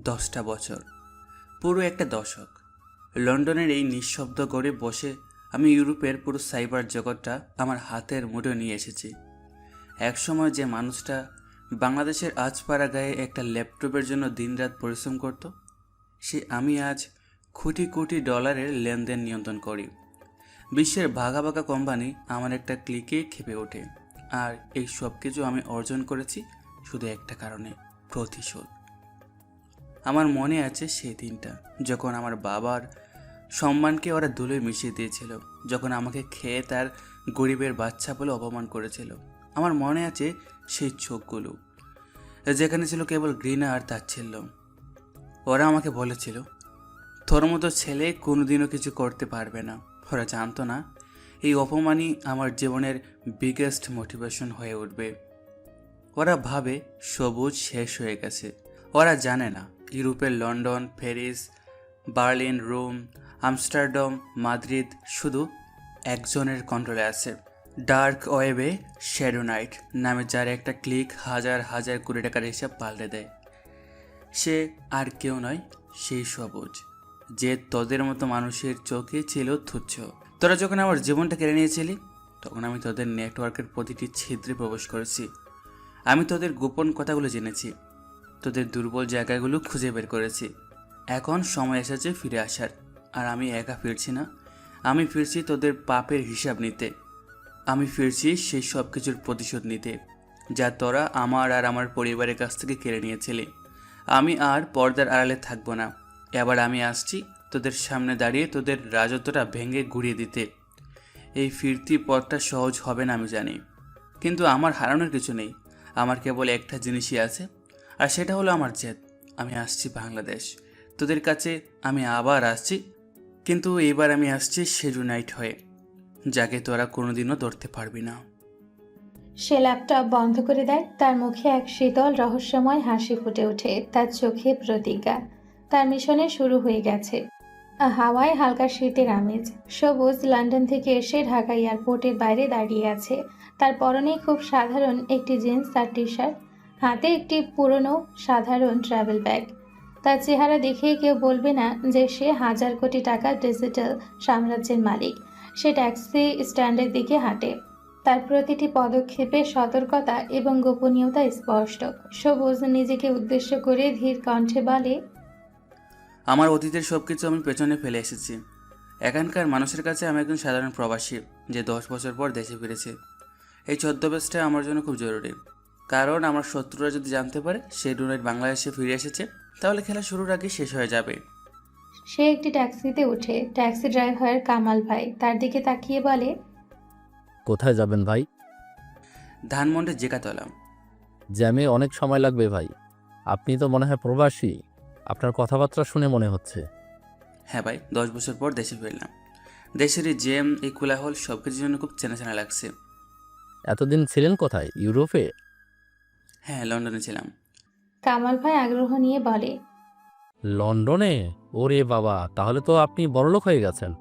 10টা বছর, পুরো একটা দশক। লন্ডনের এই নিঃশব্দ গড়ে বসে আমি ইউরোপের পুরো সাইবার জগৎটা আমার হাতের মুঠোয় নিয়ে এসেছি। একসময় যে মানুষটা বাংলাদেশের আজপাড়া গায়ে একটা ল্যাপটপের জন্য দিনরাত পরিশ্রম করত, সে আমি আজ কোটি কোটি ডলারের লেনদেন নিয়ন্ত্রণ করি। বিশ্বের ভাগা ভাগা কোম্পানি আমার একটা ক্লিকে খেপে ওঠে। আর এই সব কিছু আমি অর্জন করেছি শুধু একটা কারণে, প্রতিশোধ। আমার মনে আছে সেই দিনটা যখন আমার বাবার সম্মানকে ওরা ধুলোয় মিশিয়ে দিয়েছিল, যখন আমাকে খেয়ে তার গরিবের বাচ্চা বলে অপমান করেছিল। আমার মনে আছে সেই চোখগুলো, যেখানে ছিল কেবল ঘৃণা আর তাচ্ছিল্য। ওরা আমাকে বলেছিল, তোর মতো ছেলে কোনোদিনও কিছু করতে পারবে না। ওরা জানতো না এই অপমানই আমার জীবনের বিগেস্ট মোটিভেশন হয়ে উঠবে। ওরা ভাবে সবুজ শেষ হয়ে গেছে। ওরা জানে না ইউরোপের London, Paris, Berlin, Rome, Amsterdam, Madrid শুধু একজনের কন্ট্রোলে আছে। ডার্ক ওয়েবে শ্যাডো নাইট নামে, যার একটা ক্লিক হাজার হাজার কোটি টাকার হিসাব পাল্টে দেয়। সে আর কেউ নয়, সেই সবুজ, যে তোদের মতো মানুষের চোখে ছিল তুচ্ছ। তোরা যখন আমার জীবনটা কেড়ে নিয়েছিলি, তখন আমি তোদের নেটওয়ার্কের প্রতিটি ছিদ্রে প্রবেশ করেছি। আমি তোদের গোপন কথাগুলো জেনেছি, তোদের দুর্বল জায়গাগুলো খুঁজে বের করেছি। এখন সময় এসেছে ফিরে আসার। আর আমি একা ফিরছি না, আমি ফিরছি তোদের পাপের হিসাব নিতে। আমি ফিরছি সেই সব কিছুর প্রতিশোধ নিতে যা তোরা আমার আর আমার পরিবারের কাছ থেকে কেড়ে নিয়েছিলি। আমি আর পর্দার আড়ালে থাকবো না। এবার আমি আসছি তোদের সামনে দাঁড়িয়ে তোদের রাজত্বটা ভেঙে গুঁড়িয়ে দিতে। এই ফিরতি পথটা সহজ হবে না আমি জানি, কিন্তু আমার হারানোর কিছু নেই। আমার কেবল একটা জিনিসই আছে, আর সেটা হলো আমার জেদ। আমি আসছি বাংলাদেশ, তোদের কাছে আমি আবার আসছি, কিন্তু এবার আমি আসছি শ্যাডো নাইট হয়ে, যাকে তোরা কোনোদিনও ধরতে পারবি না। সে ল্যাপটপ বন্ধ করে দেয়। তার মুখে এক শীতল রহস্যময় হাসি ফুটে ওঠে, তার চোখে প্রতিজ্ঞা। তার মিশনে শুরু হয়ে গেছে। হাওয়ায় হালকা শীতের আমেজ। সবুজ লন্ডন থেকে এসে ঢাকা এয়ারপোর্টের বাইরে দাঁড়িয়ে আছে। তার পরনে খুব সাধারণ একটি জিন্স আর টি শার্ট, হাতে একটি পুরনো সাধারণ ট্রাভেল ব্যাগ। তার চেহারা দেখেই কেউ বলবে না যে সে হাজার কোটি টাকার ডিজিটাল সাম্রাজ্যের মালিক। সে ট্যাক্সি স্ট্যান্ডের দিকে হাঁটে। তার প্রতিটি পদক্ষেপে সতর্কতা এবং গোপনীয়তা স্পষ্ট। সবুজ নিজেকে উদ্দেশ্য করে ধীর কণ্ঠে বলে, আমার অতীতের সব কিছু আমি পেছনে ফেলে এসেছি। এখানকার মানুষের কাছে আমি একজন সাধারণ প্রবাসী, যে 10 বছর পর দেশে ফিরেছে। এই ছদ্মবেশটা আমার জন্য খুব জরুরি, কারণ আমার শত্রুরা যদি জানতে পারে শ্যাডো নাইট বাংলাদেশে ফিরে এসেছে, তাহলে খেলা শুরুর আগে শেষ হয়ে যাবে। সে একটি ট্যাক্সিতে ওঠে। ট্যাক্সি ড্রাইভার কামাল ভাই তার দিকে তাকিয়ে বলে, কোথায় যাবেন ভাই? ধানমন্ডি জেকাতলা। জ্যামে অনেক সময় লাগবে ভাই। আপনি তো মনে হয় প্রবাসী, আপনার কথাবার্তা শুনে মনে হচ্ছে। হ্যাঁ ভাই, 10 বছর পর দেশে ফিরলাম। দেশের এই জ্যাম, এই কোলাহল সব কিছুর জন্য খুব চেনা চেনা লাগছে। এতদিন ছিলেন কোথায়? ইউরোপে? হ্যাঁ, লন্ডনে ছিলাম। কামাল ভাই আগ্রহ নিয়ে বলে, লন্ডনে? ওরে বাবা, তাহলে তো আপনি বড়লোক হয়ে গেছেন।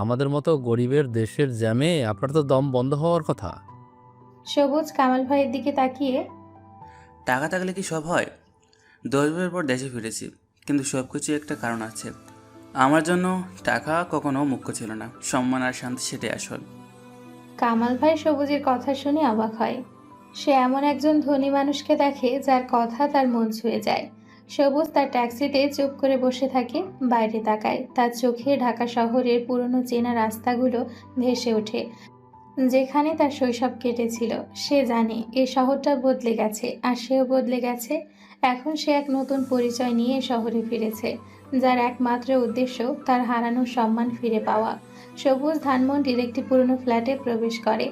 আমাদের মতো গরিবের দেশের জ্যামে আপনার তো দম বন্ধ হওয়ার কথা। সবুজ কামাল ভাইয়ের দিকে তাকিয়ে, টাকা থাকলে কি সব হয়? 10 বছর পর দেশে ফিরেছি, কিন্তু সব কিছু একটা কারণ আছে। আমার জন্য টাকা কখনো মুখ্য ছিল না, সম্মান আর শান্তি সেটাই আসল। কামাল ভাই সবুজের কথা শুনে অবাক হয়। সে এমন একজন ধনী মানুষকে দেখে যার কথা তার মন ছুঁয়ে যায়। সবুজ তার ট্যাক্সিতে চুপ করে বসে থাকে, বাইরে তাকায়। তার চোখে ঢাকা শহরের পুরনো চেনা রাস্তাগুলো ভেসে ওঠে, যেখানে তার শৈশব কেটেছিল। সে জানে এই শহরটা বদলে গেছে, আর সেও বদলে গেছে। এখন সে এক নতুন পরিচয় নিয়ে শহরে ফিরেছে, যার একমাত্র উদ্দেশ্য তার হারানো সম্মান ফিরে পাওয়া। সবুজ ধানমন্ডির একটি পুরনো ফ্ল্যাটে প্রবেশ করে।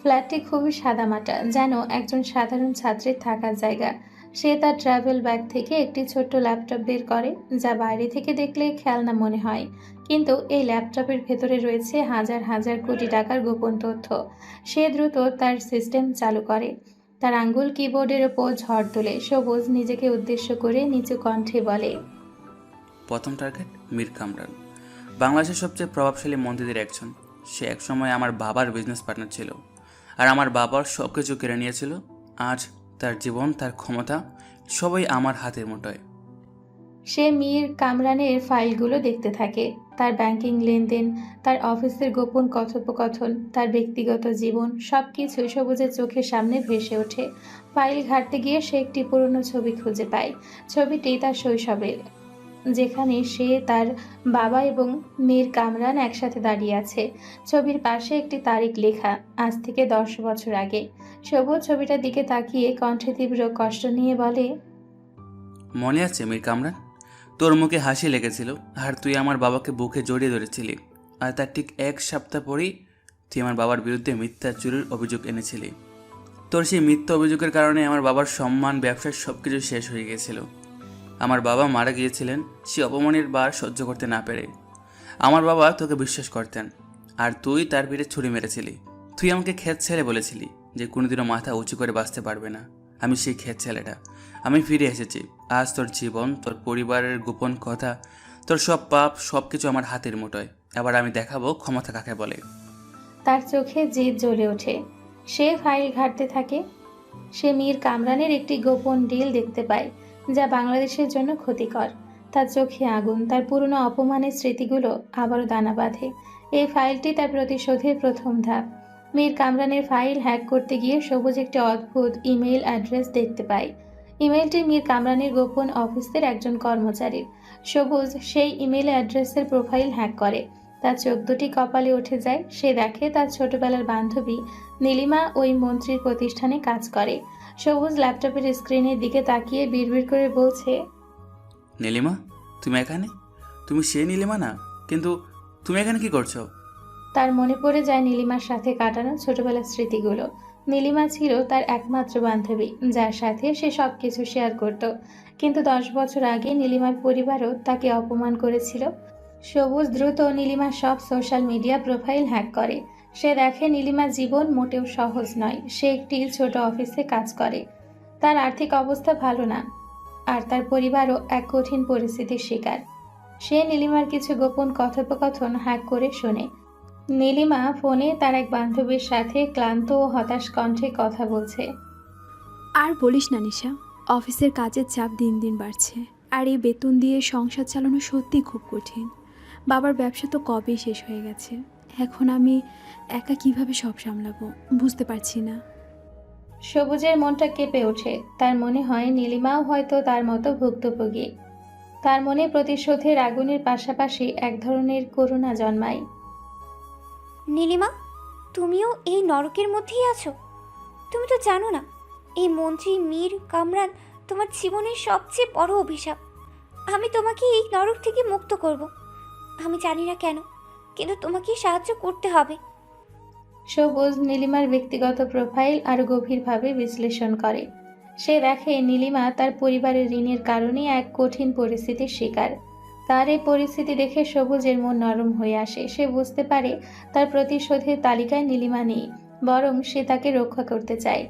ফ্ল্যাটটি খুবই সাদামাটা, যেন একজন সাধারণ ছাত্রের থাকার জায়গা। সে তার ট্রাভেল ব্যাগ থেকে একটি ছোট্ট ল্যাপটপ বের করে, যা বাইরে থেকে দেখলে খেলনা মনে হয়, কিন্তু এই ল্যাপটপের ভেতরে রয়েছে হাজার হাজার কোটি টাকার গোপন তথ্য। সে দ্রুত তার সিস্টেম চালু করে। তার আঙ্গুল কিবোর্ডের ওপর ঝড় তোলে। সবুজ নিজেকে উদ্দেশ্য করে নিচু কণ্ঠে বলে, প্রথম টার্গেট মীর কামরান, বাংলাদেশের সবচেয়ে প্রভাবশালী মন্ত্রীদের একজন। সে একসময় আমার বাবার বিজনেস পার্টনার ছিল, আর আমার বাবার সব কিছু কেড়ে নিয়েছিল। আজ তার জীবন, তার ক্ষমতা সবই আমার হাতের মুঠোয়। সে মীর কামরানের ফাইলগুলো দেখতে থাকে। তার ব্যাংকিং লেনদেন, তার অফিসের গোপন কথোপকথন, তার ব্যক্তিগত জীবন সবকিছু সবুজের চোখের সামনে ভেসে ওঠে। ফাইল ঘাঁটতে গিয়ে সে একটি পুরনো ছবি খুঁজে পায়। ছবিটি তার শৈশবের, যেখানে সে, তার বাবা এবং মীর কামরান একসাথে দাঁড়িয়ে আছে। ছবির পাশে একটি তারিখ লেখা, আজ থেকে 10 বছর আগে। সবুজ ছবিটার দিকে তাকিয়ে কণ্ঠে তীব্র কষ্ট নিয়ে বলে, মনে আছে মীর কামরান, তোর মুখে হাসি লেগেছিল আর তুই আমার বাবাকে বুকে জড়িয়ে ধরেছিলি। আর তার ঠিক 1 সপ্তাহ পরেই তুই আমার বাবার বিরুদ্ধে মিথ্যা চুরির অভিযোগ এনেছিলি। তোর সেই মিথ্যা অভিযোগের কারণে আমার বাবার সম্মান, ব্যবসার সব কিছু শেষ হয়ে গিয়েছিল। আমার বাবা মারা গিয়েছিলেন সে অপমানের বার সহ্য করতে না পেরে। আমার বাবা তোকে বিশ্বাস করতেন আর তুই তার পিঠে ছুরি মেরেছিলি। তুই আমাকে ক্ষেত ছেলে বলেছিলি যে কোনোদিনও মাথা উঁচু করে বাঁচতে পারবে না। আমি সেই ক্ষেত ছেলেটা, আমি ফিরে এসেছি। আজ তোর জীবন, তোর পরিবারের গোপন কথা, তোর সব পাপ সব কিছু আমার হাতের মুঠোয়। এবার আমি দেখাবো ক্ষমতা কাকে বলে। তার চোখে জেদ জ্বলে ওঠে। সে ফাইল ঘাঁটতে থাকে। সে মীর কামরানের একটি গোপন ডিল দেখতে পায়, যা বাংলাদেশের জন্য ক্ষতিকর। তার চোখে আগুন, তার পুরনো অপমানের স্মৃতিগুলো আবারও দানা বাঁধে। এই ফাইলটি তার প্রতিশোধের প্রথম ধাপ। মীর কামরানের ফাইল হ্যাক করতে গিয়ে সবুজ একটি অদ্ভুত ইমেইল অ্যাড্রেস দেখতে পায়। ইমেইলটি মীর কামরানের গোপন অফিসের একজন কর্মচারীর। সবুজ সেই ইমেইল অ্যাড্রেসের প্রোফাইল হ্যাক করে। তার চোখ দুটি কপালে উঠে যায়। সে দেখে তার ছোটবেলার বান্ধবী নীলিমা ওই মন্ত্রীর প্রতিষ্ঠানে কাজ করে। সবুজ ল্যাপটপের স্ক্রিনের দিকে তাকিয়ে বিড়বিড় করে বলছে, নীলিমা, তুমি এখানে? তুমি সে নীলিমা না? কিন্তু তুমি এখানে কি করছো? তার মনে পড়ে যায় নীলিমার সাথে কাটানো ছোটবেলার স্মৃতিগুলো। নীলিমা ছিল তার একমাত্র বান্ধবী, যার সাথে সে সবকিছু শেয়ার করত। কিন্তু 10 বছর আগে নীলিমার পরিবারও তাকে অপমান করেছিল। সবুজ দ্রুত নীলিমার সব সোশ্যাল মিডিয়া প্রোফাইল হ্যাক করে। সে দেখে নীলিমার জীবন মোটেও সহজ নয়। সে একটি ছোট অফিসে কাজ করে। তার আর্থিক অবস্থা ভালো না, আর তার পরিবারও এক কঠিন পরিস্থিতির শিকার। সে নীলিমার কিছু গোপন কথোপকথন হ্যাক করে শোনে। নীলিমা ফোনে তার এক বান্ধবীর সাথে ক্লান্ত ও হতাশ কণ্ঠে কথা বলছে। আর বলিস না নিশা, অফিসের কাজের চাপ দিন দিন বাড়ছে। আর এই বেতন দিয়ে সংসার চালানো সত্যি খুব কঠিন। বাবার ব্যবসা তো কবেই শেষ হয়ে গেছে। এখন আমি একা কিভাবে সব সামলাবো বুঝতে পারছি না। সবুজের মনটা কেঁপে ওঠে। তার মনে হয় নীলিমাও হয়তো তার মতো ভুক্তভোগী। তার মনে প্রতিশোধের আগুনের পাশাপাশি এক ধরনের করুণা জন্মায়। নীলিমা, তুমিও এই নরকের মধ্যেই আছো? তুমি তো জানো না, এই মন্ত্রী মীর কামরান তোমার জীবনের সবচেয়ে বড় অভিশাপ। আমি তোমাকে এই নরক থেকে মুক্ত করব। আমি জানি না কেন, কিন্তু তোমাকে সাহায্য করতে হবে। সবুজ নীলিমার ব্যক্তিগত প্রোফাইল আরো গভীরভাবে বিশ্লেষণ করে। সে দেখে নীলিমা তার পরিবারের ঋণের কারণে এক কঠিন পরিস্থিতির শিকার। তার এই পরিস্থিতি দেখে সবুজের মন নরম হয়ে আসে। সে বুঝতে পারে তার প্রতিশোধের তালিকায় নীলিমা নেই, বরং সে তাকে রক্ষা করতে চায়।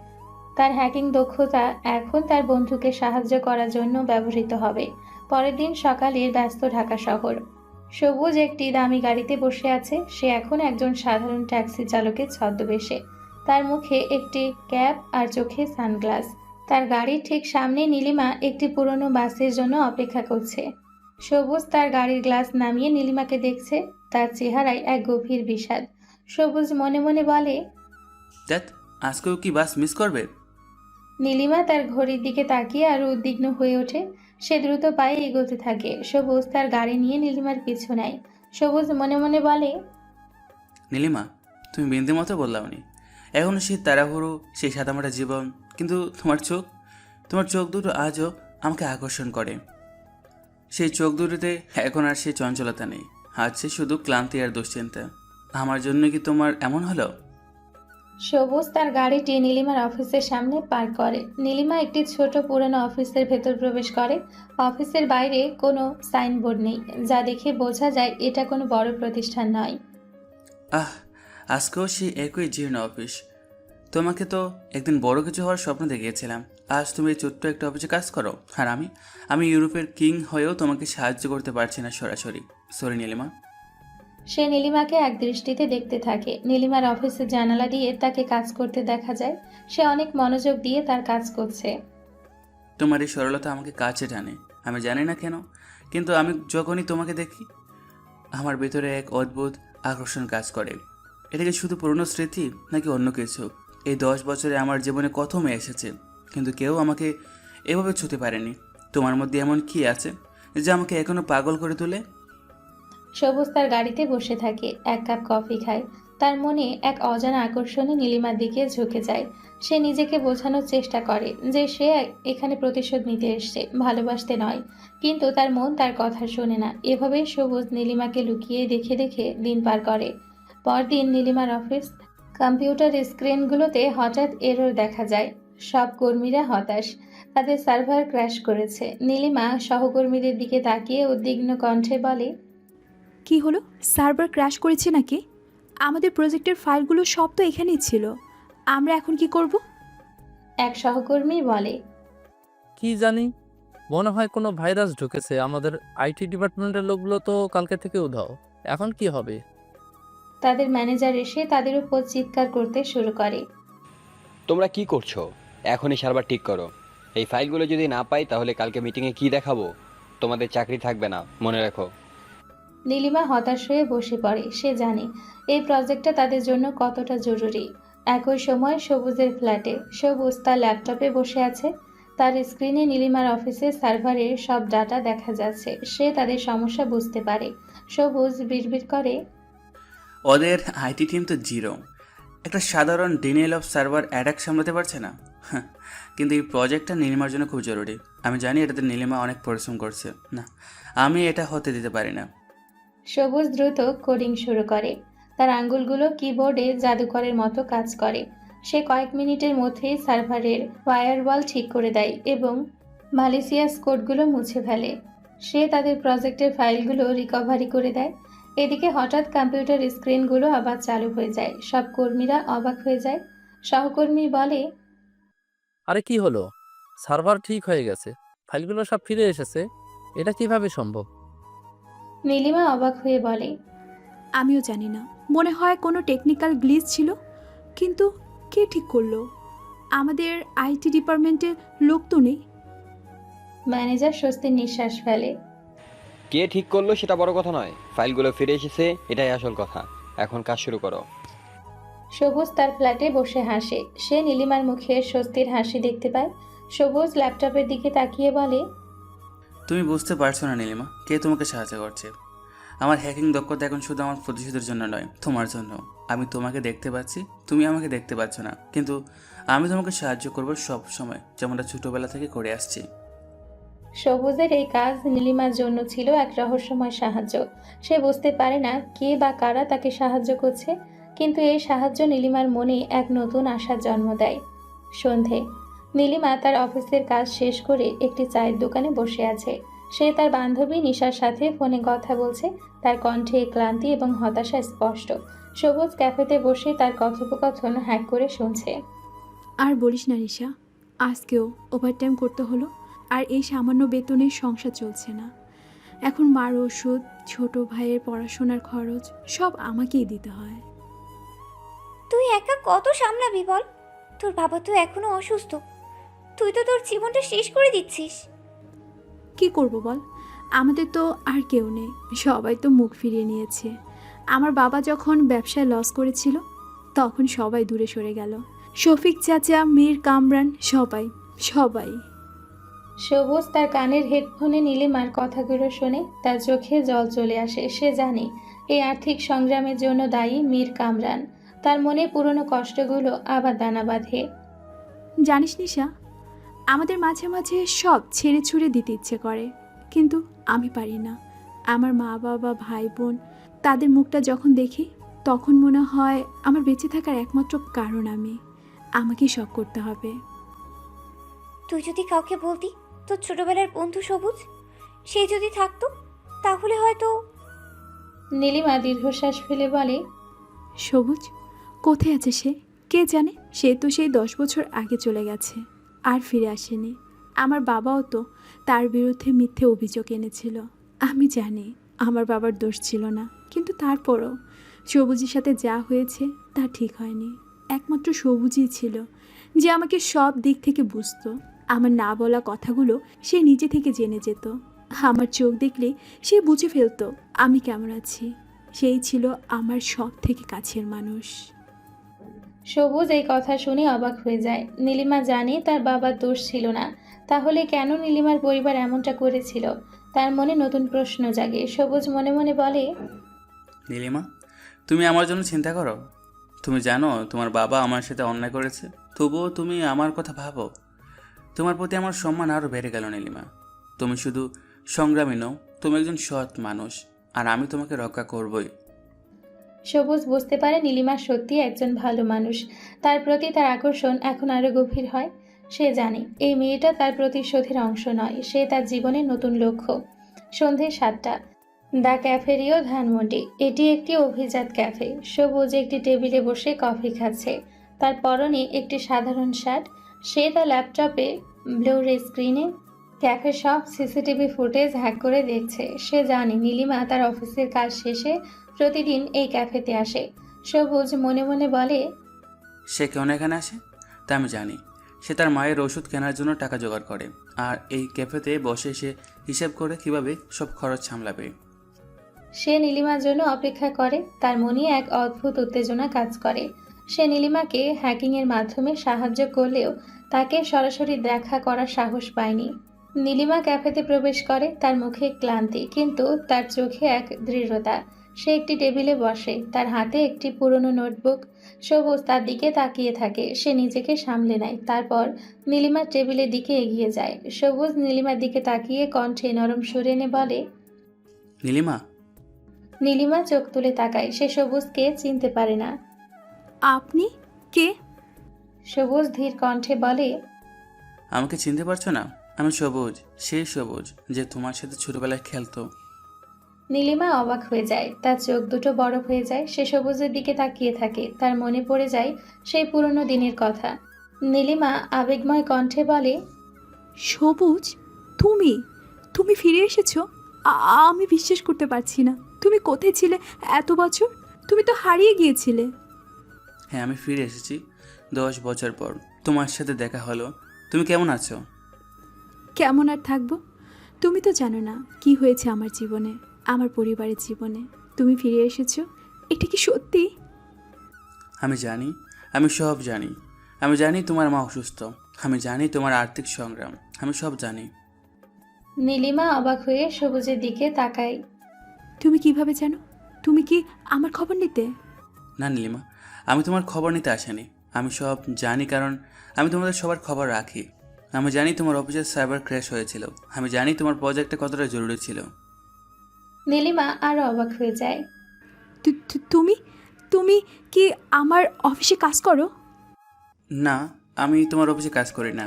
তার হ্যাকিং দক্ষতা এখন তার বন্ধুকে সাহায্য করার জন্য ব্যবহৃত হবে। পরের দিন সকালে ব্যস্ত ঢাকা শহর। সবুজ একটি দামি গাড়িতে বসে আছে। সে এখন একজন সাধারণ ট্যাক্সি চালকের ছদ্মবেশে। তার মুখে একটি ক্যাপ আর চোখে সানগ্লাস। তার গাড়ির ঠিক সামনে নীলিমা একটি পুরনো বাসের জন্য অপেক্ষা করছে। সবুজ তার গাড়ির গ্লাস নামিয়ে নীলিমাকে দেখছে। তার চেহারায় এক গভীর বিষাদ। সবুজ মনে মনে বলে, দেখ, আজকেও কি বাস মিস করবে? নীলিমা তার ঘড়ির দিকে তাকিয়ে আরো উদ্বিগ্ন হয়ে ওঠে। সে দ্রুত পায়ে এগোতে থাকে। সবুজ তার গাড়ি নিয়ে নীলিমার পিছু নেয়। সবুজ মনে মনে বলে, নীলিমা, তুমি বিন্দুর মতো বললামনি। এখনও সেই তাড়াহুড়ো, সেই সাদামাটা জীবন, কিন্তু তোমার চোখ দুটো আজও আমাকে আকর্ষণ করে। সেই চোখ দুটোতে এখন আর সেই চঞ্চলতা নেই, আছে শুধু ক্লান্তি আর দুশ্চিন্তা। আমার জন্য কি তোমার এমন হলো? সবুজ তার গাড়িটি নীলিমার অফিসের সামনে পার্ক করে। নীলিমা একটি ছোট পুরনো অফিসের ভেতর প্রবেশ করে। অফিসের বাইরে কোনো সাইনবোর্ড নেই, যা দেখে বোঝা যায় এটা কোনো বড় প্রতিষ্ঠান নয়। আহ, আজকেও সেই একই জীর্ণ অফিস। তোমাকে তো একদিন বড় কিছু হওয়ার স্বপ্ন দেখিয়েছিলাম। আজ তুমি এই ছোট্ট একটা অফিসে কাজ করো, আর আমি ইউরোপের কিং হয়েও তোমাকে সাহায্য করতে পারছি না সরাসরি। সরি নীলিমা। সে নীলিমাকে এক দৃষ্টিতে দেখতে থাকে। নীলিমার অফিসের জানালা দিয়ে তাকে কাজ করতে দেখা যায়। সে অনেক মনোযোগ দিয়ে তার কাজ করছে। তোমার এই সরলতা আমাকে কাছে টানে, আমি জানি না কেন, কিন্তু আমি যখনই তোমাকে দেখি আমার ভেতরে এক অদ্ভুত আকর্ষণ কাজ করে। এটা কি শুধু পুরনো স্মৃতি নাকি অন্য কিছু? এই 10 বছরে আমার জীবনে কত মেয়ে এসেছে, কিন্তু কেউ আমাকে এভাবে ছুঁতে পারেনি। তোমার মধ্যে এমন কি আছে যে আমাকে এখনো পাগল করে তোলে? সবুজ তার গাড়িতে বসে থাকে, এক কাপ কফি খায়। তার মনে এক অজানা আকর্ষণে নীলিমার দিকে ঝুঁকে যায়। সে নিজেকে বোঝানোর চেষ্টা করে যে সে এখানে প্রতিশোধ নিতে এসছে, ভালোবাসতে নয়। কিন্তু তার মন তার কথা শোনে না। এভাবেই সবুজ নীলিমাকে লুকিয়ে দেখে দেখে দিন পার করে। পরদিন নীলিমার অফিস কম্পিউটার স্ক্রিনগুলোতে হঠাৎ এরর দেখা যায়। সব কর্মীরা হতাশ, তাদের সার্ভার ক্র্যাশ করেছে। নীলিমা সহকর্মীদের দিকে তাকিয়ে উদ্বিগ্ন কণ্ঠে বলে, কি হলো? সার্ভার ক্র্যাশ করেছে নাকি? আমাদের প্রজেক্টের ফাইলগুলো সব তো এখানেই ছিল। আমরা এখন কি করব? এক সহকর্মী বলে। কি জানি, মনে হয় কোনো ভাইরাস ঢুকেছে। আমাদের আইটি ডিপার্টমেন্টের লোকগুলো তো কালকে থেকে উধাও। এখন কি হবে? তাদের ম্যানেজার এসে তাদের উপর চিৎকার করতে শুরু করে। তোমরা কি করছো? এখনই সার্ভার ঠিক করো। এই ফাইলগুলো যদি না পাই তাহলে কালকে মিটিংয়ে কি দেখাবো? তোমাদের চাকরি থাকবে না, মনে রাখো। নীলিমা হতাশ হয়ে বসে পড়ে। সে জানে এই প্রজেক্টটা তাদের জন্য কতটা জরুরি। একই সময় সবুজের ফ্ল্যাটে সবুজ তার ল্যাপটপে বসে আছে। তার স্ক্রিনে নীলিমার অফিসের সার্ভারের সব ডাটা দেখা যাচ্ছে। সে তাদের সমস্যা বুঝতে পারে। সবুজ বিড়বিড় করে, ওদের আইটি টিম তো জিরো, একটা সাধারণ ডিনিয়াল অফ সার্ভার অ্যাটাক সামলাতে পারছে না। হ্যাঁ, কিন্তু এই প্রজেক্টটা নীলিমার জন্য খুব জরুরি। আমি জানি এটাতে নীলিমা অনেক পরিশ্রম করছে। না, আমি এটা হতে দিতে পারি না। সবুজ দ্রুত কোডিং শুরু করে। তার আঙ্গুলগুলো কিবোর্ডে জাদুকরের মতো কাজ করে। সে কয়েক মিনিটের মধ্যেই সার্ভারের ফায়ারওয়াল ঠিক করে দেয় এবং মালিসিয়াস কোডগুলো মুছে ফেলে। সে তাদের প্রজেক্টের ফাইলগুলো রিকভারি করে দেয়। এদিকে হঠাৎ কম্পিউটার স্ক্রিনগুলো আবার চালু হয়ে যায়। সব কর্মীরা অবাক হয়ে যায়। সহকর্মী বলে, আরে কি হলো? সার্ভার ঠিক হয়ে গেছে, ফাইলগুলো সব ফিরে এসেছে। এটা কিভাবে সম্ভব? নীলিমা অবাক হয়ে বলে, আমিও জানি না, মনে হয় কোনো টেকনিক্যাল গ্লিচ ছিল। কিন্তু কে ঠিক করলো? আমাদের আইটি ডিপার্টমেন্টের লোক তো নেই। ম্যানেজার স্বস্তির নিঃশ্বাস ফেলে। কে ঠিক করলো সেটা বড় কথা নয়, ফাইলগুলো ফিরে এসেছে, এটাই আসল কথা। এখন কাজ শুরু করো। সবুজ তার ফ্ল্যাটে বসে হাসে। সে নীলিমার মুখে স্বস্তির হাসি দেখতে পায়। সবুজ ল্যাপটপের দিকে তাকিয়ে বলে, তুমি বুঝতে পারছো না নীলিমা, কে তোমাকে সাহায্য করছে। আমার হ্যাকিং দক্ষতা এখন শুধু আমার প্রতিশোধের জন্য নয়, তোমার জন্য। আমি তোমাকে দেখতে পাচ্ছি, তুমি আমাকে দেখতে পাচ্ছ না, কিন্তু আমি তোমাকে সাহায্য করবো সব সময়, যেমনটা ছোটবেলা থেকে করে আসছি। সবুজের এই কাজ নীলিমার জন্য ছিল এক রহস্যময় সাহায্য। সে বুঝতে পারে না কে বা কারা তাকে সাহায্য করছে, কিন্তু এই সাহায্য নীলিমার মনে এক নতুন আশার জন্ম দেয়। সন্ধে, নীলিমা তার অফিসের কাজ শেষ করে একটি চায়ের দোকানে বসে আছে। সে তার বান্ধবী নিশার সাথে ফোনে কথা বলছে। তার কণ্ঠে ক্লান্তি এবং হতাশা স্পষ্ট। সবুজ ক্যাফেতে বসে তার কথোপকথন হ্যাক করে শুনছে। আর বলিস না নিশা, আজকেও ওভারটাইম করতে হলো। আর এই সামান্য বেতনের সংসার চলছে না। এখন মার ওষুধ, ছোট ভাইয়ের পড়াশোনার খরচ সব আমাকেই দিতে হয়। তুই একা কত সামলাবি বল? তোর বাবা তো এখনো অসুস্থ। তুই তো তোর জীবনটা শেষ করে দিচ্ছিস। কি করব বল, আমাদের তো আর কেউ নেই। সবাই তো মুখ ফিরিয়ে নিয়েছে। আমার বাবা যখন ব্যবসায় লস করেছিল তখন সবাই দূরে সরে গেল। শফিক চাচা, মীর কামরান, সবাই সবাই। সবুজ তার কানের হেডফোনে নীলিমার কথাগুলো শুনে তার চোখে জল চলে আসে। সে জানে এই আর্থিক সংগ্রামের জন্য দায়ী মীর কামরান। তার মনে পুরনো কষ্টগুলো আবার দানা বাঁধে। জানিস নিশা, আমাদের মাঝে মাঝে সব ছেড়ে ছুড়ে দিতে ইচ্ছে করে, কিন্তু আমি পারি না। আমার মা বাবা, ভাই বোন, তাদের মুখটা যখন দেখি তখন মনে হয় আমার বেঁচে থাকার একমাত্র কারণ আমাকে সব করতে হবে। তুই যদি কাউকে বলতি তোর ছোটবেলার বন্ধু সবুজ, সে যদি থাকতো তাহলে হয়তো। নীলিমা দীর্ঘশ্বাস ফেলে বলে, সবুজ কোথায় আছে সে? কে জানে, সে তো সেই 10 বছর আগে চলে গেছে, আর ফিরে আসেনি। আমার বাবাও তো তার বিরুদ্ধে মিথ্যে অভিযোগ এনেছিল। আমি জানি আমার বাবার দোষ ছিল না, কিন্তু তারপরও সবুজের সাথে যা হয়েছে তা ঠিক হয়নি। একমাত্র সবুজই ছিল যে আমাকে সব দিক থেকে বুঝতো। আমার না বলা কথাগুলো সে নিজে থেকে জেনে যেত। আমার চোখ দেখলে সে বুঝে ফেলতো আমি কেমন আছি। সেই ছিল আমার সব থেকে কাছের মানুষ। সবুজ এই কথা শুনে অবাক হয়ে যায়। নীলিমা জানে তার বাবার দোষ ছিল না, তাহলে কেন নীলিমার পরিবার এমনটা করেছিল? তার মনে নতুন প্রশ্ন জাগে। সবুজ মনে মনে বলে, নীলিমা, তুমি আমার জন্য চিন্তা করো? তুমি জানো তোমার বাবা আমার সাথে অন্যায় করেছে, তবুও তুমি আমার কথা ভাবো। তোমার প্রতি আমার সম্মান আরও বেড়ে গেল নীলিমা। তুমি শুধু সংগ্রামী নও, তুমি একজন সৎ মানুষ, আর আমি তোমাকে রক্ষা করবই। সবুজ বুঝতে পারে নীলিমা সত্যি একজন ভালো মানুষ। তার প্রতি তার আকর্ষণ এখন আরো গভীর হয়। সে জানে এই মেয়েটা তার প্রতিশোধের অংশ নয়, সে তার জীবনের নতুন লক্ষ্য। সন্ধে 7টা, দ্য ক্যাফেরিও, ধানমন্ডি। এটি একটি অভিজাত ক্যাফে। সবুজ একটি টেবিলে বসে কফি খাচ্ছে। তার পরনে একটি সাধারণ শার্ট। সে তার ল্যাপটপে ব্লুরে স্ক্রিনে ক্যাফের সব সিসিটিভি ফুটেজ হ্যাক করে দেখছে। সে জানে নীলিমা তার অফিসের কাজ শেষে প্রতিদিন এই ক্যাফেতে আসে। সবুজ মনে মনে বলে, সে কেন এখানে আসে তা আমি জানি। সে তার মায়ের ওষুধ কেনার জন্য টাকা জোগাড় করে, আর এই ক্যাফেতে বসে সে হিসাব করে কিভাবে সব খরচ সামলাবে। সে নীলিমার জন্য অপেক্ষা করে। তার মনে এক অদ্ভুত উত্তেজনা কাজ করে। সে নীলিমাকে হ্যাকিংয়ের মাধ্যমে সাহায্য করলেও তাকে সরাসরি দেখা করার সাহস পায়নি। নীলিমা ক্যাফেতে প্রবেশ করে। তার মুখে ক্লান্তি, কিন্তু তার চোখে এক দৃঢ়তা। সে একটি টেবিলে বসে, তার হাতে একটি পুরনো নোটবুক। সবুজ তার দিকে তাকিয়ে থাকে। সে নিজেকে সামলে নেয়, তারপর নীলিমার টেবিলের দিকে এগিয়ে যায়। সবুজ নীলিমার দিকে তাকিয়ে কণ্ঠে নরম সুরে এনে বলে, নীলিমা। নীলিমা চোখ তুলে তাকায়। সে সবুজকে চিনতে পারে না। আপনি কে? সবুজ ধীর কণ্ঠে বলে, আমাকে চিনতে পারছো না? আমি সবুজ, সেই সবুজ যে তোমার সাথে ছোটবেলায় খেলতো। নীলিমা অবাক হয়ে যায়। তার চোখ দুটো বড় হয়ে যায়। সে সবুজের দিকে তাকিয়ে থাকে। তার মনে পড়ে যায় সেই পুরনো দিনের কথা। নীলিমা আবেগময় কণ্ঠে বলে, সবুজ, তুমি তুমি ফিরে এসেছো? আমি বিশ্বাস করতে পারছি না। তুমি কোথায় ছিলে এত বছর? তুমি তো হারিয়ে গিয়েছিলে। হ্যাঁ, আমি ফিরে এসেছি 10 বছর পর। তোমার সাথে দেখা হলো। তুমি কেমন আছো? কেমন আর থাকবো? তুমি তো জানো না কি হয়েছে আমার জীবনে, আমার পরিবারের জীবনে। তুমি ফিরে এসেছো, এটা কি সত্যি? আমি জানি, আমি সব জানি। আমি জানি তোমার মা অসুস্থ। আমি জানি তোমার আর্থিক সংগ্রাম। আমি সব জানি। নীলিমা অবাক হয়ে সবুজের দিকে তাকায়। তুমি কিভাবে জানো? তুমি কি আমার খবর নিতে? না নীলিমা, আমি তোমার খবর নিতে আসিনি। আমি সব জানি, কারণ আমি তোমাদের সবার খবর রাখি। আমি জানি তোমার অফিসের সাইবার ক্র্যাশ হয়েছিল। আমি জানি তোমার প্রজেক্টটা কতটা জরুরি ছিল। নীলিমা আরো অবাক হয়ে যায়। তুমি তুমি কি আমার অফিসে কাজ করো? না, আমি তোমার অফিসে কাজ করি না।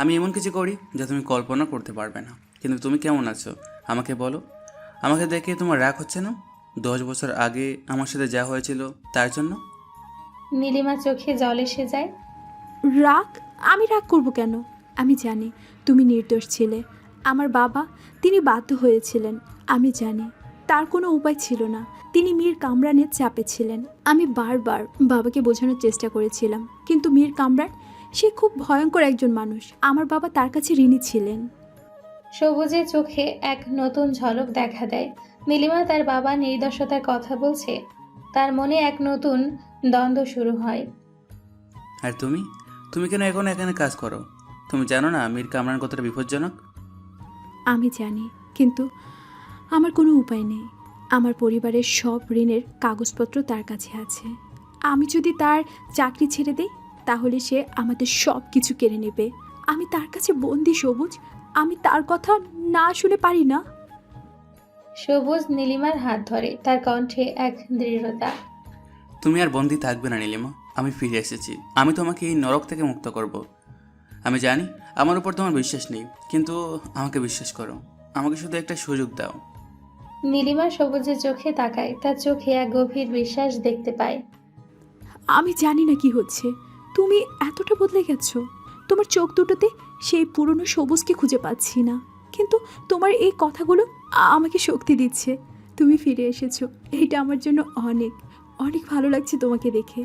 আমি এমন কিছু করি যা তুমি কল্পনা করতে পারবে না। কিন্তু তুমি কেমন আছো আমাকে বলো। আমাকে দেখে তোমার রাগ হচ্ছে না? 10 বছর আগে আমার সাথে যা হয়েছিল তার জন্য? নীলিমা চোখে জল এসে যায়। রাগ? আমি রাগ করব কেন? আমি জানি তুমি নির্দোষ ছিলে। আমার বাবা, তিনি বাধ্য হয়েছিলেন। আমি জানি তার কোনো উপায় ছিল না। তিনি মীর কামরানের চাপে ছিলেন। আমি বারবার বাবাকে বোঝানোর চেষ্টা করেছিলাম, কিন্তু মীর কামরান, সে খুব ভয়ঙ্কর একজন মানুষ। আমার বাবা তার কাছে ঋণী ছিলেন। সবুজের চোখে এক নতুন ঝলক দেখা দেয়। নীলিমা তার বাবার নির্দোষতার কথা বলছে। তার মনে এক নতুন দ্বন্দ্ব শুরু হয়। আর তুমি তুমি কেন এখন এখানে কাজ করো? তুমি জানো না মীর কামরান কতটা বিপজ্জনক? আমি জানি, কিন্তু আমার কোনো উপায় নেই। আমার পরিবারের সব ঋণের কাগজপত্র তার কাছে আছে। আমি যদি তার চাকরি ছেড়ে দেই, তাহলে সে আমাদের সব কিছু কেড়ে নেবে। আমি তার কাছে বন্দি সবুজ। আমি তার কথা না শুনে পারি না। সবুজ নীলিমার হাত ধরে। তার কণ্ঠে এক দৃঢ়তা। তুমি আর বন্দি থাকবে না নীলিমা। আমি ফিরে এসেছি। আমি তোমাকে এই নরক থেকে মুক্ত করব। আমি জানি আমার উপর তোমার বিশ্বাস নেই, কিন্তু আমাকে বিশ্বাস করো। আমাকে শুধু একটা সুযোগ দাও। নীলিমা সবুজের চোখে তাকায়। তার চোখে এক গভীর বিশ্বাস দেখতে পায়। আমি জানি না কি হচ্ছে। তুমি এতটা বদলে গেছো। তোমার চোখ দুটোতে সেই পুরনো সবুজকে খুঁজে পাচ্ছি না, কিন্তু তোমার এই কথাগুলো আমাকে শক্তি দিচ্ছে। তুমি ফিরে এসেছো, এইটা আমার জন্য অনেক অনেক ভালো লাগছে তোমাকে দেখে।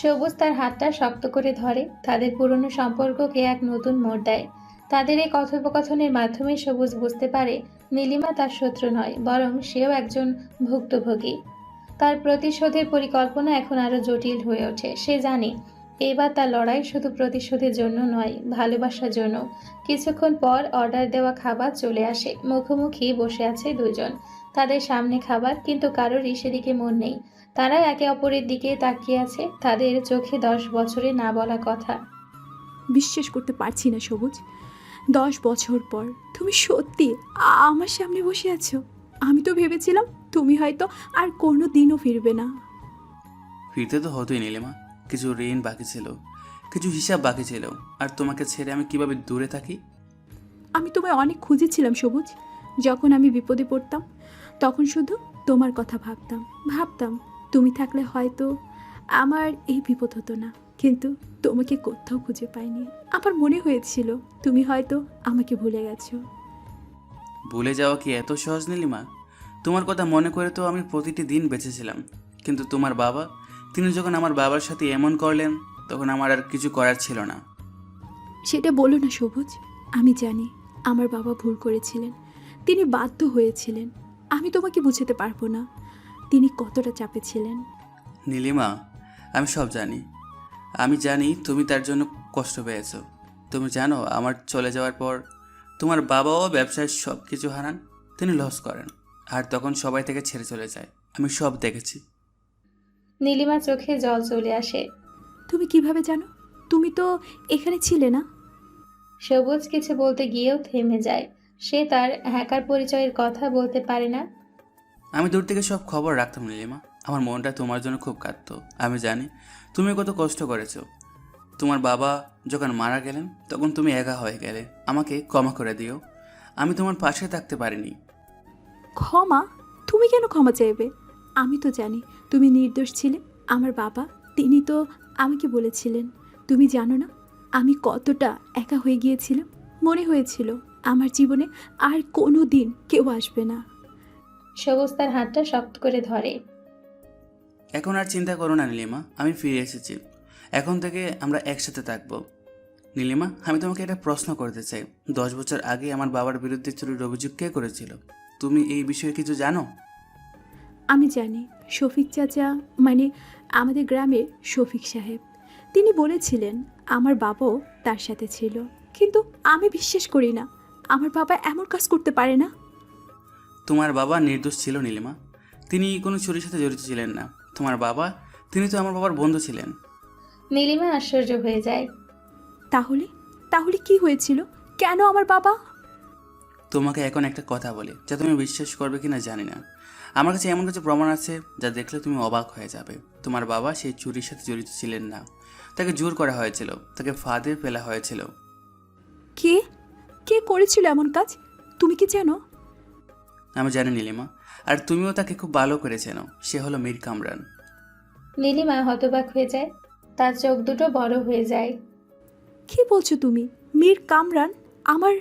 সবুজ তার হাতটা শক্ত করে ধরে। তাদের পুরনো সম্পর্ককে এক নতুন মোড় দেয়। তাদের এই কথোপকথনের মাধ্যমে সবুজ বুঝতে পারে নীলিমা তার শত্রু নয়, বরং সেও একজন ভুক্তভোগী। তার প্রতিশোধের পরিকল্পনা এখন আরো জটিল হয়ে ওঠে। সে জানে এবার তার লড়াই শুধু প্রতিশোধের জন্য নয়, ভালোবাসার জন্য। কিছুক্ষণ পর অর্ডার দেওয়া খাবার চলে আসে। মুখোমুখি বসে আছে দুজন। তাদের সামনে খাবার, কিন্তু কারোরই সেদিকে মন নেই। তারা একে অপরের দিকে তাকিয়ে আছে, তাদের চোখে 10 বছরে না বলা কথা। বিশ্বাস করতে পারছি না সবুজ, 10 বছর পর তুমি সত্যি আমার সামনে বসে আছো। আমি তো ভেবেছিলাম তুমি হয়তো আর কোনো দিনও ফিরবে না। ফিরতে তো হতোই নীলিমা। কিছু ঋণ বাকি ছিল, কিছু হিসাব বাকি ছিল। আর তোমাকে ছেড়ে আমি কিভাবে দূরে থাকি? আমি তোমায় অনেক খুঁজেছিলাম সবুজ। যখন আমি বিপদে পড়তাম তখন শুধু তোমার কথা ভাবতাম ভাবতাম তুমি থাকলে হয়তো আমার এই বিপদ হতো না। কিন্তু তোমাকে কোথাও খুঁজে পাইনি। আমার মনে হয়েছিল তুমি হয়তো আমাকে ভুলে গেছো। ভুলে যাওয়া কি এত সহজ নীলিমা? তোমার কথা মনে করে তো আমি প্রতিটি দিন বেঁচেছিলাম। কিন্তু তোমার বাবা, তিনি যখন আমার বাবার সাথে এমন করলেন, তখন আমার আর কিছু করার ছিল না। সেটা বলো না সবুজ। আমি জানি আমার বাবা ভুল করেছিলেন, তিনি বাধ্য হয়েছিলেন। আমি তোমাকে বুঝাতে পারবো না তিনি কতটা চাপে ছিলেন। নীলিমা, আমি সব জানি। আমি জানি তুমি তার জন্য কষ্ট পেয়েছো। তুমি জানো আমার চলে যাওয়ার পর তোমার বাবাও ব্যবসায় সব কিছু হারান। তিনি লস করেন, আর তখন সবাই থেকে ছেড়ে চলে যায়। আমি সব দেখেছি। নীলিমার চোখে জল চলে আসে। তুমি কিভাবে জানো? তুমি তো এখানে ছিলে না। সবুজ কিছু বলতে গিয়েও থেমে যায়। সে তার হ্যাকার পরিচয়ের কথা বলতে পারে না। আমি দূর থেকে সব খবর রাখতাম নীলিমা। আমার মনটা তোমার জন্য খুব কাঁদতো। আমি জানি তুমি কত কষ্ট করেছো। তোমার বাবা যখন মারা গেলেন তখন তুমি একা হয়ে গেলে। আমাকে ক্ষমা করে দিও, আমি তোমার পাশে থাকতে পারিনি। ক্ষমা? তুমি কেন ক্ষমা চাইবে? আমি তো জানি তুমি নির্দোষ ছিলে। আমার বাবা, তিনি তো আমাকে বলেছিলেন। তুমি জানো না আমি কতটা একা হয়ে গিয়েছিলাম। মনে হয়েছিল আমার জীবনে আর কোনো দিন কেউ আসবে না। সবুজ তার হাতটা শক্ত করে ধরে। এখন আর চিন্তা করো না নীলিমা, আমি ফিরে এসেছি। এখন থেকে আমরা একসাথে থাকবো। নীলিমা, আমি তোমাকে একটা প্রশ্ন করতে চাই। 10 বছর আগে আমার বাবার বিরুদ্ধে চুরির অভিযোগ কে করেছিল? তুমি এই বিষয়ে কিছু জানো? আমি জানি শফিক চাচা, মানে আমাদের গ্রামের শফিক সাহেব, তিনি বলেছিলেন আমার বাবাও তার সাথে ছিল। কিন্তু আমি বিশ্বাস করি না আমার বাবা এমন কাজ করতে পারে না। তোমার বাবা নির্দোষ ছিল নীলিমা। তিনি কোনো চুরির সাথে জড়িত ছিলেন না। তোমার বাবা, তিনি তো আমার বাবার বন্ধু ছিলেন। নীলিমা আশ্চর্য হয়ে যায়। তাহলে তাহলে কি হয়েছিল? কেন আমার বাবা? তোমাকে এখন একটা কথা বলি, যা তুমি বিশ্বাস করবে কিনা জানি না। আমার কাছে এমন কিছু প্রমাণ আছে যা দেখলে তুমি অবাক হয়ে যাবে। তোমার বাবা সেই চুরির সাথে জড়িত ছিলেন না। তাকে জোর করা হয়েছিল, তাকে ফাঁদে ফেলা হয়েছিল। কে কে করেছিল এমন কাজ? তুমি কি জানো? আমি জানি নীলিমা, আর তুমিও তাকে খুব ভালো করে চেনো। সে হলো মীর কামরান। নীলিমা হতবাক হয়ে যায়। তার চোখ দুটো বড় হয়ে যায়। কি বলছো তুমি? মীর কামরান আমার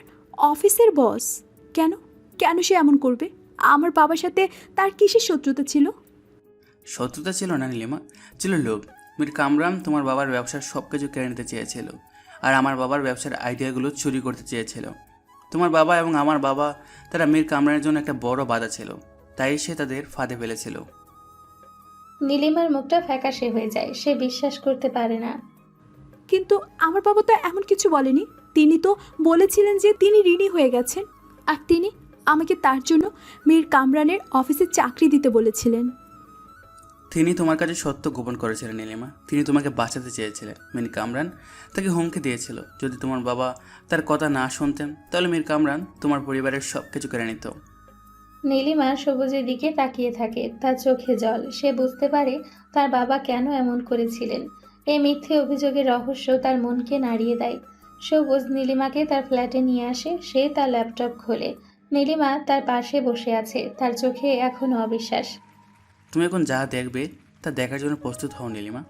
অফিসের বস? কেন কেন সে এমন করবে? আমার বাবার সাথে তার কিসের শত্রুতা ছিল? শত্রুতা ছিল না নীলিমা, ছিল লোভ। মীর কামরান তোমার বাবার ব্যবসার সব কিছু কেড়ে নিতে চেয়েছিল, আর আমার বাবার ব্যবসার আইডিয়াগুলো চুরি করতে চেয়েছিল। তোমার বাবা এবং আমার বাবা, তারা মীর কামরানের জন্য একটা বড় বাধা ছিল, তাই সে তাদের ফাঁদে ফেলেছিল। নীলিমার মুখটা ফ্যাকাশে হয়ে যায়। সে বিশ্বাস করতে পারে না। কিন্তু আমার বাবা তো এমন কিছু বলেনি। তিনি তো বলেছিলেন যে তিনি ঋণী হয়ে গেছেন, আর তিনি আমাকে তার জন্য মীর কামরানের অফিসে চাকরি দিতে বলেছিলেন। তিনি তোমার কাছে সত্য গোপন করেছিলেন নীলিমা। তিনি তোমাকে বাঁচাতে চেয়েছিলেন। মীর কামরান তাকে হুমকি দিয়েছিল, যদি তোমার বাবা তার কথা না শুনতেন তাহলে মীর কামরান তোমার পরিবারের সব কিছু কেড়ে নিত। নীলিমা সবুজের দিকে তাকিয়ে থাকে। তার চোখে জল। সে বুঝতে পারে তার বাবা কেন এমন করেছিলেন। এই মিথ্যে অভিযোগের রহস্য তার মনকে নাড়িয়ে দেয়। সবুজ নীলিমাকে তার ফ্ল্যাটে নিয়ে আসে। সে তার ল্যাপটপ খোলে। নীলিমা তার পাশে বসে আছে। তার চোখে এখনো অবিশ্বাস। তুমি এখন যা দেখবে তা দেখার জন্য প্রস্তুত হও নীলিমা।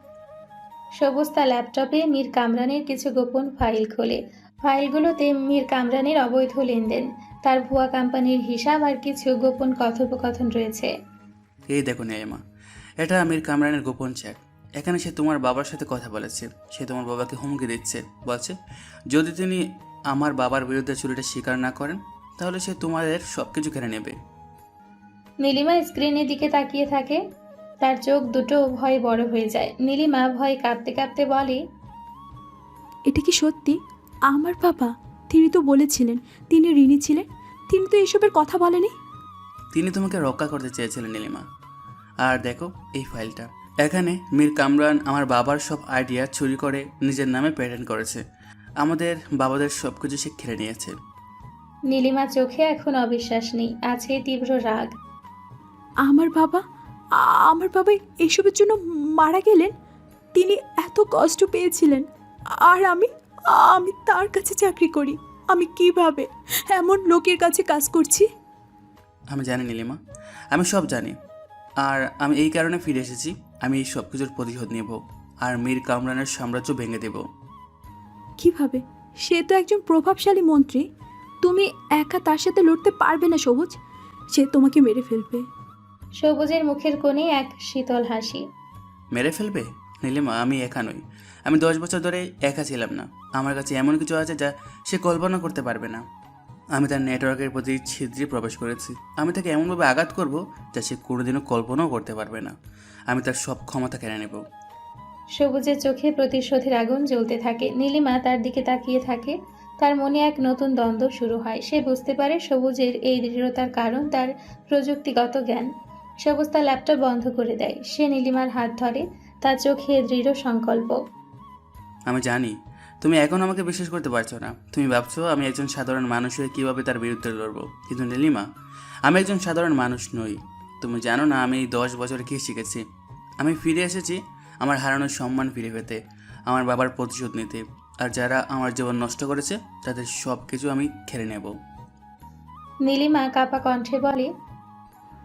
সবুজ তার ল্যাপটপে মীর কামরানের কিছু গোপন ফাইল খোলে। ফাইলগুলোতে মীর কামরানের অবৈধ লেনদেন, তার ভুয়া কোম্পানির হিসাব আর কিছু গোপন কথোপকথন রয়েছে। এই দেখো নীলিমা, এটা আমির কামরানের গোপন চ্যাট। এখানে সে তোমার বাবার সাথে কথা বলেছে। সে তোমার বাবাকে হুমকি দিচ্ছে, বলছে যদি তিনি আমার বাবার বিরুদ্ধে চুরিটা স্বীকার না করেন তাহলে সে তোমাদের সব কিছু কেড়ে নেবে। নীলিমা স্ক্রিনের দিকে তাকিয়ে থাকে, তার চোখ দুটো ভয়ে বড় হয়ে যায়। নীলিমা ভয়ে কাঁপতে কাঁপতে বলে, এটা কি সত্যি? আমার বাবা, তিনি তো বলেছিলেন তিনি ঋণী ছিলেন, তিনি তো এসবের কথা বলেনি। তিনি তোমাকে রক্ষা করতে চেয়েছিলেন নীলিমা। আর দেখো এই ফাইলটা, এখানে মীর কামরান আমার বাবার সব আইডিয়া চুরি করে নিজের নামে প্যাটার্ন করেছে। আমাদের বাবাদের সব কিছু সে খেলে নিয়েছে। নীলিমার চোখে এখন অবিশ্বাস নেই, আছে তীব্র রাগ। আমার বাবা, আমার বাবা এসবের জন্য মারা গেলেন? তিনি এত কষ্ট পেয়েছিলেন, আর আমি আমি তার কাছে চাকরি করি। আমি কিভাবে এমন লোকের কাছে কাজ করছি? আমি জানি নীলিমা, আমি সব জানি। আর আমি এই কারণে ফিরে এসেছি। আমি এই সব কিছুর প্রতিশোধ নেব আর মীর কামরানের সাম্রাজ্য ভেঙে দেব। কিভাবে? সে তো একজন প্রভাবশালী মন্ত্রী। তুমি একা তার সাথে লড়তে পারবে না সবুজ, সে তোমাকে মেরে ফেলবে। সবুজের মুখের কোণে এক শীতল হাসি। মেরে ফেলবে? নীলিমা, আমি একা নই। আমি 10 বছর ধরে একা ছিলাম না। আমার কাছে এমন কিছু আছে যা সে কল্পনা করতে পারবে না। আমি তার নেটওয়ার্কের প্রতি ছিদ্রে প্রবেশ করেছি। আমি তাকে এমনভাবে আঘাত করব যা সে কোনোদিনও কল্পনাও করতে পারবে না। আমি তার সব ক্ষমতা কেড়ে নেব। সবুজের চোখে প্রতিশোধের আগুন জ্বলতে থাকে। নীলিমা তার দিকে তাকিয়ে থাকে, তার মনে এক নতুন দ্বন্দ্ব শুরু হয়। সে বুঝতে পারে সবুজের এই দৃঢ়তার কারণ তার প্রযুক্তিগত জ্ঞান। সবুজ তার ল্যাপটপ বন্ধ করে দেয়। সে নীলিমার হাত ধরে, তার চোখে দৃঢ় সংকল্প। আমি জানি তুমি এখন আমাকে বিশ্বাস করতে পারছো না। তুমি ভাবছো আমি একজন সাধারণ মানুষ হয়ে কীভাবে তার বিরুদ্ধে লড়বো। কিন্তু নীলিমা, আমি একজন সাধারণ মানুষ নই। তুমি জানো না আমি এই 10 বছরে কী শিখেছি। আমি ফিরে এসেছি আমার হারানোর সম্মান ফিরে পেতে, আমার বাবার প্রতিশোধ নিতে, আর যারা আমার জীবন নষ্ট করেছে তাদের সব কিছু আমি খেলে নেব। নীলিমা কাঁপা কণ্ঠে বলে,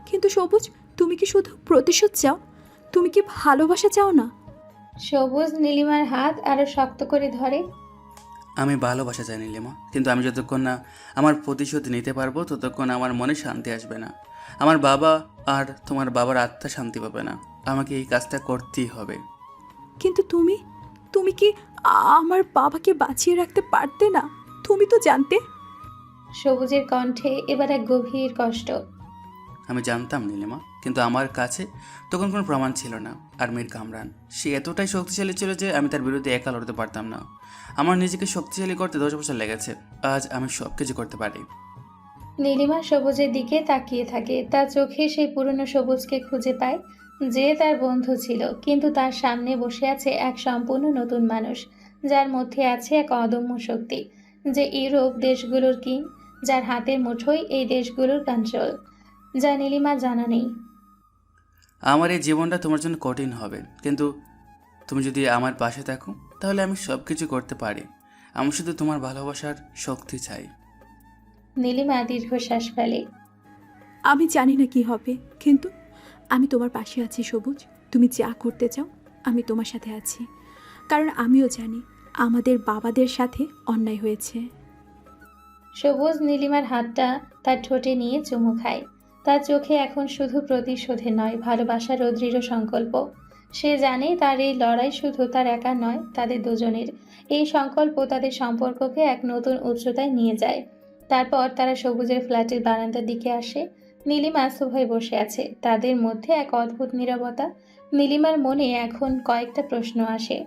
কিন্তু সবুজ, তুমি কি শুধু প্রতিশোধ চাও? তুমি কি ভালোবাসা চাও না? সবুজ নীলিমার হাত আরো শক্ত করে ধরে। আমি ভালোবাসা চাই নীলিমা, কিন্তু আমি যতক্ষণ না আমার প্রতিশোধ নিতে পারবো ততক্ষণ আমার মনে শান্তি আসবে না। আমার বাবা আর তোমার বাবার আত্মা শান্তি পাবে না। আমাকে এই কাজটা করতেই হবে। কিন্তু তুমি তুমি কি আমার বাবাকে বাঁচিয়ে রাখতে পারতে না? তুমি তো জানতে। সবুজের কণ্ঠে এবার এক গভীর কষ্ট। আমি জানতাম নীলিমা, কিন্তু আমার কাছে তখন কোনো প্রমাণ ছিল না। আর মীর কামরান, সে এতটাই শক্তিশালী ছিল যে আমি তার বিরুদ্ধে একা লড়তে পারতাম না। আমার নিজেকে শক্তিশালী করতে 10 বছর লেগেছে। আজ আমি সব কিছু করতে পারি। নীলিমা সবুজের দিকে তাকিয়ে থাকে, তার চোখে সেই পুরনো সবুজকে খুঁজে পায় যে তার বন্ধু ছিল। কিন্তু তার সামনে বসে আছে এক সম্পূর্ণ নতুন মানুষ, যার মধ্যে আছে এক অদম্য শক্তি, যে ইউরোপ দেশগুলোর কিং, যার হাতের মুঠোয় এই দেশগুলোর কন্ট্রোল, যা নীলিমা জানা নেই। আমার এই জীবনটা তোমার জন্য কঠিন হবে, কিন্তু তুমি যদি আমার পাশে থাকো তাহলে আমি সব কিছু করতে পারি। আমি শুধু তোমার ভালোবাসার শক্তি চাই। নীলিমা দীর্ঘশ্বাস ফেলে। আমি জানি না কি হবে, কিন্তু আমি তোমার পাশে আছি সবুজ। তুমি যা করতে চাও আমি তোমার সাথে আছি, কারণ আমিও জানি আমাদের বাবাদের সাথে অন্যায় হয়েছে। সবুজ নীলিমার হাতটা তার ঠোঁটে নিয়ে চুমু খায়। তার চোখে এখন শুধু প্রতিশোধে নয়, ভালোবাসার দৃঢ় সংকল্প। সে জানে তার এই লড়াই শুধু তার একা নয়, তাদের দুজনের। এই সংকল্প তাদের সম্পর্ককে এক নতুন উচ্চতায় নিয়ে যায়। তারপর তারা সবুজের ফ্ল্যাটের বারান্দার দিকে আসে। নীলিমা সোফায় বসে আছে, তাদের মধ্যে এক অদ্ভুত নীরবতা। নীলিমার মনে এখন কয়েকটা প্রশ্ন আসে।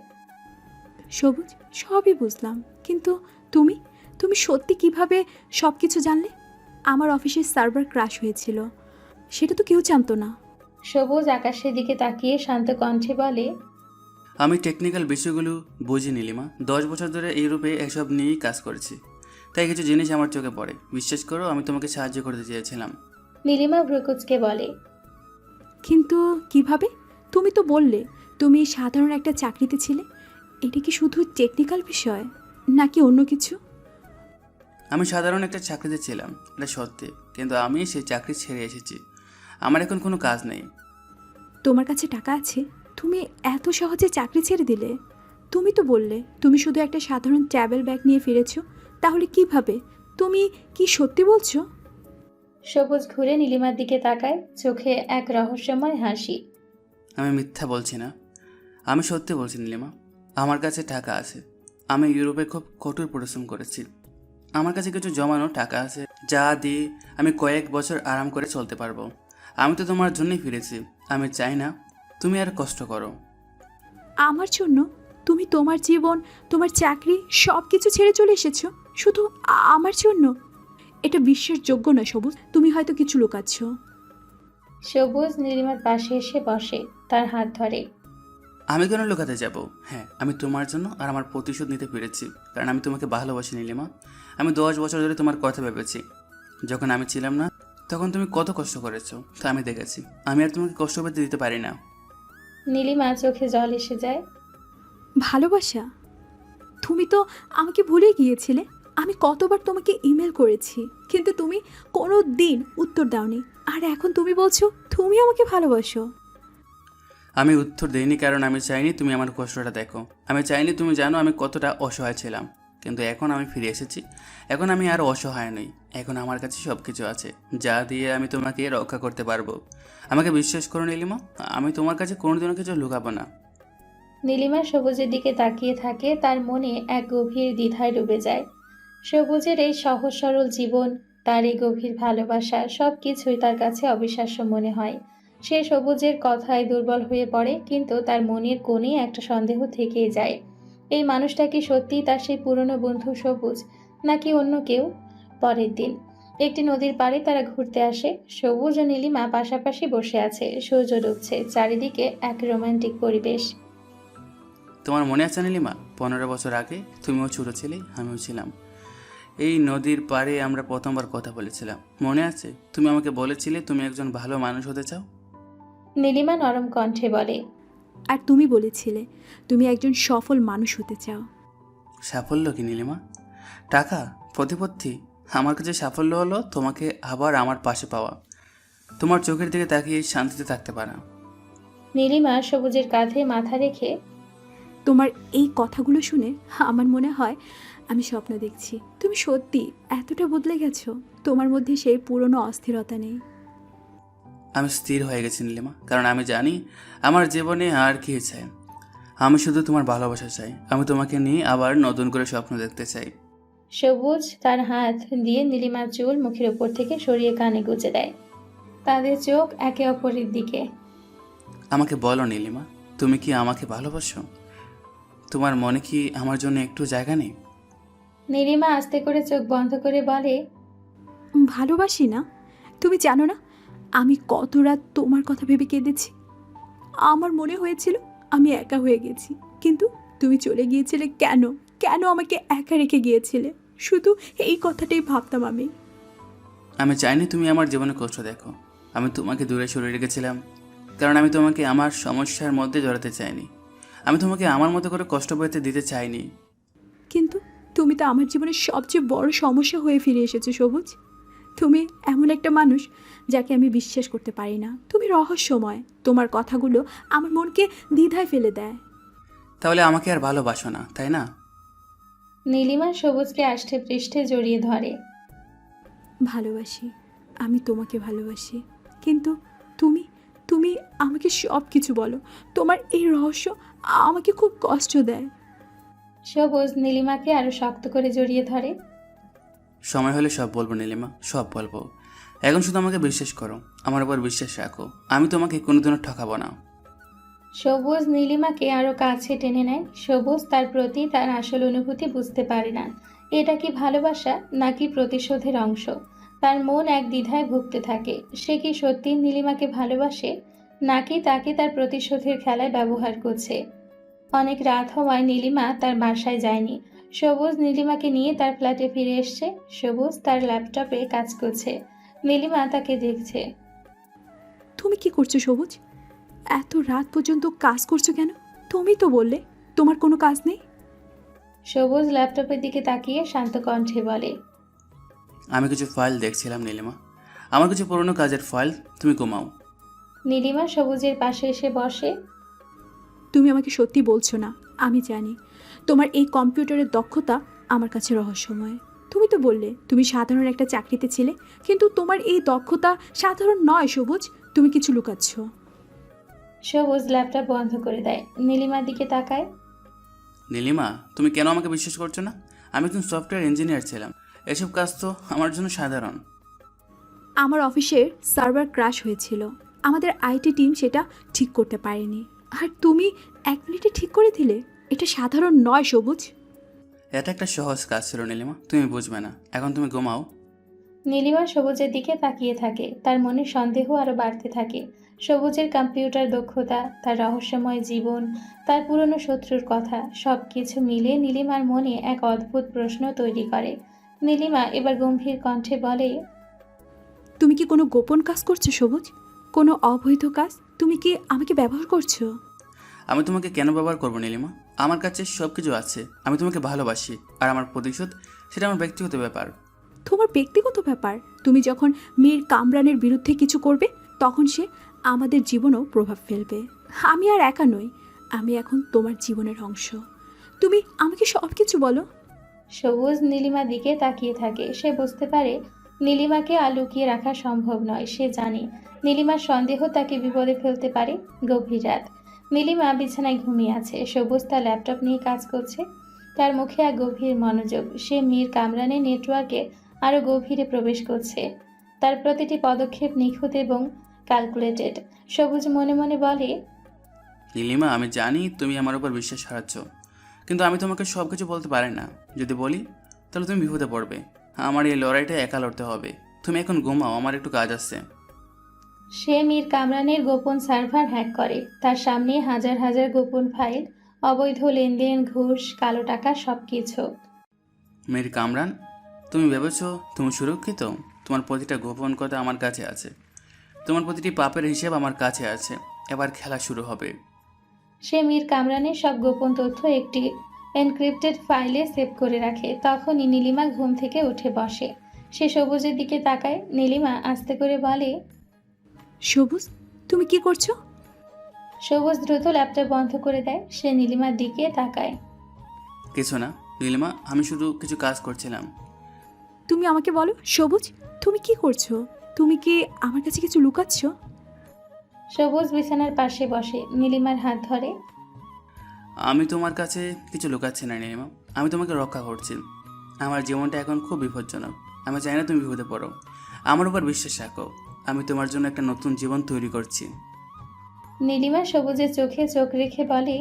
সবুজ, সবই বুঝলাম, কিন্তু তুমি তুমি সত্যি কিভাবে সব কিছু জানলে? আমার অফিসের সার্ভার ক্র্যাশ হয়েছিল, সেটা তো কেউ জানতো না। সবুজ আকাশের দিকে তাকিয়ে শান্ত কণ্ঠে বলে, আমি টেকনিক্যাল বিষয়গুলো বুঝি নীলিমা। 10 বছর ধরে ইউরোপে এসব নিয়েই কাজ করেছি, তাই কিছু জিনিস আমার চোখে পড়ে। বিশ্বাস করো, আমি তোমাকে সাহায্য করতে চেয়েছিলাম। নীলিমা ভ্রুকুচকে বলে, কিন্তু কিভাবে? তুমি তো বললে তুমি সাধারণ একটা চাকরিতে ছিলে। এটা কি শুধু টেকনিক্যাল বিষয় নাকি অন্য কিছু? আমি সাধারণ একটা চাকরিতে ছিলাম, এটা সত্যি, কিন্তু আমি সেই চাকরি ছেড়ে এসেছি। আমার এখন কোনো কাজ নেই। তোমার কাছে টাকা আছে, তুমি এত সহজে চাকরি ছেড়ে দিলে? তুমি তো বললে তুমি শুধু একটা সাধারণ ট্রাভেল ব্যাগ নিয়ে ফিরেছো, তাহলে কিভাবে? তুমি কি সত্যি বলছো? সবুজ ঘুরে নীলিমার দিকে তাকায়, চোখে এক রহস্যময় হাসি। আমি মিথ্যা বলছি না, আমি সত্যি বলছি নীলিমা। আমার কাছে টাকা আছে। আমি ইউরোপে খুব কঠোর পরিশ্রম করেছি। আমার কাছে কিছু জমানো টাকা আছে, যা দিয়ে আমি কয়েক বছর আরাম করে চলতে পারবো। আমি তো তোমার জন্যই ফিরেছি। আমি চাই না তুমি আর কষ্ট করো। আমার জন্য? তুমি তোমার জীবন, তোমার চাকরি সব কিছু ছেড়ে চলে এসেছো শুধু আমার জন্য? এটা বিশ্বাসযোগ্য না সবুজ, তুমি হয়তো কিছু লুকাচ্ছ। সবুজ নীলিমার পাশে এসে বসে, তার হাত ধরে। আমি কেন লুকাতে যাব? হ্যাঁ, আমি তোমার জন্য আর আমার প্রতিশোধ নিতে পেরেছি, কারণ আমি তোমাকে ভালোবাসি নীলিমা। আমি 10 বছর ধরে তোমার কথা ভেবেছি। যখন আমি ছিলাম না তখন তুমি কত কষ্ট করেছো তা আমি দেখেছি। আমি আর তোমাকে কষ্ট পেতে দিতে পারি না। নীলিমা চোখে জল এসে যায়। ভালোবাসা? তুমি তো আমাকে ভুলে গিয়েছিলে। আমি কতবার তোমাকে ইমেল করেছি, কিন্তু তুমি কোনো দিন উত্তর দাওনি। আর এখন তুমি বলছো তুমি আমাকে ভালোবাসো। আমি উত্তর দেইনি কারণ আমি চাইনি তুমি আমার কষ্টটা দেখো। আমি চাইনি তুমি জানো আমি কতটা অসহায় ছিলাম। কিন্তু এখন আমি ফিরে এসেছি। এখন আমি আর অসহায় নই। এখন আমার কাছে সব কিছু আছে, যা দিয়ে আমি তোমাকে রক্ষা করতে পারবো। আমাকে বিশ্বাস করো নীলিমা, আমি তোমার কাছে কোনোদিনও কিছু লুকাবো না। নীলিমা সবুজের দিকে তাকিয়ে থাকে, তার মনে এক গভীর দ্বিধায় ডুবে যায়। সবুজের এই সহজ সরল জীবন, তার এই গভীর ভালোবাসা, সব কিছুই তার কাছে অবিশ্বাস্য মনে হয়। সে সবুজের কথায় দুর্বল হয়ে পড়ে, কিন্তু তার মনের কোণে একটা সন্দেহ থেকেই যায়। এই মানুষটা কি সত্যিই তার সেই পুরনো বন্ধু সবুজ, নাকি অন্য কেউ? পরের দিন একটি নদীর পাড়ে তারা ঘুরতে আসে। সবুজ ও নীলিমা পাশাপাশি বসে আছে, সূর্য ডুবছে, চারিদিকে এক রোমান্টিক পরিবেশ। তোমার মনে আছে নীলিমা, 15 বছর আগে তুমিও ছোট ছিলে, আমিও ছিলাম। এই নদীর পাড়ে আমরা প্রথমবার কথা বলেছিলাম, মনে আছে? তুমি আমাকে বলেছিলে তুমি একজন ভালো মানুষ হতে চাও। নীলিমা নরম কণ্ঠে বলে। আর তুমি বলেছিলে তুমি একজন সফল মানুষ হতে চাও। সাফল্য কি নীলিমা? টাকা, প্রতিপত্তি? আমার কাছে সাফল্য হলো তোমাকে আবার আমার পাশে পাওয়া, তোমার চোখের দিকে তাকিয়ে শান্তিতে থাকতে পারা। নীলিমা সবুজের কাঁধে মাথা রেখে। তোমার এই কথাগুলো শুনে আমার মনে হয় আমি স্বপ্ন দেখছি। তুমি সত্যি এতটা বদলে গেছো, তোমার মধ্যে সেই পুরনো অস্থিরতা নেই। আমি স্থির হয়ে গেছি নীলিমা, কারণ আমি জানি আমার জীবনে আর কি চাই। আমি শুধু তোমার ভালোবাসা চাই। আমি তোমাকে নিয়ে আবার নতুন করে স্বপ্ন দেখতে চাই। সবুজ তার হাত দিয়ে নীলিমার চুল মুখের উপর থেকে সরিয়ে কানে গুজে দেয়। তাদের চোখ একে অপরের দিকে। আমাকে বলো নীলিমা, তুমি কি আমাকে ভালোবাসো? তোমার মনে কি আমার জন্য একটু জায়গা নেই? নীলিমা আস্তে করে চোখ বন্ধ করে বলে। ভালোবাসি না? তুমি জানো না আমি কত রাত তোমার কথা ভেবে কেঁদেছি। আমার মনে হয়েছিল আমি একা হয়ে গেছি, কিন্তু তুমি চলে গিয়েছিলে কেন? কেন আমাকে একা রেখে গিয়েছিলে? শুধু এই কথাটাই ভাবতাম আমি। আমি চাইনি তুমি আমার জীবনে কষ্ট দেখো। আমি তোমাকে দূরে সরে রেখেছিলাম কারণ আমি তোমাকে আমার সমস্যার মধ্যে জড়াতে চাইনি। আমি তোমাকে আমার মতো করে কষ্ট পেতে দিতে চাইনি। কিন্তু তুমি তো আমার জীবনের সবচেয়ে বড় সমস্যা হয়ে ফিরে এসেছো সবুজ। তুমি এমন একটা মানুষ যাকে আমি বিশ্বাস করতে পারি না। তুমি রহস্যময়, তোমার কথাগুলো আমার মনকে দ্বিধায় ফেলে দেয়। তাহলে আমাকে আর ভালোবাসো না, তাই না? নীলিমা সবুজকে আষ্টে পৃষ্ঠে জড়িয়ে ধরে। ভালোবাসি, আমি তোমাকে ভালোবাসি, কিন্তু তুমি তুমি আমাকে সব কিছু বলো। তোমার এই রহস্য আমাকে খুব কষ্ট দেয়। সবুজ নীলিমাকে আরো শক্ত করে জড়িয়ে ধরে। সময় হলে সব বলবো নীলিমা, সব বলবো। এখন শুধু আমাকে বিশ্বাস করো, আমার উপর বিশ্বাস রাখো। আমি তোমাকে কোনোদিনও ঠকাবো না। সবুজ নীলিমাকে আরো কাছে টেনে নেয়। সবুজ তার প্রতি তার আসল অনুভূতি বুঝতে পারে না। এটা কি ভালোবাসা নাকি প্রতিশোধের অংশ? তার মন এক দ্বিধায় ভুগতে থাকে। সে কি সত্যি নীলিমাকে ভালোবাসে, নাকি তাকে তার প্রতিশোধের খেলায় ব্যবহার করছে? অনেক রাত হওয়ায় নীলিমা তার বাসায় যায়নি। সবুজ নীলিমাকে নিয়ে তার ফ্ল্যাটে ফিরে এসছে। সবুজ তার ল্যাপটপে কাজ করছে। নীলিমা তাকে দেখছে। তুমি কি করছো সবুজ? এত রাত পর্যন্ত কাজ করছো কেন? তুমি তো বললে তোমার কোনো কাজ নেই। সবুজ ল্যাপটপের দিকে তাকিয়ে শান্ত কণ্ঠে বলে। আমি কিছু ফাইল দেখছিলাম নীলিমা, আমার কিছু পুরনো কাজের ফাইল। তুমি ঘুমাও। নীলিমা সবুজের পাশে এসে বসে। তুমি আমাকে সত্যি বলছো না। আমি জানি তোমার এই কম্পিউটারের দক্ষতা আমার কাছে রহস্যময়। তুমি তো বললে তুমি সাধারণ একটা চাকরিতে ছিলে, কিন্তু তোমার এই দক্ষতা সাধারণ নয় সবুজ। তুমি কিছু লুকাচ্ছ। সবুজ ল্যাপটপ বন্ধ করে দেয়, নীলিমার দিকে তাকায়। নীলিমা, তুমি কেন আমাকে বিশ্বাস করছো না? আমি একজন সফটওয়্যার ইঞ্জিনিয়ার ছিলাম। এসব কাজ তো আমার জন্য সাধারণ। আমার অফিসের সার্ভার ক্র্যাশ হয়েছিল, আমাদের আইটি টিম সেটা ঠিক করতে পারেনি, আর তুমি 1 মিনিটে ঠিক করে দিলে। এটা সাধারণ নয় সবুজ। এটা একটা সহজ কাজ ছিল নীলিমা, তুমি বুঝবে না। এখন তুমি ঘুমাও। নীলিমা সবুজের দিকে তাকিয়ে থাকে, তার মনে সন্দেহ আরো বাড়তে থাকে। সবুজের কম্পিউটার দক্ষতা, তার রহস্যময় জীবন, তার পুরনো শত্রুর কথা, সবকিছু মিলে নীলিমার মনে এক অদ্ভুত প্রশ্ন তৈরি করে। নীলিমা এবার গম্ভীর কণ্ঠে বলে, তুমি কি কোনো গোপন কাজ করছো সবুজ? কোনো অবৈধ কাজ? তুমি কি আমাকে ব্যবহার করছো? আমি তোমাকে কেন ব্যবহার করবো নীলিমা? আমার কাছে সব কিছু আছে। আমি তোমাকে ভালোবাসি, আর আমার প্রতিশোধ সেটা আমার ব্যক্তিগত ব্যাপার। তোমার ব্যক্তিগত ব্যাপার। তুমি যখন মীর কামরানের বিরুদ্ধে কিছু করবে, তখন সে আমাদের জীবনেও প্রভাব ফেলবে। আমি আর একা নই, আমি এখন তোমার জীবনের অংশ। তুমি আমাকে সব কিছু বলো। সবুজ নীলিমার দিকে তাকিয়ে থাকে। সে বুঝতে পারে নীলিমাকে আর লুকিয়ে রাখা সম্ভব নয়। সে জানে নীলিমার সন্দেহ তাকে বিপদে ফেলতে পারে। গভীর রাত, নীলিমা বিছানায় ঘুমিয়ে আছে। সবুজ তার ল্যাপটপ নিয়ে কাজ করছে, তার মুখে এক গভীর মনোযোগ। সে মীর কামরানের নেটওয়ার্কে আরও গভীরে প্রবেশ করছে। তার প্রতিটি পদক্ষেপ নিখুঁত এবং ক্যালকুলেটেড। সবুজ মনে মনে বলে, নীলিমা, আমি জানি তুমি আমার উপর বিশ্বাস হারাচ্ছ, কিন্তু আমি তোমাকে সব কিছু বলতে পারি না। যদি বলি তাহলে তুমি বিপদে পড়বে। আমার এই লড়াইটা একা লড়তে হবে। তুমি এখন ঘুমাও, আমার একটু কাজ আছে। সে মীর কামরানের গোপন সার্ভার হ্যাক করে। তার সামনে হাজার হাজার গোপন ফাইল, অবৈধ লেনদেন, ঘুষ, কালো টাকা, সবকিছু। মীর কামরান, তুমি ভেবেছো তুমি সুরক্ষিত? তোমার প্রতিটা গোপন কথা আমার কাছে আছে। তোমার প্রতিটি পাপের হিসেব আমার কাছে আছে। এবার খেলা শুরু হবে। সে মীর কামরানের সব গোপন তথ্য একটি এনক্রিপ্টেড ফাইলে সেভ করে রাখে। তখনই নীলিমা ঘুম থেকে উঠে বসে। সে সবুজের দিকে তাকায়। নীলিমা আস্তে করে বলে, সবুজ, তুমি কি করছো? সবুজ দ্রুত ল্যাপটপ বন্ধ করে দেয়। সে নীলিমার দিকে তাকায়। কিছু না নীলিমা, আমি শুধু কিছু কাজ করছিলাম। তুমি আমাকে বলো সবুজ, তুমি কি করছো? তুমি কি আমার কাছে কিছু লুকাচ্ছ? সবুজ বিছানার পাশে বসে, নীলিমার হাত ধরে। আমি তোমার কাছে কিছু লুকাচ্ছি না নীলিমা, আমি তোমাকে রক্ষা করছি। আমার জীবনটা এখন খুব বিপজ্জনক। আমি চাই না তুমি বিপদে পড়ো। আমার উপর বিশ্বাস রাখো। আমি তোমার জন্য একটা নতুন জীবন তৈরি করছি। নীলিমা সবুজের চোখে চোখ রেখে বলে,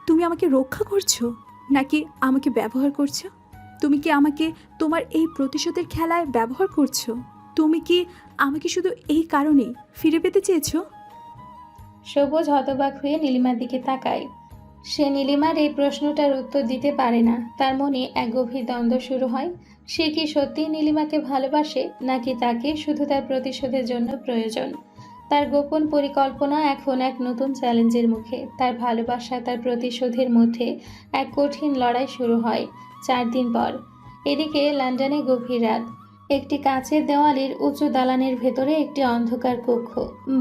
তুমি আমাকে রক্ষা করছো নাকি আমাকে ব্যবহার করছো? তুমি কি আমাকে তোমার এই প্রতিশোধের খেলায় ব্যবহার করছো? তুমি কি আমাকে শুধু এই কারণেই ফিরে পেতে চেয়েছো? সবুজ হতবাক হয়ে নীলিমার দিকে তাকায়। সে নীলিমার এই প্রশ্নটার উত্তর দিতে পারে না। তার মনে এক গভীর দ্বন্দ্ব শুরু হয়। সে কি সত্যিই নীলিমাকে ভালোবাসে, নাকি তাকে শুধু তার প্রতিশোধের জন্য প্রয়োজন? তার গোপন পরিকল্পনা এখন এক নতুন চ্যালেঞ্জের মুখে। তার ভালোবাসা, তার প্রতিশোধের মধ্যে এক কঠিন লড়াই শুরু হয়। 4 দিন পর। এদিকে লন্ডনে গভীর রাত। একটি কাঁচের দেওয়ালের উঁচু দালানের ভেতরে একটি অন্ধকার কক্ষ।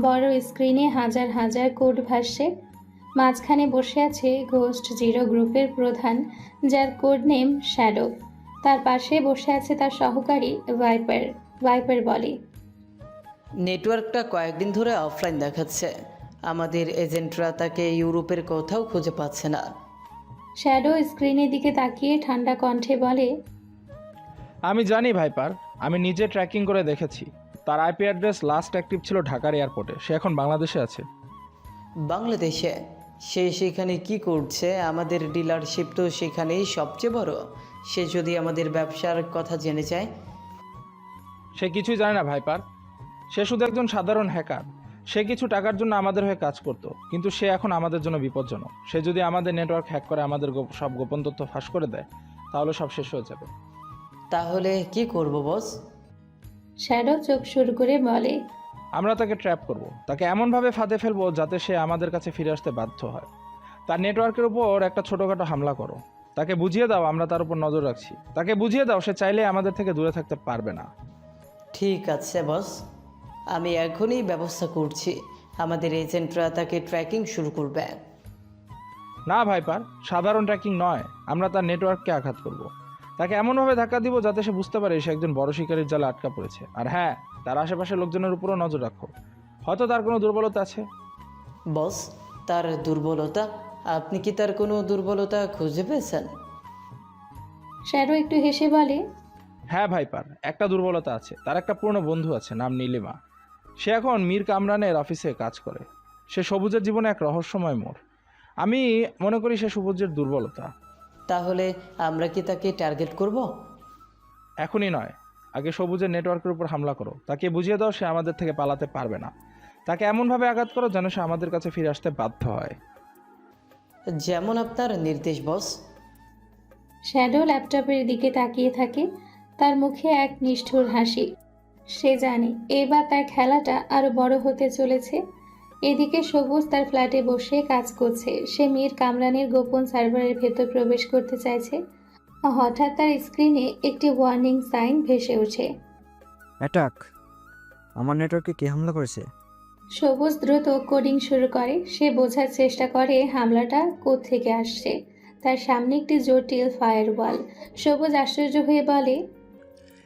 বড় স্ক্রিনে হাজার হাজার কোড ভাসছে। মাঝখানে বসে আছে ঘোস্ট জিরো গ্রুপের প্রধান, যার কোড নেম শ্যাডো। তার পাশে বসে আছে তার সহকারী ভাইপার। ভাইপার বলে, নেটওয়ার্কটা কয়েকদিন ধরে অফলাইন দেখাচ্ছে। আমাদের এজেন্টরা তাকে ইউরোপের কোথাও খুঁজে পাচ্ছে না। শ্যাডো স্ক্রিনের দিকে তাকিয়ে ঠান্ডা কণ্ঠে বলে, আমি জানি ভাইপার, আমি নিজে ট্র্যাকিং করে দেখেছি। তার আইপি অ্যাড্রেস লাস্ট অ্যাক্টিভ ছিল ঢাকার এয়ারপোর্টে। সে এখন বাংলাদেশে আছে। বাংলাদেশে? সে সেখানে কি করছে? আমাদের ডিলারশিপ তো সেখানেই সবচেয়ে বড়। সে যদি আমাদের ব্যবসার কথা জেনে যায়? সে কিছুই জানে না ভাইপার। সে শুধু একজন সাধারণ হ্যাকার। সে কিছু টাকার জন্য আমাদের হয়ে কাজ করত, কিন্তু সে এখন আমাদের জন্য বিপজ্জনক। সে যদি আমাদের নেটওয়ার্ক হ্যাক করে আমাদের সব গোপন তথ্য ফাঁস করে দেয়, তাহলে সব শেষ হয়ে যাবে। তাহলে কি করব বস? শ্যাডো চোখ শুরু করে বলে, আমরা তাকে ট্র্যাপ করব, তাকে এমনভাবে ফাঁদে ফেলবো যাতে সে আমাদের কাছে ফিরে আসতে বাধ্য হয়। তার নেটওয়ার্কের উপর একটা ছোটোখাটো হামলা করো। তাকে বুঝিয়ে দাও আমরা তার উপর নজর রাখছি। তাকে বুঝিয়ে দাও সে চাইলে আমাদের থেকে দূরে থাকতে পারবে না। ঠিক আছে বস, আমি এখনই ব্যবস্থা করছি। আমাদের এজেন্টরা তাকে ট্র্যাকিং শুরু করবে। না ভাইপার, সাধারণ ট্র্যাকিং নয়, আমরা তার নেটওয়ার্ককে আঘাত করব। তাকে এমনভাবে ধাক্কা দিব যাতে সে বুঝতে পারে সে একজন বড় শিকারীর জালে আটকা পড়েছে। আর হ্যাঁ, তার আশেপাশের লোকজনের উপরও নজর রাখো, হয়তো তার কোনো দুর্বলতা আছে। বস, তার দুর্বলতা? আপনি কি তার কোনো দুর্বলতা খুঁজে পেয়েছেন? শ্যাডো একটু হেসে বলে, হ্যাঁ ভাইপার, একটা দুর্বলতা আছে। তার একটা পুরনো বন্ধু আছে, নাম নীলিমা। সে এখন মীর কামরানের অফিসে কাজ করে। সে সবুজের জীবনে এক রহস্যময় মোড়। আমি মনে করি সে সবুজের দুর্বলতা। তাহলে আমরা কি তাকে টার্গেট করব? এখনই নয়, আগে সবুজের নেটওয়ার্কের উপর হামলা করো। তাকে বুঝিয়ে দাও সে আমাদের থেকে পালাতে পারবে না। তাকে এমনভাবে আঘাত করো যেন সে আমাদের কাছে ফিরে আসতে বাধ্য হয়। যেমন আপনার নির্দেশ বস। শ্যাডো ল্যাপটপের দিকে তাকিয়ে থাকে, তার মুখে এক নিষ্ঠুর হাসি। সে জানে এবার তার খেলাটা আরো বড় হতে চলেছে। এদিকে সবুজ তার ফ্ল্যাটে বসে কাজ করছে। সে মীর কামরানের গোপন সার্ভারের ভেতর প্রবেশ করতে চাইছে। হঠাৎ তার স্ক্রিনে একটি ওয়ার্নিং সাইন ভেসে ওঠে। অ্যাটাক! আমার নেটওয়ার্কে কে হামলা করেছে? সবুজ দ্রুত কোডিং শুরু করে। সে বোঝার চেষ্টা করে হামলাটা কোত্থেকে আসছে। তার সামনে একটি জটিল ফায়ারওয়াল। সবুজ আশ্চর্য হয়ে বলে,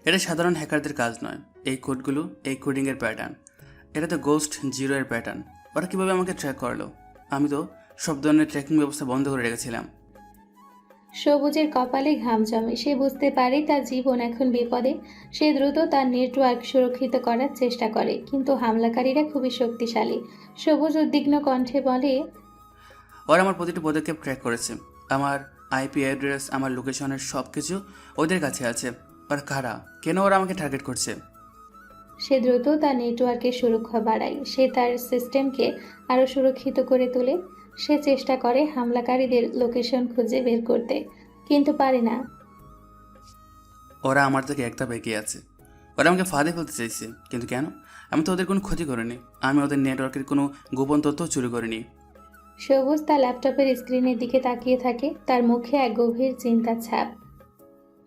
এটা সাধারণ হ্যাকারদের কাজ নয়। এই কোডগুলো, এই কোডিংয়ের প্যাটার্ন, এটা তো গোস্ট জিরো এর প্যাটার্ন। ওরা কীভাবে আমাকে ট্র্যাক করলো? আমি তো সব ধরনের ট্র্যাকিং ব্যবস্থা বন্ধ করে রেখেছিলাম। সবুজের কপালে ঘাম জমে। সে বুঝতে পারে তার জীবন এখন বিপদে। সে দ্রুত তার নেটওয়ার্ক সুরক্ষিত করার চেষ্টা করে, কিন্তু হামলাকারীরা খুবই শক্তিশালী। সবুজ উদ্বিগ্ন কণ্ঠে বলে, ওরা আমার প্রতিটি পদক্ষেপ ট্র্যাক করেছে। আমার আইপি অ্যাড্রেস, আমার লোকেশনের সব কিছু ওদের কাছে আছে। আর কারা, কেন ওরা আমাকে টার্গেট করছে? সে দ্রুত তার নেটওয়ার্কের সুরক্ষা বাড়ায়। সে তার সিস্টেমকে আরও সুরক্ষিত করে তোলে। সে চেষ্টা করে হামলাকারীদের লোকেশন খুঁজে বের করতে, কিন্তু পারে না। ওরা আমার থেকে একটা এগিয়ে আছে। ওরা আমাকে ফাঁদে ফেলতে চাইছে, কিন্তু কেন? আমি তো ওদের কোনো ক্ষতি করিনি। আমি ওদের নেটওয়ার্কের কোনো গোপন তথ্য চুরি করিনি। সবুজ তার ল্যাপটপের স্ক্রিনের দিকে তাকিয়ে থাকে, তার মুখে এক গভীর চিন্তার ছাপ।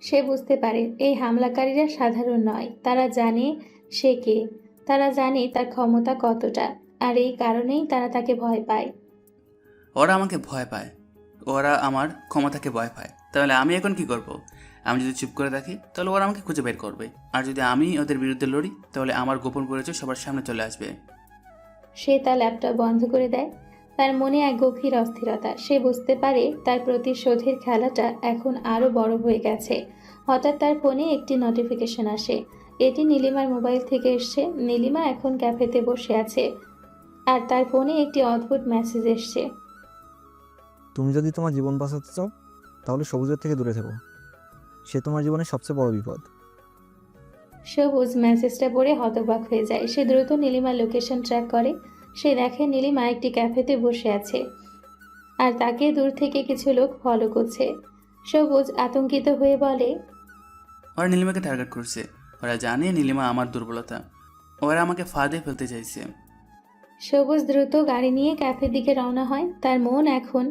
সে বুঝতে পারে এই হামলাকারীরা সাধারণ নয়। তারা জানে সে কে, তারা জানে তার ক্ষমতা কতটা, আর এই কারণেই তারা তাকে ভয় পায়। ওরা আমাকে ভয় পায়, ওরা আমার ক্ষমতাকে ভয় পায়। তাহলে আমি এখন কি করব? আমি যদি চুপ করে থাকি তাহলে ওরা আমাকে খুঁজে বের করবে, আর যদি আমি ওদের বিরুদ্ধে লড়ি তাহলে আমার গোপন পরিচয় সবার সামনে চলে আসবে। সে তার ল্যাপটপ বন্ধ করে দেয়। তার মনে এক গভীর অস্থিরতা। সে বুঝতে পারে তার প্রতিশোধের খেলাটা এখন আরও বড় হয়ে গেছে। হঠাৎ তার ফোনে একটি নোটিফিকেশন আসে। এটি নীলিমার মোবাইল থেকে এসছে। নীলিমা এখন ক্যাফেতে বসে আছে, আর তার ফোনে একটি অদ্ভুত মেসেজ এসছে। তুমি যদি তোমার জীবন বাঁচাতে চাও তাহলে সবুজের থেকে দূরে থেকো। সে তোমার জীবনের সবচেয়ে বড় বিপদ। সবুজ মেসেজটা পড়ে হতবাক হয়ে যায়। সে দ্রুত নীলিমার লোকেশন ট্র্যাক করে। সে দেখে নীলিমা একটি ক্যাফেতে বসে আছে, আর তাকে দূর থেকে কিছু লোক ফলো করছে। সবুজ আতঙ্কিত হয়ে বলে, ওরা নীলিমাকে টার্গেট করছে। ওরা জানে নীলিমা আমার দুর্বলতা। ওরা আমাকে ফাঁদে ফেলতে চাইছে। সবুজ দ্রুত গাড়ি নিয়ে ক্যাফের দিকে রওনা হয়। তার মন এখন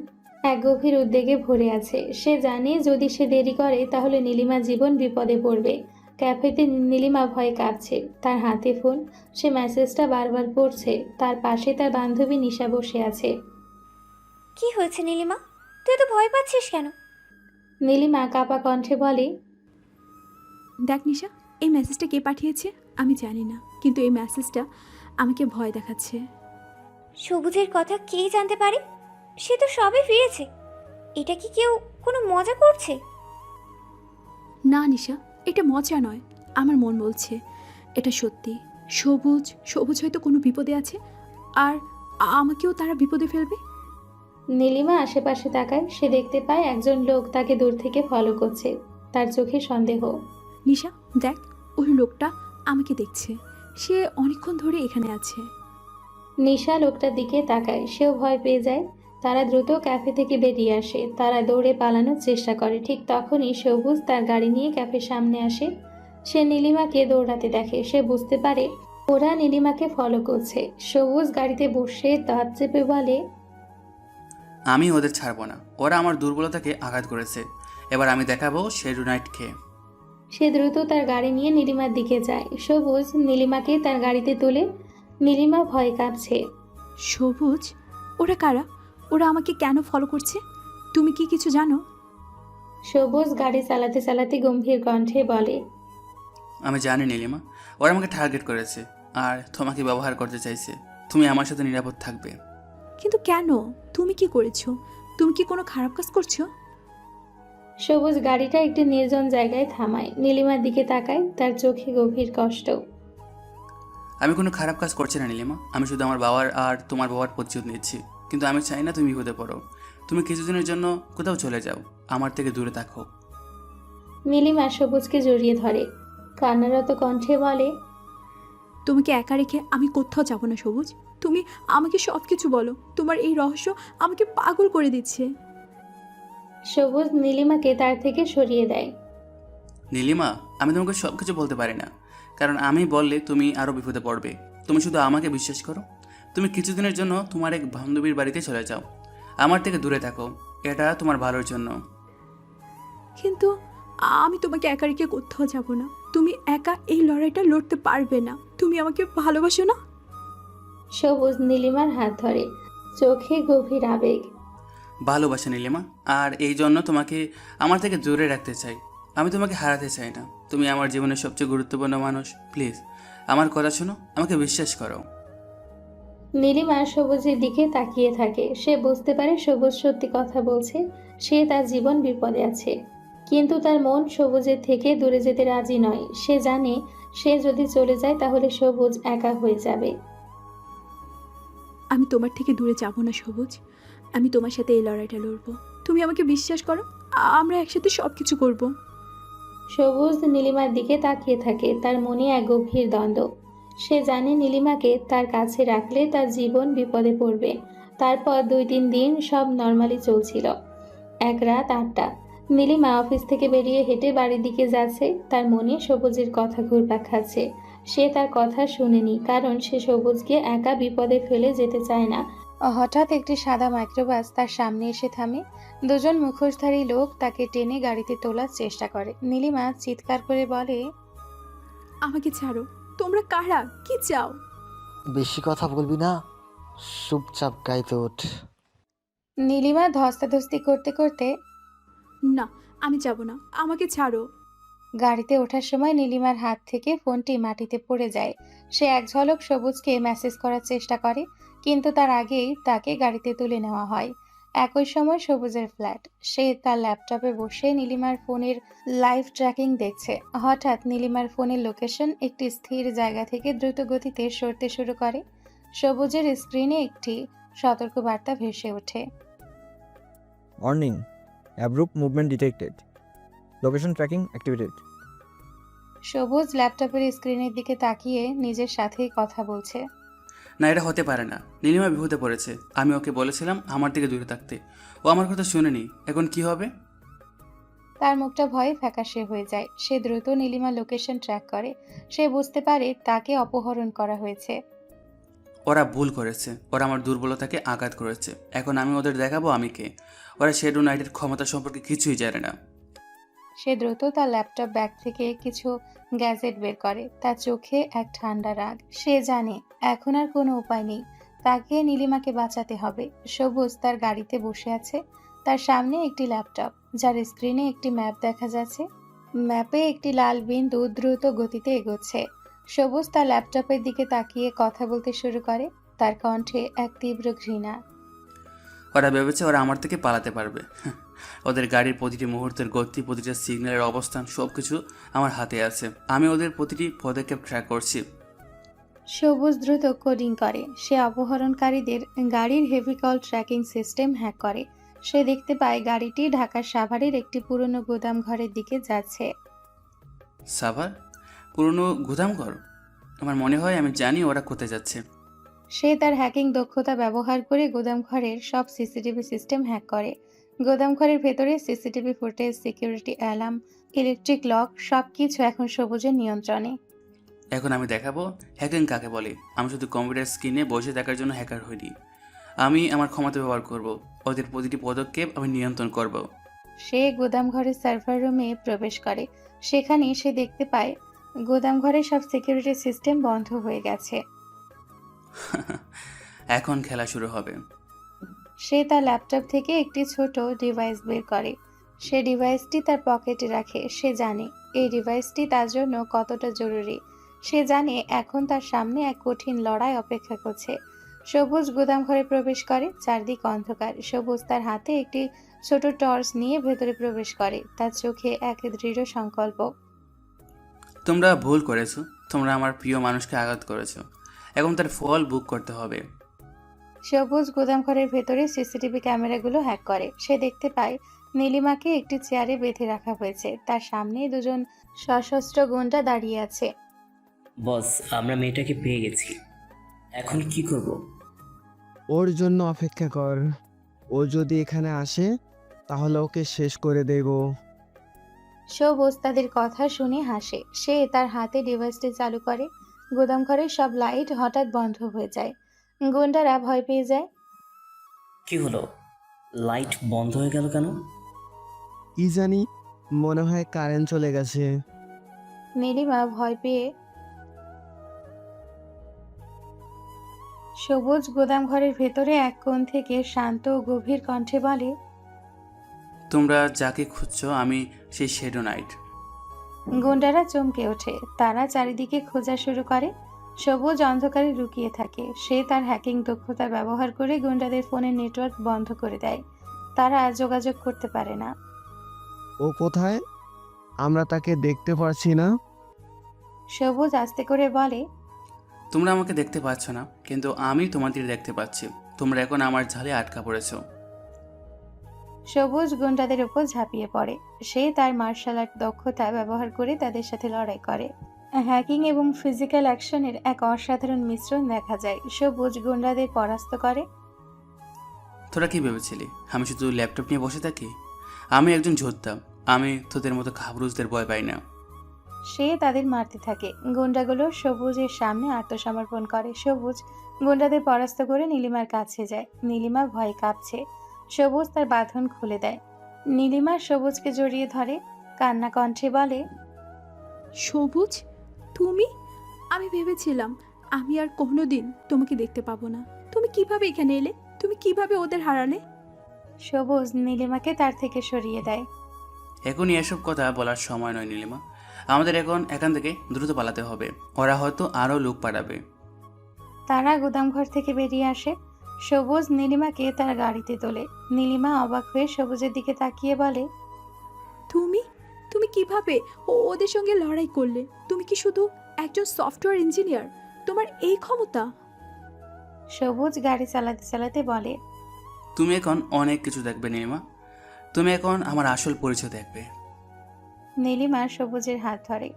এক গভীর উদ্বেগে ভরে আছে। সে জানে যদি সে দেরি করে তাহলে নীলিমা জীবন বিপদে পড়বে। ক্যাফেতে নীলিমা ভয়ে কাঁপছে, তার হাতে ফোন। সে মেসেজটা বারবার পড়ছে। তার পাশে তার বান্ধবী নিশা বসে আছে। কি হয়েছে নীলিমা? তুই তো ভয় পাচ্ছিস কেন? নীলিমা কাঁপা কণ্ঠে বলে, দেখ নিশা, এই মেসেজটা কে পাঠিয়েছে আমি জানি না, কিন্তু এই মেসেজটা আমাকে ভয় দেখাচ্ছে। সবুজের কথা কে জানতে পারে? সে তো সবে ফিরেছে। এটা কি কেউ কোনো মজা করছে? না নিশা, এটা মজা নয়। আমার মন বলছে এটা সত্যি। সবুজ সবুজ হয়তো কোনো বিপদে আছে, আর আমাকেও তারা বিপদে ফেলবে। নীলিমা আশেপাশে তাকায়। সে দেখতে পায় একজন লোক তাকে দূর থেকে ফলো করছে। তার চোখে সন্দেহ। নিশা দেখ, ওই লোকটা আমাকে দেখছে। সে অনেকক্ষণ ধরে এখানে আছে। নিশা লোকটার দিকে তাকায়। সেও ভয় পেয়ে যায়। তারা দ্রুত ক্যাফে থেকে বেরিয়ে আসে। তারা দৌড়ে পালানোর চেষ্টা করে। ঠিক তখনই সবুজ তার গাড়ি নিয়ে ক্যাফের সামনে আসে। সে নীলিমাকে দৌড়াতে দেখে। সে বুঝতে পারে ওরা নীলিমাকে ফলো করছে। সবুজ গাড়িতে বসে দাঁত চেপে বলে, আমি ওদের ছাড়বো না। ওরা আমার দুর্বলতাকে আঘাত করেছে। এবার আমি দেখাবো শেরুনাইট খেয়ে। সে দ্রুত তার গাড়ি নিয়ে নীলিমার দিকে যায়। সবুজ নীলিমাকে তার গাড়িতে তোলে। নীলিমা ভয় কাঁপছে। সবুজ, ওরা কারা? ওরা আমাকে কেন ফলো করছে? তুমি কি কিছু জানো? সবুজ গাড়ি চালাতে চালাতে গম্ভীর কণ্ঠে বলে, আমি জানি নীলিমা, ওরা আমাকে টার্গেট করেছে আর তোমাকে ব্যবহার করতে চাইছে। তুমি আমার সাথে নিরাপদ থাকবে। কিন্তু কেন? তুমি কি করেছো? তুমি কি কোনো খারাপ কাজ করছো? সবুজ গাড়িটা একটি নির্জন জায়গায় থামায়। নীলিমার দিকে তাকায়, তার চোখে গভীর কষ্ট। আমি কোনো খারাপ কাজ করছি না নীলিমা, আমি শুধু আমার বাবার আর তোমার বাবার প্রতিশোধ নিচ্ছি। কিন্তু আমি চাই না তুমি বিপদে পড়ো। তুমি কিছুদিনের জন্য কোথাও চলে যাও, আমার থেকে দূরে থাকো। নীলিমা সবুজকে জড়িয়ে ধরে, কান্নারত কণ্ঠে বলে, তোমাকে একা রেখে আমি কোথাও যাব না সবুজ। তুমি আমাকে সব কিছু বলো। তোমার এই রহস্য আমাকে পাগল করে দিচ্ছে। সবুজ নীলিমাকে তার থেকে সরিয়ে দেয়। নীলিমা, আমি তোমাকে সব কিছু বলতে পারি না, কারণ আমি বললে তুমি আরও বিপদে পড়বে। তুমি শুধু আমাকে বিশ্বাস করো। তুমি কিছুদিনের জন্য তোমার এক বান্ধবীর বাড়িতে চলে যাও, আমার থেকে দূরে থাকো। এটা তোমার ভালোর জন্য। কিন্তু আমি তোমাকে একা রেখে কোথাও যাব না। তুমি একা এই লড়াইটা লড়তে পারবে না। তুমি আমাকে ভালোবাসো না? সবুজ নীলিমার হাত ধরে, চোখে গভীর আবেগ। ভালোবাসা নীলিমা, আর এই জন্য তোমাকে আমার থেকে দূরে রাখতে চাই। আমি তোমাকে হারাতে চাই না। তুমি আমার জীবনের সবচেয়ে গুরুত্বপূর্ণ মানুষ। প্লিজ আমার কথা শোনো, আমাকে বিশ্বাস করো। নীলিমা সবুজের দিকে তাকিয়ে থাকে। সে বুঝতে পারে সবুজ সত্যি কথা বলছে, সে তার জীবন বিপদে আছে। কিন্তু তার মন সবুজের থেকে দূরে যেতে রাজি নয়। সে জানে সে যদি চলে যায় তাহলে সবুজ একা হয়ে যাবে। আমি তোমার থেকে দূরে যাব না সবুজ। আমি তোমার সাথে এই লড়াইটা লড়বো। তুমি আমাকে বিশ্বাস করো। আমরা একসাথে সব কিছু করবো। সবুজ নীলিমার দিকে তাকিয়ে থাকে, তার মনে এক গভীর দ্বন্দ্ব। সে জানে নীলিমাকে তার কাছে রাখলে তার জীবন বিপদে পড়বে। তারপর 2-3 দিন সব নর্মালি চলছিল। এক রাত 8টা, নীলিমা অফিস থেকে বেরিয়ে হেঁটে বাড়ির দিকে যাচ্ছে। তার মনে সবুজের কথা ঘুরপাক খাচ্ছে। সে তার কথা শুনেনি, কারণ সে সবুজকে একা বিপদে ফেলে যেতে চায় না। হঠাৎ একটি সাদা মাইক্রোবাস তার সামনে এসে থামে। দুজন মুখোশধারী লোক তাকে টেনে গাড়িতে তোলার চেষ্টা করে। নীলিমা চিৎকার করে বলে, আমাকে ছাড়ো। তোমরা কারা? কি চাও? বেশি কথা বলবি না, চুপচাপ গাইতে ওঠ। নীলিমা ধস্তাধস্তি করতে করতে না, আমি যাব না। আমাকে ছাড়ো। গাড়িতে ওঠার সময় নীলিমার হাত থেকে ফোনটি মাটিতে পড়ে যায়। সে এক ঝলক সবুজকে মেসেজ করার চেষ্টা করে, কিন্তু তার আগেই তাকে গাড়িতে তুলে নেওয়া হয়। একই সময় সবুজের ফ্ল্যাট। সে তার ল্যাপটপে বসে নীলিমার ফোনের লাইভ ট্র্যাকিং দেখছে। হঠাৎ নীলিমার ফোনের লোকেশন একটি স্থির জায়গা থেকে দ্রুত গতিতে সরতে শুরু করে। সবুজের স্ক্রিনে একটি সতর্কবার্তা ভেসে ওঠে। Warning, abrupt movement detected, location tracking activated. সবুজ ল্যাপটপের স্ক্রিনের দিকে তাকিয়ে নিজের সাথেই কথা বলছে। না, এটা হতে পারে না। নীলিমা বিপদে পড়েছে। আমি ওকে বলেছিলাম আমার থেকে দূরে থাকতে, ও আমার কথা শুনেনি। এখন কি হবে? তার মুখটা ভয়ে ফ্যাকাশে হয়ে যায়। সে দ্রুত নীলিমার লোকেশন ট্র্যাক করে। সে বুঝতে পারে তাকে অপহরণ করা হয়েছে। ওরা ভুল করেছে, ওরা আমার দুর্বলতাকে আঘাত করেছে। এখন আমি ওদের দেখাবো আমি কে। ওরা শ্যাডো নাইটের ক্ষমতা সম্পর্কে কিছুই জানে না। সে দ্রুত তার ল্যাপটপ ব্যাগ থেকে কিছু গ্যাজেট বের করে। তার চোখে এক ঠান্ডা রাগ। সে জানে এখন আর কোনো উপায় নেই, তাকে নীলিমাকে বাঁচাতে হবে। সবুজ তার গাড়িতে বসে আছে। তার সামনে একটি ল্যাপটপ, যার স্ক্রিনে একটি ম্যাপ দেখা যাচ্ছে। ম্যাপে একটি লাল বিন্দু দ্রুত গতিতে এগোচ্ছে। সবুজ তার ল্যাপটপের দিকে তাকিয়ে কথা বলতে শুরু করে, তার কণ্ঠে এক তীব্র ঘৃণা। ওরা ভেবেছে ওরা আমার থেকে পালাতে পারবে। ওদের গাড়ির প্রতিটি মুহূর্তের গতি, প্রতিটা সিগন্যালের অবস্থান, সব কিছু আমার হাতে আছে। আমি ওদের প্রতিটি পদক্ষেপ ট্র্যাক করছি। সবুজ দ্রুত কোডিং করে। সে অপহরণকারীদের গাড়ির heavy call tracking system hack করে। সে দেখতে পায় গাড়িটি ঢাকার সাভারের একটি পুরনো গোদাম ঘরের দিকে যাচ্ছে। সাভার? পুরনো গুদামঘর? আমার মনে হয় আমি জানি ওরা কোথায় যাচ্ছে। সে তার হ্যাকিং দক্ষতা ব্যবহার করে গোদাম ঘরের সব সিসিটিভি সিস্টেম হ্যাক করে। গোদাম ঘরের ভেতরে CCTV footage, security alarm, electric lock, সবকিছু এখন সবুজের নিয়ন্ত্রণে। এখন আমি দেখাবো হ্যাকিং কাকে বলে। আমি শুধু কম্পিউটার স্ক্রিনে বসে থাকার জন্য হ্যাকার হইনি। আমি আমার ক্ষমতা ব্যবহার করব। ওদের প্রতিটি পদক্ষেপ আমি নিয়ন্ত্রণ করব। সে গোদাম ঘরের সার্ভার রুমে প্রবেশ করে। সেখানে সে দেখতে পায় গোদাম ঘরের সব সিকিউরিটি সিস্টেম বন্ধ হয়ে গেছে। এখন খেলা শুরু হবে। সে তার ল্যাপটপ থেকে একটি ছোট ডিভাইস বের করে। সে ডিভাইসটি তার পকেটে রাখে। সে জানে এই ডিভাইসটি তার জন্য কতটা জরুরি। সে জানে এখন তার সামনে এক কঠিন লড়াই অপেক্ষা করছে। সবুজ গুদাম ঘরে প্রবেশ করে। চারদিক অন্ধকার। সবুজ তার হাতে একটি ছোট টর্চ নিয়ে ভেতরে প্রবেশ করে। তার চোখে এক দৃঢ় সংকল্প। তোমরা ভুল করেছো। তোমরা আমার প্রিয় মানুষকে আঘাত করেছো। এখন তার ফল বুক করতে হবে। সবুজ গুদাম ঘরের ভেতরে সিসিটিভি ক্যামেরাগুলো হ্যাক করে। সে দেখতে পায় নীলিমাকে একটি চেয়ারে বেঁধে রাখা হয়েছে। তার সামনে দুজন সশস্ত্র গুন্ডা দাঁড়িয়ে আছে। বস, আমরা মেয়েটাকে পেয়ে গেছি। এখন কি করব? ওর জন্য অপেক্ষা কর। ও যদি এখানে আসে তাহলে ওকে শেষ করে দেব। সবুজ তাদের কথা শুনে হাসে। সে তার হাতে ডিভাইসটি চালু করে। গুদাম ঘরের সব লাইট হঠাৎ বন্ধ হয়ে যায়। গুন্ডারা ভয় পেয়ে যায়। কি হলো? লাইট বন্ধ হয়ে গেল কেন? কি জানি, মনে হয় কারেন্ট চলে গেছে। নীলিমা ভয় পেয়ে সবুজ গুদাম ঘরের ভেতরে এক কোণ থেকে শান্ত ও গভীর কণ্ঠে বলে, তোমরা যাকে খুঁজছো আমি সেই শ্যাডো নাইট। গুন্ডারা চমকে ওঠে। তারা চারিদিকে খোঁজা শুরু করে। সবুজ অন্ধকারে লুকিয়ে থাকে। সে তার হ্যাকিং দক্ষতা ব্যবহার করে গুন্ডাদের ফোনের নেটওয়ার্ক বন্ধ করে দেয়। তারা যোগাযোগ করতে পারে না। ও কোথায়? আমরা তাকে দেখতে পারছি না। সবুজ আস্তে করে বলে, তোমরা আমাকে দেখতে পাচ্ছ না, কিন্তু আমি তোমাদের দেখতে পাচ্ছি। তোমরা এখন আমার ঝালে আটকা পড়েছো। সবুজ গুন্ডাদের উপর ঝাঁপিয়ে পড়ে। সে তার মার্শাল আর্ট দক্ষতা ব্যবহার করে তাদের সাথে লড়াই করে। হ্যাকিং এবং ফিজিক্যাল অ্যাকশনের এক অসাধারণ মিশ্রণ দেখা যায়। সবুজ গুন্ডাদের পরাস্ত করে। তোরা কি ভেবেছিলি আমি শুধু ল্যাপটপ নিয়ে বসে থাকি? আমি একজন যোদ্ধা। আমি তোদের মতো খাবরুজদের ভয় পাই না। সে তাদের মারতে থাকে। গুন্ডাগুলো সবুজের সামনে আত্মসমর্পণ করে। সবুজ গুন্ডাদের পরাস্ত করে নীলিমার কাছে যায়। নীলিমা ভয়ে কাঁপছে। সবুজ তার বাঁধন খুলে দেয়। নীলিমা সবুজকে জড়িয়ে ধরে। কান্না কণ্ঠে বলে, সবুজ, তুমি? আমি ভেবেছিলাম আমি আর কোনোদিন তোমাকে দেখতে পাবো না। তুমি কিভাবে এখানে এলে? তুমি কিভাবে ওদের হারালে? সবুজ নীলিমাকে তার থেকে সরিয়ে দেয়। এখনই এসব কথা বলার সময় নয় নীলিমা। আমাদের এখন এখান থেকে দ্রুত পালাতে হবে। ওরা হয়তো আরও লোক পাঠাবে। তারা গুদামঘর থেকে বেরিয়ে আসে। সবুজ নীলিমাকে তার গাড়িতে তোলে। নীলিমা অবাক হয়ে সবুজের দিকে তাকিয়ে বলে, তুমি তুমি কিভাবে ওদের সঙ্গে লড়াই করলে? তুমি কি শুধু একজন সফটওয়্যার ইঞ্জিনিয়ার? তোমার এই ক্ষমতা? সবুজ গাড়ি চালাতে চালাতে বলে, তুমি এখন অনেক কিছু দেখবে নীলিমা। তুমি এখন আমার আসল পরিচয় দেখবে। নীলিমা সবুজের হাত ধরে।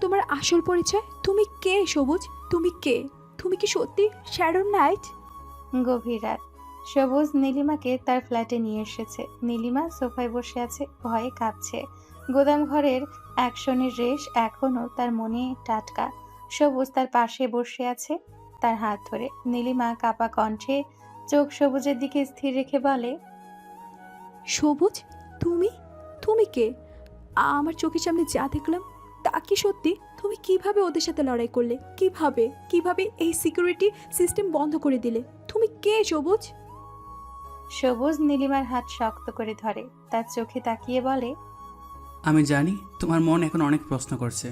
তোমার আসল পরিচয়? তুমি কে সবুজ? তুমি কে? তুমি কি সত্যি শ্যাডো নাইট? গভীর রাত। সবুজ নীলিমাকে তার ফ্ল্যাটে নিয়ে এসেছে। নীলিমা সোফায় বসে আছে, ভয়ে কাঁপছে। গোদাম ঘরের অ্যাকশনের রেশ এখনো তার মনে টাটকা। সবুজ তার পাশে বসে আছে, তার হাত ধরে। নীলিমা কাপা কণ্ঠে চোখ সবুজের দিকে স্থির রেখে বলে, সবুজ, তুমি? তুমি কে? আমার চোখের সামনে যা দেখলাম তা কি সত্যি? তুমি কিভাবে ওদের সাথে লড়াই করলে? কিভাবে কিভাবে এই সিকিউরিটি সিস্টেম বন্ধ করে দিলে? তুমি কে সবুজ? সবুজ নীলিমার হাত শক্ত করে ধরে। তার চোখে তাকিয়ে বলে, আমি জানি তোমার মন এখন অনেক প্রশ্ন করছে।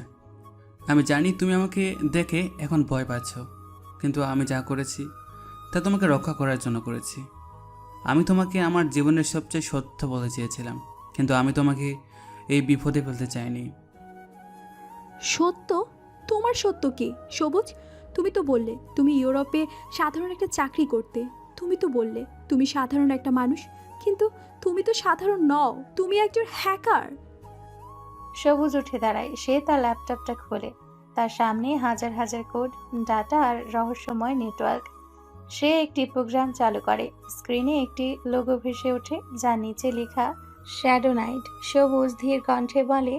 আমি জানি তুমি আমাকে দেখে এখন ভয় পাচ্ছ, কিন্তু আমি যা করেছি তা তোমাকে রক্ষা করার জন্য করেছি। আমি তোমাকে আমার জীবনের সবচেয়ে সত্য বলতে চেয়েছিলাম, কিন্তু আমি তোমাকে এই বিপদে ফেলতে চাইনি। সত্য? তোমার সত্য কি সবুজ? তুমি তো বললে তুমি ইউরোপে সাধারণ একটা চাকরি করতে। তুমি তো বললে তুমি সাধারণ একটা মানুষ, কিন্তু তুমি তো সাধারণ নও, তুমি একজন হ্যাকার। সবুজ উঠে দাঁড়ায়। সে তার ল্যাপটপটা খোলে। তার সামনে হাজার হাজার কোড, ডাটা আর রহস্যময় নেটওয়ার্ক। সে একটি প্রোগ্রাম চালু করে। স্ক্রিনে একটি লোগো ভেসে ওঠে, যার নিচে লেখা শ্যাডো নাইট। সবুজ ধীর কণ্ঠে বলে,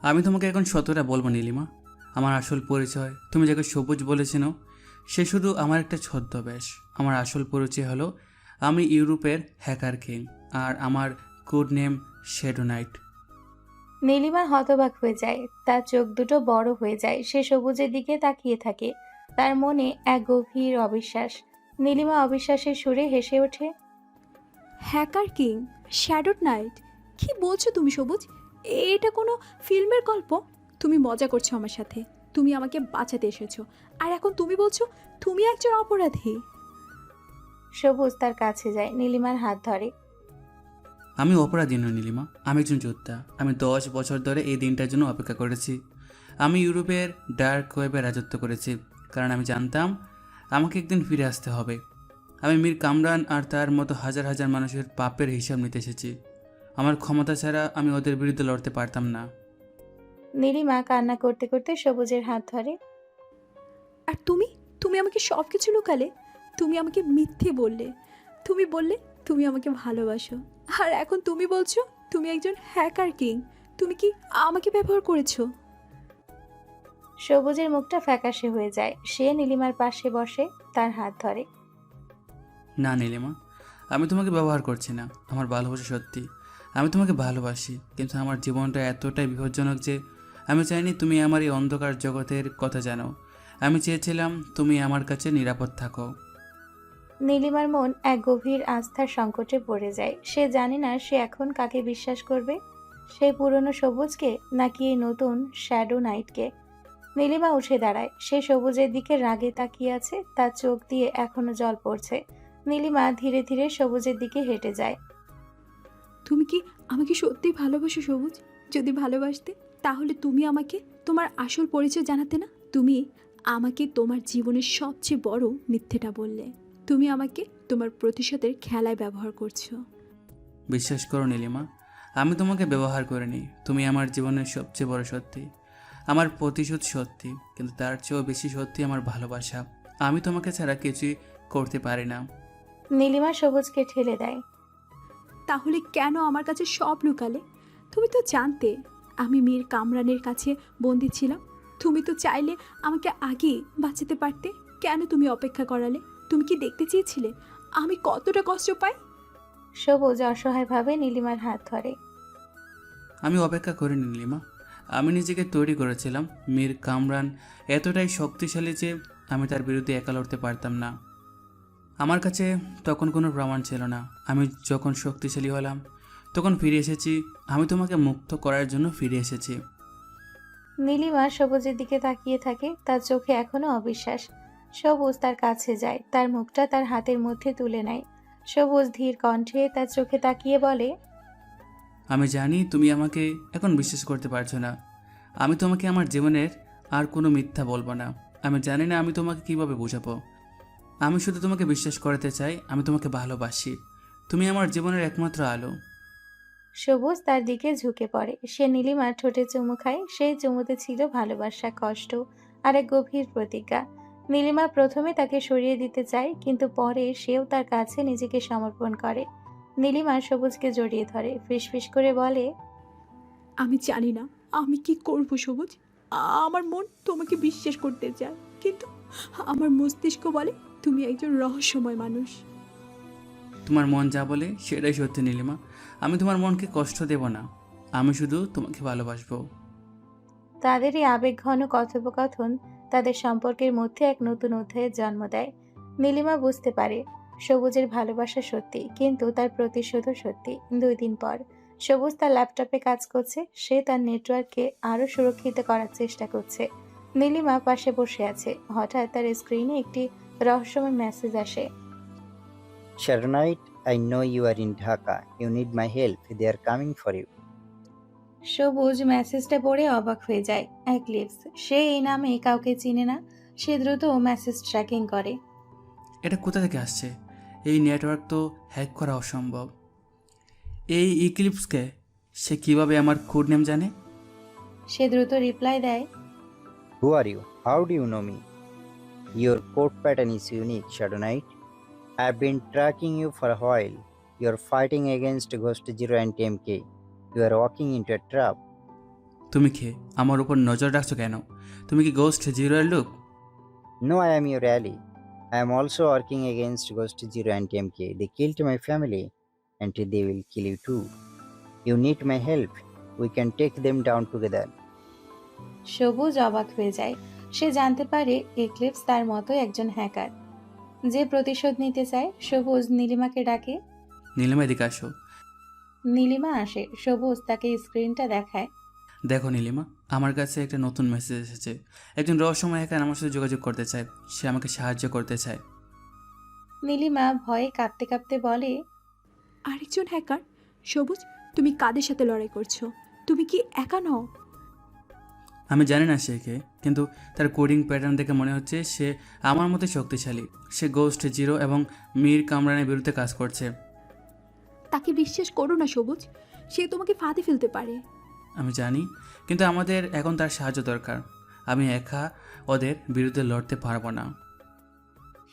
আমি তোমাকে এখন সত্যটা বলবো নীলিমা। আমার আসল পরিচয়, তুমি যাকে সবুজ বলেছিনো, সে শুধু আমার একটা ছদ্মবেশ। আমার আসল পরিচয় হলো আমি ইউরোপের হ্যাকার কিং, আর আমার code name shadow night. Nilima হতবাক হয়ে যায়। তার চোখ দুটো বড় হয়ে যায়। সে সবুজের দিকে তাকিয়ে থাকে। তার মনে এক গভীর অবিশ্বাস। নীলিমা অবিশ্বাসের সুরে হেসে ওঠে, হ্যাকার কিং? Shadow night? কি বলছো তুমি সবুজ? এটা কোনো ফিল্মের গল্প? তুমি মজা করছো আমার সাথে। তুমি আমাকে বাঁচাতে এসেছো, আর এখন তুমি বলছো তুমি একজন অপরাধী। সবুজ তার কাছে যায়, নীলিমার হাত ধরে। আমি অপরাধী নই নীলিমা, আমি একজন যোদ্ধা। আমি 10 বছর ধরে এই দিনটার জন্য অপেক্ষা করেছি। আমি ইউরোপের ডার্ক ওয়েবে রাজত্ব করেছি, কারণ আমি জানতাম আমাকে একদিন ফিরে আসতে হবে। আমি মীর কামরান আর তার মতো হাজার হাজার মানুষের পাপের হিসাব নিতে এসেছি। আমার ক্ষমতা ছাড়া আমি ওদের বিরুদ্ধে লড়তে পারতাম না। নীলিমা কান্না করতে করতে সবুজের হাত ধরে। আর তুমি তুমি আমাকে সব কিছু লুকালে। তুমি আমাকে মিথ্যে বললে। তুমি বললে তুমি আমাকে ভালোবাসো, আর এখন তুমি বলছো তুমি একজন হ্যাকার কিং। তুমি কি আমাকে ব্যবহার করেছো? সবুজের মুখটা ফ্যাকাশে হয়ে যায়। সে নীলিমার পাশে বসে, তার হাত ধরে। না নীলিমা, আমি তোমাকে ব্যবহার করছি না। আমার ভালোবাসা সত্যি, আমি তোমাকে ভালোবাসি, কিন্তু আমার জীবনটা এতটাই বিপজ্জনক যে আমি চাইনি তুমি আমার এই অন্ধকার জগতের কথা জানো। আমি চেয়েছিলাম তুমি আমার কাছে নিরাপদ থাকো। নীলিমার মন এক গভীর আস্থার সংকটে পড়ে যায়। সে জানে না সে এখন কাকে বিশ্বাস করবে, সেই পুরনো সবুজকে নাকি এই নতুন শ্যাডো নাইটকে। নীলিমা উঠে দাঁড়ায়। সে সবুজের দিকে রাগে তাকিয়ে আছে, তার চোখ দিয়ে এখনো জল পড়ছে। নীলিমা ধীরে ধীরে সবুজের দিকে হেঁটে যায়। তুমি কি আমাকে সত্যি ভালোবাসো সবুজ? যদি ভালোবাসতে তাহলে তুমি আমাকে তোমার আসল পরিচয় জানাতে না? তুমি আমাকে তোমার জীবনের সবচেয়ে বড় মিথ্যেটা বললে। তুমি আমাকে তোমার প্রতিশোধের খেলায় ব্যবহার করছো। বিশ্বাস করো নীলিমা, আমি তোমাকে ব্যবহার করিনি। তুমি আমার জীবনের সবচেয়ে বড় সত্যি। আমার প্রতিশোধ সত্যি, কিন্তু তার চেয়েও বেশি সত্যি আমার ভালোবাসা। আমি তোমাকে ছাড়া কিছুই করতে পারি না। নীলিমা সবুজকে ঠেলে দেয়। তাহলে কেন আমার কাছে সব লুকালে? তুমি তো জানতে আমি মীর কামরানের কাছে বন্দি ছিলাম। তুমি তো চাইলে আমাকে আগেই বাঁচাতে পারতে। কেন তুমি অপেক্ষা করালে? তুমি কি দেখতে চেয়েছিলে আমি কতটা কষ্ট পাই? সবুজ অসহায়ভাবে নীলিমার হাত ধরে। আমি অপেক্ষা করিনি নীলিমা, আমি নিজেকে তৈরি করেছিলাম। মীর কামরান এতটাই শক্তিশালী যে আমি তার বিরুদ্ধে একা লড়তে পারতাম না। আমার কাছে তখন কোনো প্রমাণ ছিল না। আমি যখন শক্তিশালী হলাম তখন ফিরে এসেছি। আমি তোমাকে মুক্ত করার জন্য ফিরে এসেছি। নীলিমা সবুজের দিকে তাকিয়ে থাকে, তার চোখে এখনো অবিশ্বাস। সবুজ তার কাছে যায়, তার মুখটা তার হাতের মধ্যে তুলে নেয়। সবুজ ধীর কণ্ঠে তার চোখে তাকিয়ে বলে, আমি জানি তুমি আমাকে এখন বিশ্বাস করতে পারছো না। আমি তোমাকে আমার জীবনের আর কোনো মিথ্যা বলবো না। আমি জানি না আমি তোমাকে কিভাবে বোঝাবো। আমি শুধু তোমাকে বিশ্বাস করাতে চাই আমি তোমাকে ভালোবাসি। তুমি আমার জীবনের একমাত্র আলো। সবুজ তার দিকে ঝুঁকে পড়ে। সে নীলিমার ঠোঁটে চুমু খায়। সেই চুমুতে ছিল ভালোবাসা, কষ্ট আর এক গভীর প্রতিজ্ঞা। নীলিমা প্রথমে তাকে সরিয়ে দিতে চায়, কিন্তু পরে সেও তার কাছে নিজেকে সমর্পণ করে। নীলিমা সবুজকে জড়িয়ে ধরে, ফিসফিস করে বলে, আমি জানি না আমি কি করব সবুজ। আমার মন তোমাকে বিশ্বাস করতে চায়, কিন্তু আমার মস্তিষ্ক বলে তুমি একজন রহস্যময় মানুষ। তোমার মন যা বলে সেটাই সত্যি নীলিমা। আমি তোমার মনকে কষ্ট দেব না, আমি শুধু তোমাকে ভালোবাসবো। তাদের এই আবেগঘন কথোপকথন তাদের সম্পর্কের মধ্যে এক নতুন অধ্যায়ের জন্ম দেয়। নীলিমা বুঝতে পারে সবুজের ভালোবাসা সত্যি, কিন্তু তার প্রতিশোধও সত্যি। 2 দিন পর সবুজ তার ল্যাপটপে কাজ করছে। সে তার নেটওয়ার্ককে আরও সুরক্ষিত করার চেষ্টা করছে। নীলিমা পাশে বসে আছে। হঠাৎ তার স্ক্রিনে একটি রহস্যময় মেসেজ আসে। Shadow Knight, I know you are in Dhaka. You need my help. They are coming for you. সবুজ মেসেজটা পড়ে অবাক হয়ে যায়। এক্লিপস, সে এই নামে কাউকে চিনে না। সে দ্রুত মেসেজ ট্র্যাকিং করে। এটা কোথা থেকে আসছে? এই নেটওয়ার্ক তো হ্যাক করা অসম্ভব। এই ইক্লিপসকে সে কিভাবে আমার কোড নেম জানে? সে দ্রুত রিপ্লাই দেয়, Who are you? How do you know me? Your code pattern is unique, Shadow Knight. I've been tracking you for a while. You're fighting against Ghost Zero and TMK. You are walking into a trap. তুমি কে? আমার উপর নজর রাখছো কেন? তুমি কি ghost জিরোর লোক? No, I am your ally. I am also working against Ghost Zero and TMK. They killed my family, and they will kill you too. You need my help. We can take them down together. সবুজ অবাক হয়ে যায়। সে জানতে পারে eclipse তার মতো একজন hacker যে প্রতিশোধ নিতে চায়। সবুজ নীলিমাকে ডাকে। নীলিমা এদিকে আসো। নীলিমা আসে। সবুজ তাকে স্ক্রিনটা দেখায়। দেখো নীলিমা, আমার কাছে একটা নতুন মেসেজ এসেছে। একজন রহস্যময় হ্যাকার আমার সাথে যোগাযোগ করতে চায়। সে আমাকে সাহায্য করতে চায়। নীলিমা ভয়ে কাঁপতে কাঁপতে বলে, আরেকজন হ্যাকার? সবুজ, তুমি কাদের সাথে লড়াই করছো? তুমি কি একা নও? আমি জানি না সে কে, কিন্তু তার কোডিং প্যাটার্ন দেখে মনে হচ্ছে সে আমার মতো শক্তিশালী। সে গোস্ট জিরো এবং মীর কামরানের বিরুদ্ধে কাজ করছে। তাকে বিশ্বাস করো না সবুজ, সে তোমাকে ফাঁদে ফেলতে পারে। আমি জানি, কিন্তু আমাদের এখন তার সাহায্য দরকার। আমি একা ওদের বিরুদ্ধে লড়তে পারবো না।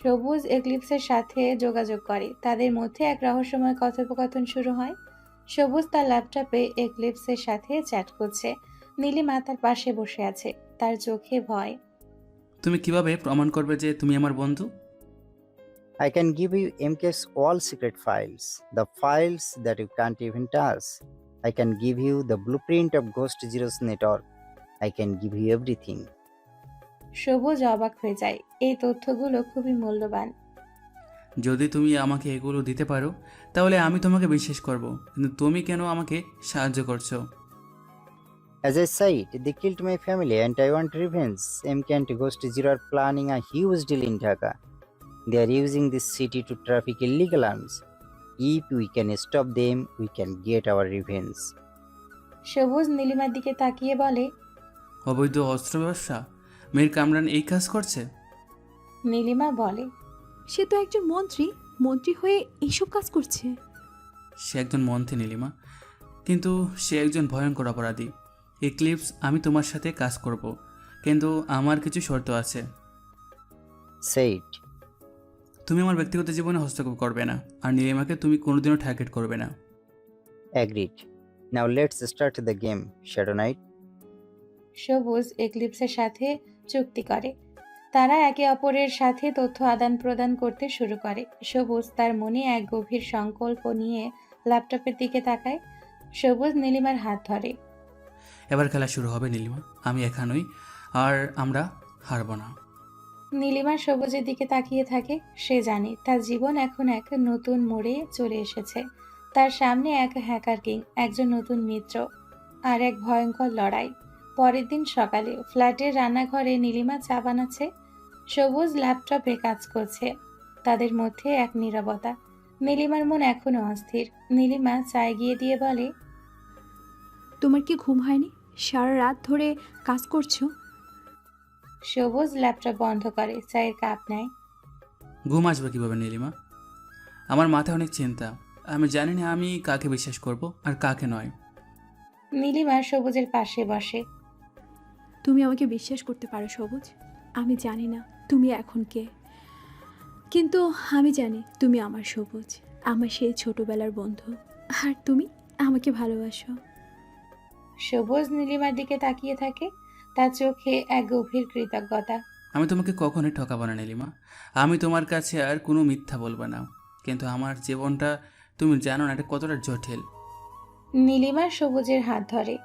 সবুজ এক্লিপসের সাথে যোগাযোগ করে। তাদের মধ্যে এক রহস্যময় কথোপকথন শুরু হয়। সবুজ তার ল্যাপটপে এক্লিপসের সাথে চ্যাট করছে। নীলিমা তার পাশে বসে আছে, তার চোখে ভয়। তুমি কিভাবে প্রমাণ করবে যে তুমি আমার বন্ধু? I can give you MK's all secret files, the files that you can't even touch. I can give you the blueprint of Ghost Zero's network. I can give you everything. সবুজ অবাক হয়ে যায়। এই তথ্যগুলো খুবই মূল্যবান। যদি তুমি আমাকে এগুলো দিতে পারো তাহলে আমি তোমাকে বিশ্বাস করব, কিন্তু তুমি কেন আমাকে সাহায্য করছো? As I said, they killed my family and I want revenge. MK and Ghost Zero are planning a huge deal in Dhaka. They are using this city to traffic illegal arms. If we can stop them, we can get our revenge. সবুজ নীলিমার দিকে তাকিয়ে বলে, অবৈধ অস্ত্র ব্যবসা? মীর কামরান এই কাজ করছে? নীলিমা বলে, সে তো একজন মন্ত্রী, মন্ত্রী হয়ে এইসব কাজ করছে। সে একজন মন্ত্রী নীলিমা, কিন্তু সে একজন ভয়ঙ্কর অপরাধী। এক্লিপস, আমি তোমার সাথে কাজ করব, কিন্তু আমার কিছু শর্ত আছে। Say it. তুমি আমার ব্যক্তিগত জীবনে হস্তক্ষেপ করবে না, আর নীলিমাকে তুমি কোনোদিনও টার্গেট করবে না। Agreed. Now let's start the game, Shadow Knight. সবুজ এক্লিপসের সাথে চুক্তি করে। তারা একে অপরের সাথে তথ্য আদান প্রদান করতে শুরু করে। সবুজ তার মনে এক গভীর সংকল্প নিয়ে ল্যাপটপের দিকে তাকায়। সবুজ নীলিমার হাত ধরে। এবার খেলা শুরু হবে নীলিমা, আমি একা নই, আর আমরা হারবো না। নীলিমা সবুজের দিকে তাকিয়ে থাকে। সে জানে তার জীবন এখন এক নতুন মোড়ে চলে এসেছে। তার সামনে এক হ্যাকার কিং, একজন নতুন মিত্র, আর এক ভয়ঙ্কর লড়াই। পরের দিন সকালে ফ্ল্যাটের রান্নাঘরে নীলিমা চা বানাচ্ছে। সবুজ ল্যাপটপে কাজ করছে। তাদের মধ্যে এক নীরবতা। নীলিমার মন এখনো অস্থির। নীলিমা চা এগিয়ে দিয়ে বলে, তোমার কি ঘুম হয়নি? সারা রাত ধরে কাজ করছো। সবুজ ল্যাপটপ বন্ধ করে চায়ের কাপ নেয়। ঘুম আসবে কীভাবে নীলিমা? আমার মাথায় অনেক চিন্তা। আমি জানি না আমি কাকে বিশ্বাস করব আর কাকে নয়। নীলিমা সবুজের পাশে বসে। তুমি আমাকে বিশ্বাস করতে পারো সবুজ। আমি জানি না তুমি এখন কে, কিন্তু আমি জানি তুমি আমার সবুজ, আমার সেই ছোটবেলার বন্ধু, আর তুমি আমাকে ভালোবাসো। সবুজ নীলিমার দিকে তাকিয়ে থাকে। তার চোখে এক গভীর কৃতজ্ঞতা। আমি তোমাকে কখনোই ঠকাবো না নীলিমা। আমি তোমার কাছে আর কোনো মিথ্যা বলবো না, কিন্তু আমার জীবনটা তুমি জানো না এটা কতটা জটিল। নীলিমা সবুজের হাত ধরে।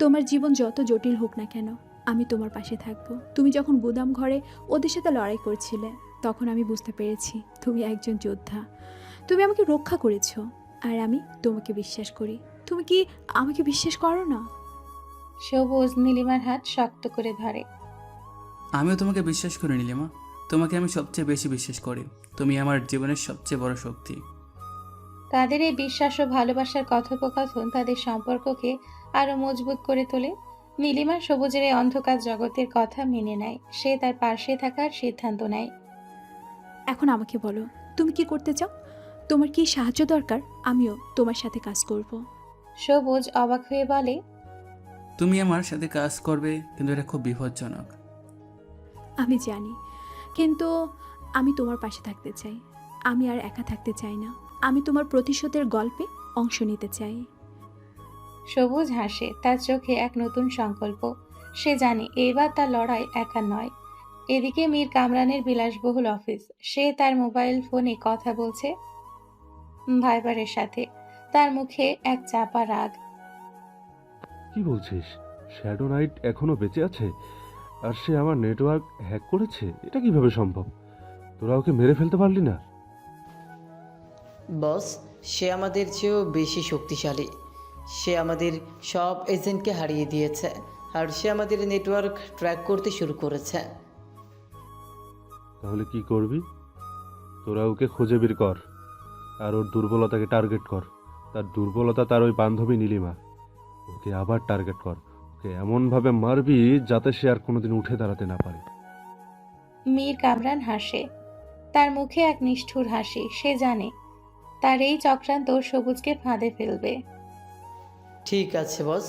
তোমার জীবন যত জটিল হোক না কেন, আমি তোমার পাশে থাকবো। তুমি যখন গুদাম ঘরে ওদের সাথে লড়াই করছিলে, তখন আমি বুঝতে পেরেছি তুমি একজন যোদ্ধা। তুমি আমাকে রক্ষা করেছো, আর আমি তোমাকে বিশ্বাস করি। তুমি কি আমাকে বিশ্বাস করো না? সবুজ নীলিমার হাত শক্ত করে ধরে। আমিও তোমাকে বিশ্বাস করি নীলিমা, তোমাকে আমি সবচেয়ে বেশি বিশ্বাস করি। তুমি আমার জীবনের সবচেয়ে বড় শক্তি। তাদের এই বিশ্বাস ও ভালোবাসার কথোপকথন তাদের সম্পর্ককে আরো মজবুত করে তোলে। নীলিমা সবুজের এই অন্ধকার জগতের কথা মেনে নেয়। সে তার পাশে থাকার সিদ্ধান্ত নেয়। এখন আমাকে বলো, তুমি কি করতে চাও? তোমার কি সাহায্য দরকার? আমিও তোমার সাথে কাজ করব। সবুজ অবাক হয়ে বলে, তুমি আমার সাথে কাজ করবে, কিন্তু এটা খুব বিপজ্জনক। আমি জানি, কিন্তু আমি তোমার পাশে থাকতে চাই। আমি আর একা থাকতে চাই না। আমি তোমার প্রতিশোধের গল্পে অংশ নিতে চাই। সবুজ হাসে। তার চোখে এক নতুন সংকল্প। সে জানে এবার তার লড়াই একা নয়। এদিকে মীর কামরানের বিলাসবহুল অফিস। সে তার মোবাইল ফোনে কথা বলছে ভাইবারের সাথে। তার মুখে এক চাপা রাগ। কি বলছিস? শ্যাডো নাইট এখনো বেঁচে আছে, আর সে আমার নেটওয়ার্ক হ্যাক করেছে? এটা কিভাবে সম্ভব? তোরা ওকে মেরে ফেলতে পারলি না? বস, সে আমাদের চেয়েও বেশি শক্তিশালী। সে আমাদের সব এজেন্টকে হারিয়ে দিয়েছে আর সে আমাদের নেটওয়ার্ক ট্র্যাক করতে শুরু করেছে। তাহলে কি করবি? তোরা ওকে খুঁজে বের কর আর ওর দুর্বলতাকে টার্গেট কর। তার দুর্বলতা তার ওই বান্ধবী নীলিমা। ওকে আবার টার্গেট কর। ওকে এমনভাবে মারবি যাতে সে আর কোনোদিন উঠে দাঁড়াতে না পারে। মীর কামরান হাসে, তার মুখে এক নিষ্ঠুর হাসি। সে জানে তার এই চক্রান্ত সবুজকে ফাঁদে ফেলবে। ঠিক আছে বস,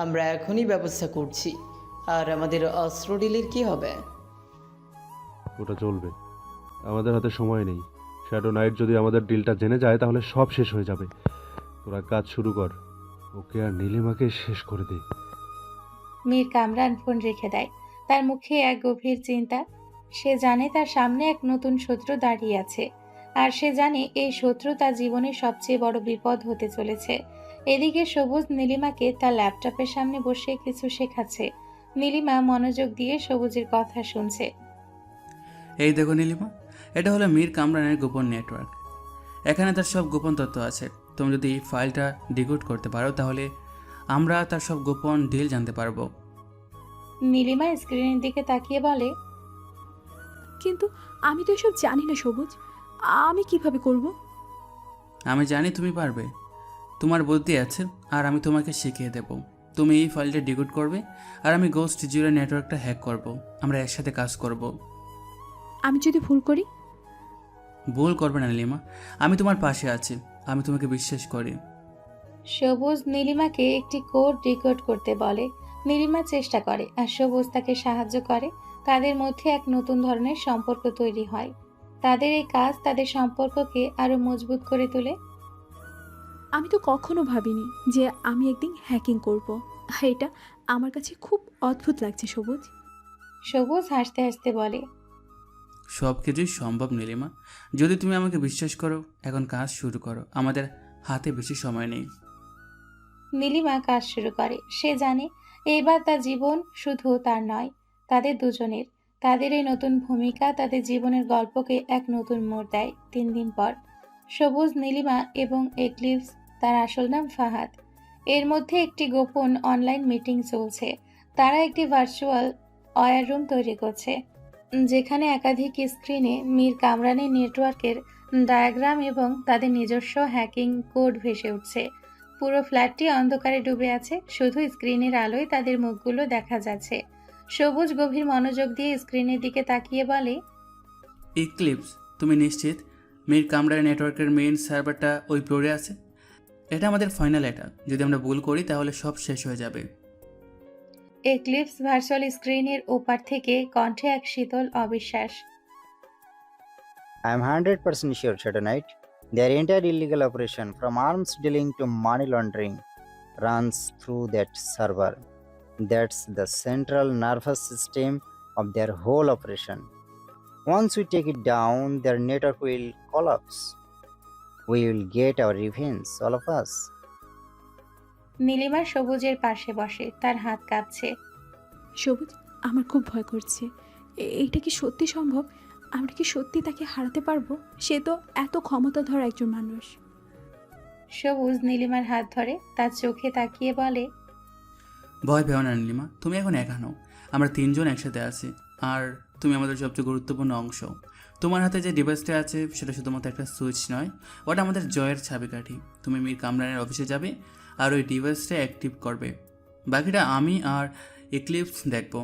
আমরা এখনই ব্যবস্থা করছি। আর আমাদের অস্ত্র ডিলের কি হবে? ওটা চলবে, আমাদের হাতে সময় নেই। শ্যাডো নাইট যদি আমাদের ডিলটা জেনে যায় তাহলে সব শেষ হয়ে যাবে। তোরা কাজ শুরু কর, ওকে আর নীলিমাকে শেষ করে দে। মীর কামরান ফোন রেখে দেয়। তার মুখে এক গভীর চিন্তা। সে জানে তার সামনে এক নতুন শত্রু দাঁড়িয়ে আছে, আর সে জানে এই শত্রু তার জীবনের সবচেয়ে বড় বিপদ হতে চলেছে। এদিকে সবুজ নীলিমাকে তার ল্যাপটপের সামনে বসে কিছু শেখাচ্ছে। নীলিমা মনোযোগ দিয়ে সবুজের কথা শুনছে। এই দেখো নীলিমা, এটা হলো মীর কামরানের গোপন নেটওয়ার্ক। এখানে তার সব গোপন তথ্য আছে। তুমি যদি এই ফাইলটা ডিকোড করতে পারো তাহলে আমরা তার সব গোপন ডিল জানতে পারবো। নীলিমা স্ক্রিনের দিকে তাকিয়ে বলে, কিন্তু আমি তো এসব জানি না সবুজ, আমি কিভাবে করব? আমি জানি তুমি পারবে, তোমার বুদ্ধি আছে, আর আমি তোমাকে শিখিয়ে দেব। তুমি এই ফাইলটা ডিকোড করবে আর আমি গোস্ট জিরো নেটওয়ার্কটা হ্যাক করব। আমরা একসাথে কাজ করব। আমি যদি ভুল করি? ভুল করবে না নীলিমা, আমি তোমার পাশে আছি, আমি তোমাকে বিশ্বাস করি। সবুজ নীলিমাকে একটি কোড ডিকোড করতে বলে। নীলিমা চেষ্টা করে আর সবুজ তাকে সাহায্য করে। তাদের মধ্যে এক নতুন ধরনের সম্পর্ক তৈরি হয়। তাদের এই কাজ তাদের সম্পর্ককে আরো মজবুত করে তোলে। আমি তো কখনো ভাবিনি যে আমি একদিন হ্যাকিং করব। এটা আমার কাছে খুব অদ্ভুত লাগছে সবুজ। সবুজ হাসতে হাসতে বলে, সব কিছুই সম্ভব নীলিমা, যদি তুমি আমাকে বিশ্বাস করো। এখন কাজ শুরু করো, আমাদের হাতে বেশি সময় নেই। নীলিমা কাজ শুরু করে। সে জানে এইবার তার জীবন শুধু তার নয়, তাদের দুজনের। তাদের এই নতুন ভূমিকা তাদের জীবনের গল্পকে এক নতুন মোড় দেয়। 3 দিন পর সবুজ, নীলিমা এবং এক্লিপস, তার আসল নাম ফাহাদ, এর মধ্যে একটি গোপন অনলাইন মিটিং চলছে। তারা একটি ভার্চুয়াল ওয়্যার রুম তৈরি করছে, যেখানে একাধিক স্ক্রিনে মীর কামরানের নেটওয়ার্কের ডায়াগ্রাম এবং তাদের নিজস্ব হ্যাকিং কোড ভেসে উঠছে। পুরো ফ্ল্যাটটি অন্ধকারে ডুবে আছে, শুধু স্ক্রিনের আলোয় তাদের মুখগুলো দেখা যাচ্ছে। সবুজ গভীর মনোযোগ দিয়ে স্ক্রিনের দিকে তাকিয়ে বলে, ইক্লিপস, তুমি নিশ্চিত মীর কামরানের নেটওয়ার্কের মেইন সার্ভারটা ওই ফ্লোরে আছে? এটা আমাদের ফাইনাল অ্যাটাক, যদি আমরা ভুল করি তাহলে সব শেষ হয়ে যাবে। এক্লিপস ভার্চুয়াল স্ক্রিনের ওপার থেকে কণ্ঠে এক শীতল অবিশ্বাস। I am 100% sure, Shadow Knight. Their entire illegal operation, from arms dealing to money laundering, runs through that server. That's the central nervous system of their whole operation. Once we take it down, their network will collapse. We will get our revenge, all of us. Nilima সবুজের পাশে বসে, তার হাত কাঁপছে। সবুজ, আমার খুব ভয় করছে। এইটা কি সত্যি সম্ভব? আমরা কি সত্যি তাকে হারাতে পারবো? সে তো এত ক্ষমতাধর একজন মানুষ। সবুজ নীলিমার হাত ধরে তার চোখে তাকিয়ে বলে, ভয় পেও না নীলিমা, তুমি এখন একা নও। আমরা 3 জন একসাথে আছি, আর তুমি আমাদের সবচেয়ে গুরুত্বপূর্ণ অংশ। তোমার হাতে যে ডিভাইসটা আছে সেটা শুধুমাত্র একটা সুইচ নয়, ওটা আমাদের জয়ের চাবিকাঠি। তুমি মীর কামরানের অফিসে যাবে আর ওই ডিভাইসটা অ্যাক্টিভ করবে। বাকিটা আমি আর এক্লিপস দেখব।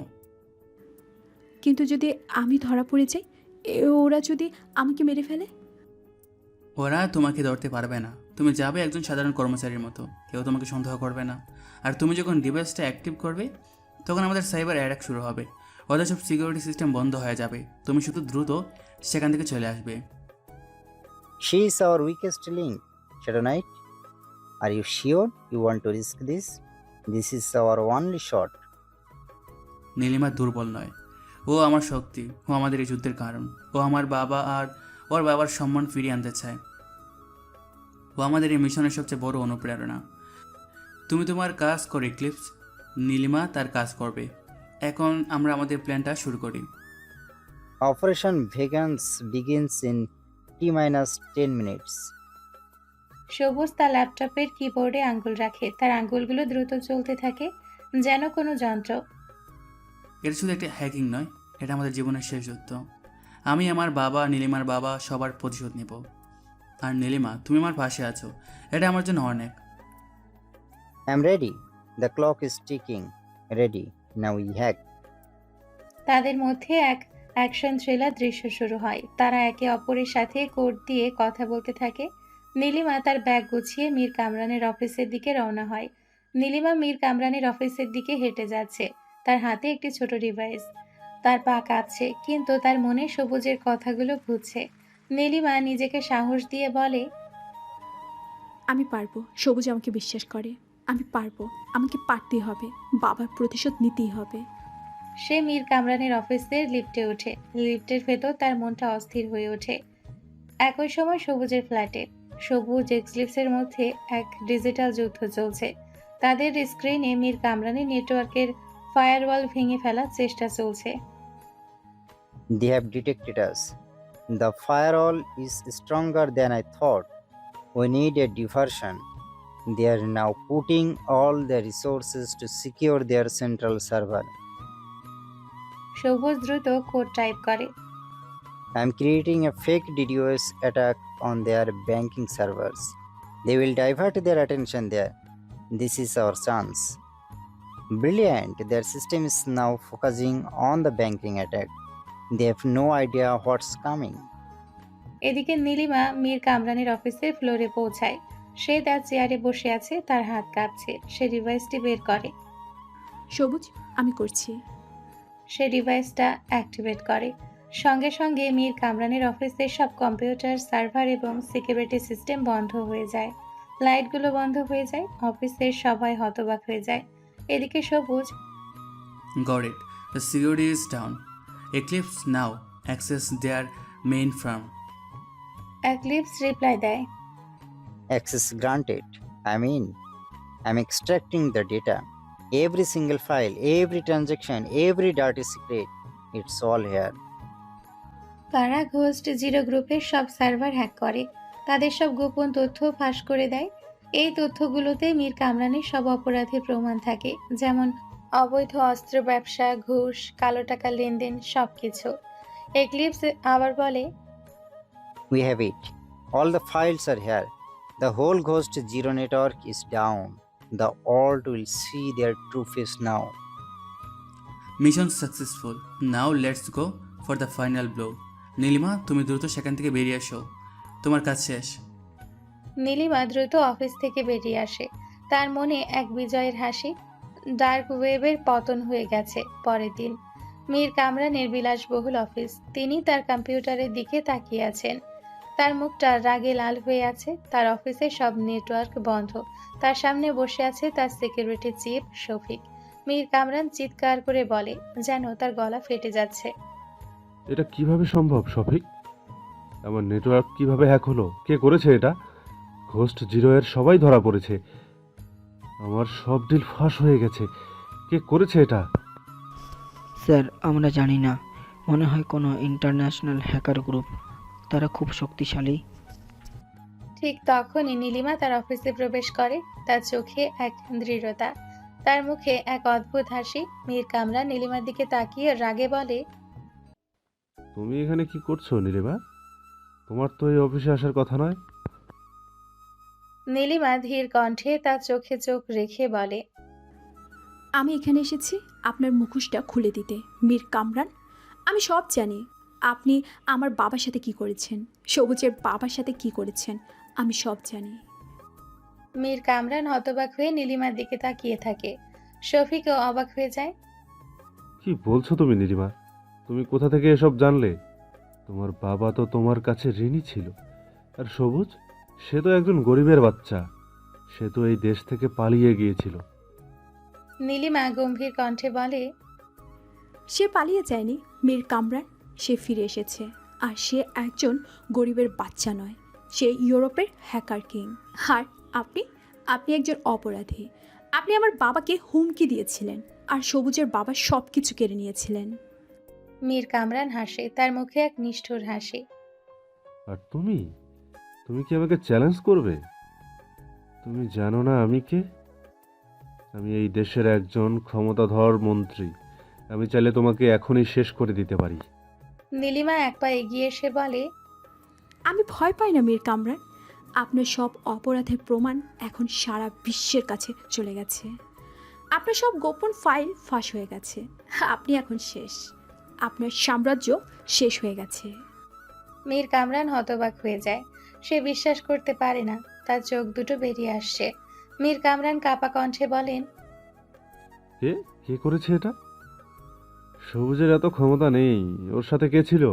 কিন্তু যদি আমি ধরা পড়ে যাই, ওরা যদি আমাকে মেরে ফেলে? ওরা তোমাকে ধরতে পারবে না। তুমি যাবে একজন সাধারণ কর্মচারীর মতো, কেউ তোমাকে সন্দেহ করবে না। আর তুমি যখন ডিভাইসটা অ্যাক্টিভ করবে তখন আমাদের সাইবার অ্যাটাক শুরু হবে। ওদের সব সিকিউরিটি সিস্টেম বন্ধ হয়ে যাবে। তুমি শুধু দ্রুত সেখান থেকে চলে আসবে। She is our weakest link, Shadow Knight. Are you sure you want to risk this? This is our only shot. Nilima দুর্বল নয়, ও আমার শক্তি। ও আমাদের এই যুদ্ধের কারণ। ও আমার বাবা আর ওর বাবার সম্মান ফিরিয়ে আনতে চায়। ও আমাদের এই মিশনের সবচেয়ে বড় অনুপ্রেরণা। তুমি তোমার কাজ করে ক্লিপস, নীলিমা তার কাজ করবে। এখন আমরা আমাদের প্ল্যানটা শুরু করি। Operation Vegans begins in T-10 minutes. সবুজ তার ল্যাপটপের কিবোর্ডে আঙ্গুল রাখে, তার আঙ্গুলগুলো দ্রুত চলতে থাকে যেন কোনো যন্ত্র। এটা শুধু একটা হ্যাকিং নয়, এটা আমাদের জীবনের শেষ যুদ্ধ। আমি, আমার বাবা, নীলিমার বাবা সবার প্রতিশোধ নেব। আর নীলিমা, তুমি আমার পাশে আছো, এটা আমার জন্য অনেক। I'm ready. The clock is ticking. Ready. Now we hack. তাদের মধ্যে এক অ্যাকশন থ্রিলার দৃশ্য শুরু হয়। তারা একে অপরের সাথে কোড দিয়ে কথা বলতে থাকে। নীলিমা তার ব্যাগ গুছিয়ে মীর কামরানের অফিসের দিকে রওনা হয়। নীলিমা মীর কামরানের অফিসের দিকে হেঁটে যাচ্ছে, তার হাতে একটি ছোট ডিভাইস। তার পা কাঁপছে, কিন্তু তার মনে সবুজের কথাগুলো ঘুরছে। নীলিমা নিজেকে সাহস দিয়ে বলে, আমি পারবো, সবুজ আমাকে বিশ্বাস করে। আমি পারবো, আমাকে পারতেই হবে, বাবার প্রতিশোধ নিতেই হবে। সে মীর কামরানের অফিসের লিফটে ওঠে। লিফটের ভেতর তার মনটা অস্থির হয়ে ওঠে। একই সময় সবুজের ফ্ল্যাটে সবুজ এক্সলিপসের মধ্যে এক ডিজিটাল যুদ্ধ চলছে। তাদের স্ক্রিনে মীর কামরানি নেটওয়ার্কের ফায়ারওয়াল ভেঙে ফেলার চেষ্টা চলছে। They have detected us. The firewall is stronger than I thought. We need a diversion. They are now putting all their resources to secure their central server. সবুজ দ্রুত কোড টাইপ করে। I'm creating a fake DDoS attack on their banking servers. They will divert their attention there. This is our chance. Brilliant. Their system is now focusing on the banking attack. They have no idea what's coming. এদিকে নীলিমা মীর কামরানের অফিসের ফ্লোরে পৌঁছায়। সে তার চেয়ারে বসে আছে, তার হাত কাঁপছে। সে ডিভাইসটি বের করে। সবুজ, আমি করছি। সে ডিভাইসটা অ্যাক্টিভেট করে। সঙ্গে সঙ্গে মীর কামরানের অফিসের সব কম্পিউটার, সার্ভার এবং সিকিউরিটি সিস্টেম বন্ধ হয়ে যায়। লাইটগুলো বন্ধ হয়ে যায়। অফিসের সবাই হতবাক হয়ে যায়। এদিকে সবুজ, Got it. The security is down. Eclipse now access their mainframe. Eclipse reply দেয়। Access granted. I'm extracting the data. Every single file, every transaction, every data secret. It's all here. কারা ঘোস্ট জিরো গ্রুপের সব server hack করে, তাদের সব গোপন তথ্য ফাঁস করে দেয়। এই তথ্যগুলোতে মীর কামরানের সব অপরাধের প্রমাণ থাকে, যেমন অবৈধ অস্ত্র ব্যবসা, ঘুষ, কালো টাকা লেনদেন, সবকিছু। এক্লিপস আবার বলে, We have it. All the files are here. The whole Ghost Zero network is down. The world will see their true face now. Mission successful. Now let's go for the final blow. Nilima, তুমি দ্রুত সেখান থেকে বেরিয়ে এসো, তোমার কাজ শেষ। নীলিমা দ্রুত অফিস থেকে বেরিয়ে আসে। তার মনে এক বিজয়ের হাসি। ডার্ক ওয়েবের পতন হয়ে গেছে। পরের দিন মীর কামরানের বিলাসবহুল অফিস। তিনি তার কম্পিউটারের দিকে তাকিয়ে আছেন। তার মুখটা রাগে লাল হয়ে আছে। তার অফিসের সব নেটওয়ার্ক বন্ধ। তার সামনে বসে আছে তার সিকিউরিটি চিফ শফিক। মীর কামরান চিৎকার করে বলে, যেন তার গলা ফেটে যাচ্ছে, এটা কিভাবে সম্ভব শফিক? আমার নেটওয়ার্ক কিভাবে হ্যাক হলো? কে করেছে এটা? ঘোস্ট জিরো এর সবাই ধরা পড়েছে, আমার সব ডিল ফাঁস হয়ে গেছে। কে করেছে এটা? স্যার, আমরা জানি না। মনে হয় কোনো ইন্টারন্যাশনাল হ্যাকার গ্রুপ। তারা খুব শক্তিশালী। ঠিক তখনই নীলিমা তার অফিসে প্রবেশ করে। তার চোখে এক দৃঢ়তা, তার মুখে এক অদ্ভুত হাসি। মীর কামরান নীলিমার দিকে তাকিয়ে রাগে বলে, তুমি এখানে কি করছো নীলিমা? তোমার তো এই অফিসে আসার কথা নয়। নীলিমা ধীর কণ্ঠে তার চোখে চোখ রেখে বলে, আমি এখানে এসেছি আপনার মুখোশটা খুলে দিতে, মীর কামরান। আমি সব জানি। আপনি আমার বাবার সাথে কি করেছেন, সবুজের বাবার সাথে কি করেছেন, আমি সব জানি। মীর কামরান হতবাক হয়ে নীলিমার দিকে তাকিয়ে থাকে। শফিকও অবাক হয়ে যায়। কি বলছো তুমি নীলিমা? তুমি কোথা থেকে এসব জানলে? তোমার বাবা তো তোমার কাছে ঋণী ছিল, আর সবুজ, সে তো একজন গরিবের বাচ্চা। সে তো এই দেশ থেকে পালিয়ে গিয়েছিল। নীলিমা গম্ভীর কণ্ঠে বলে, সে পালিয়ে যায়নি মীর কামরান, সে ফিরে এসেছে। আর সে একজন গরিবের বাচ্চা নয়, সে ইউরোপের হ্যাকার কিং। আর আপনি আপনি একজন অপরাধী। আপনি আমার বাবাকে হুমকি দিয়েছিলেন, আর সবুজের বাবা সব কিছু কেড়ে নিয়েছিলেন। মীর কামরান হাসে, তার মুখে এক নিষ্ঠুর হাসি। আর তুমি কি আমাকে চ্যালেঞ্জ করবে? তুমি জানো না আমি কে? আমি এই দেশের একজন ক্ষমতাধর মন্ত্রী। আমি চাইলে তোমাকে এখনই শেষ করে দিতে পারি। নীলিমা এক পা এগিয়ে এসে বলে, আমি ভয় পাই না মীর কামরান। আপনার সব অপরাধের প্রমাণ এখন সারা বিশ্বের কাছে চলে গেছে। আপনার সব গোপন ফাইল ফাঁস হয়ে গেছে। আপনি এখন শেষ। আপনার সাম্রাজ্য শেষ হয়ে গেছে। মীর কামরান হতবাক হয়ে যায়। সে বিশ্বাস করতে পারে না, তার চোখ দুটো বেরিয়ে আসছে। মীর কামরান কাঁপা কণ্ঠে বলেন, কে কে করেছে এটা? সবুজের এত ক্ষমতা নেই, ওর সাথে কে ছিল?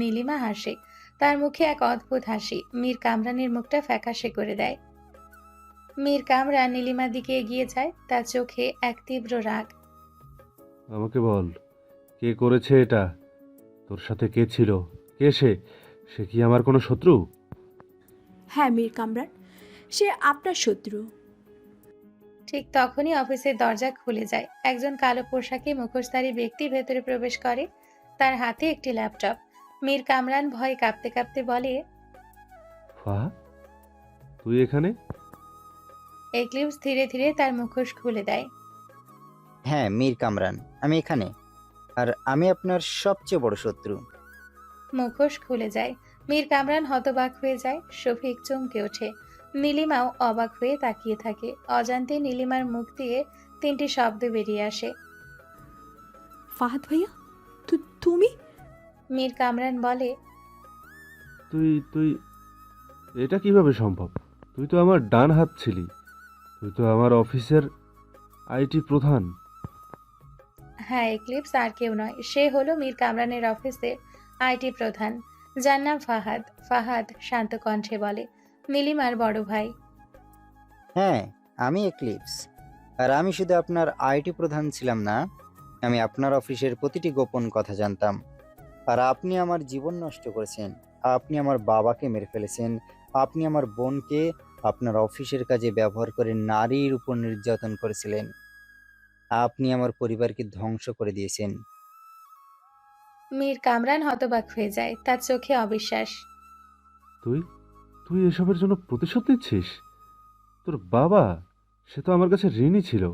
নীলিমা হাসে। তার মুখে এক অদ্ভুত হাসি মীর কামরানের মুখটা ফ্যাকাশে করে দেয়। মীর কামরান নীলিমার দিকে এগিয়ে যায়, তার চোখে এক তীব্র রাগ। আমাকে বল, কে করেছে এটা? তোর সাথে কে ছিল? কে সে? সে কি আমার কোনো শত্রু? হ্যাঁ মীর কামরান, সে আপনার শত্রু। ঠিক তখনই অফিসের দরজা খুলে যায়। একজন কালো পোশাকে মুখোশধারী ব্যক্তি ভেতরে প্রবেশ করে। তার হাতে একটি ল্যাপটপ। মীর কামরান ভয়ে কাঁপতে কাঁপতে বলে, ফাহাদ, তুই এখানে? এক্লিপস ধীরে ধীরে তার মুখোশ খুলে দেয়। হ্যাঁ মীর কামরান, আমি এখানে। আর আমি আপনার সবচেয়ে বড় শত্রু। মুখোশ খুলে যায়। মীর কামরান হতবাক হয়ে যায়। শফিক চমকে ওঠে। নীলিমাও অবাক হয়ে তাকিয়ে থাকে। অজান্তে নীলিমার মুখ দিয়ে 3টি শব্দ বেরিয়ে আসে। ফাহাদ ভাইয়া, তুমি? মীর কামরান বলে, তুই তুই এটা কিভাবে সম্ভব? তুই তো আমার ডান হাত ছিলি। তুই তো আমার অফিসের আইটি প্রধান। হ্যাঁ, এক্লিপস আর কেউ নয়, সে হলো মীর কামরানের অফিসের আইটি প্রধান, যার নাম ফাহাদ। ফাহাদ শান্ত কণ্ঠে বলে, নীলিমার বড় ভাই। হ্যাঁ, আমি এক্লিপস। আর আমি শুধু আপনার আইটি প্রধান ছিলাম না, আমি আপনার অফিসের প্রতিটি গোপন কথা জানতাম। আর আপনি আমার জীবন নষ্ট করেছেন। আপনি আমার বাবাকে মেরে ফেলেছেন। আপনি আমার বোনকে আপনার অফিসের কাজে ব্যবহার করে নারীর উপর নির্যাতন করেছিলেন। আপনি আমার পরিবারকে ধ্বংস করে দিয়েছেন। মীর কামরান হতবাক হয়ে যায়। তার চোখে অবিশ্বাস। তুই তুই এসবের জন্য প্রতিশোধ নিচ্ছিস? তোর বাবা, সে তো আমার কাছে ঋণী ছিল।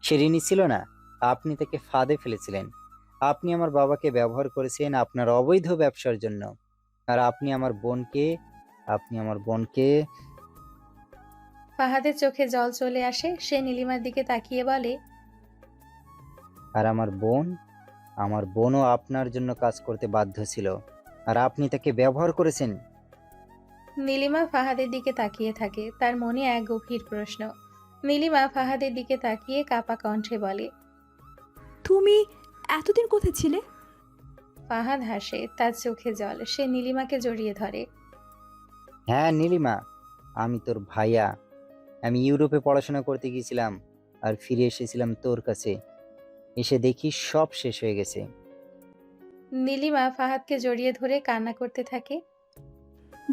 সে ঋণী ছিল না, আপনি তাকে ফাঁদে ফেলেছিলেন। আপনি আমার বাবাকে ব্যবহার করেছেন আপনার অবৈধ ব্যবসার জন্য। আর আপনি আমার বোনকে ফাহাদের চোখে জল চলে আসে। সে নীলিমার দিকে তাকিয়ে বলে, আর আমার বোনও আপনার জন্য কাজ করতে বাধ্য ছিল। আর আপনি তাকে ব্যবহার করেছেন। নীলিমা ফাহাদের দিকে তাকিয়ে থাকে। তার মনে এক গভীর প্রশ্ন। নীলিমা ফাহাদের দিকে তাকিয়ে কাঁপা কণ্ঠে বলে, তুমি এতদিন কোথায় ছিলে? ফাহাদ হাসে। তার চোখে জল। সে নীলিমাকে জড়িয়ে ধরে। হ্যাঁ নীলিমা, আমি তোর ভাইয়া। আমি ইউরোপে পড়াশোনা করতে গিয়েছিলাম আর ফিরে এসেছিলাম তোর কাছে। এসে দেখি সব শেষ হয়ে গেছে। নীলিমা ফাহাদকে জড়িয়ে ধরে কান্না করতে থাকে।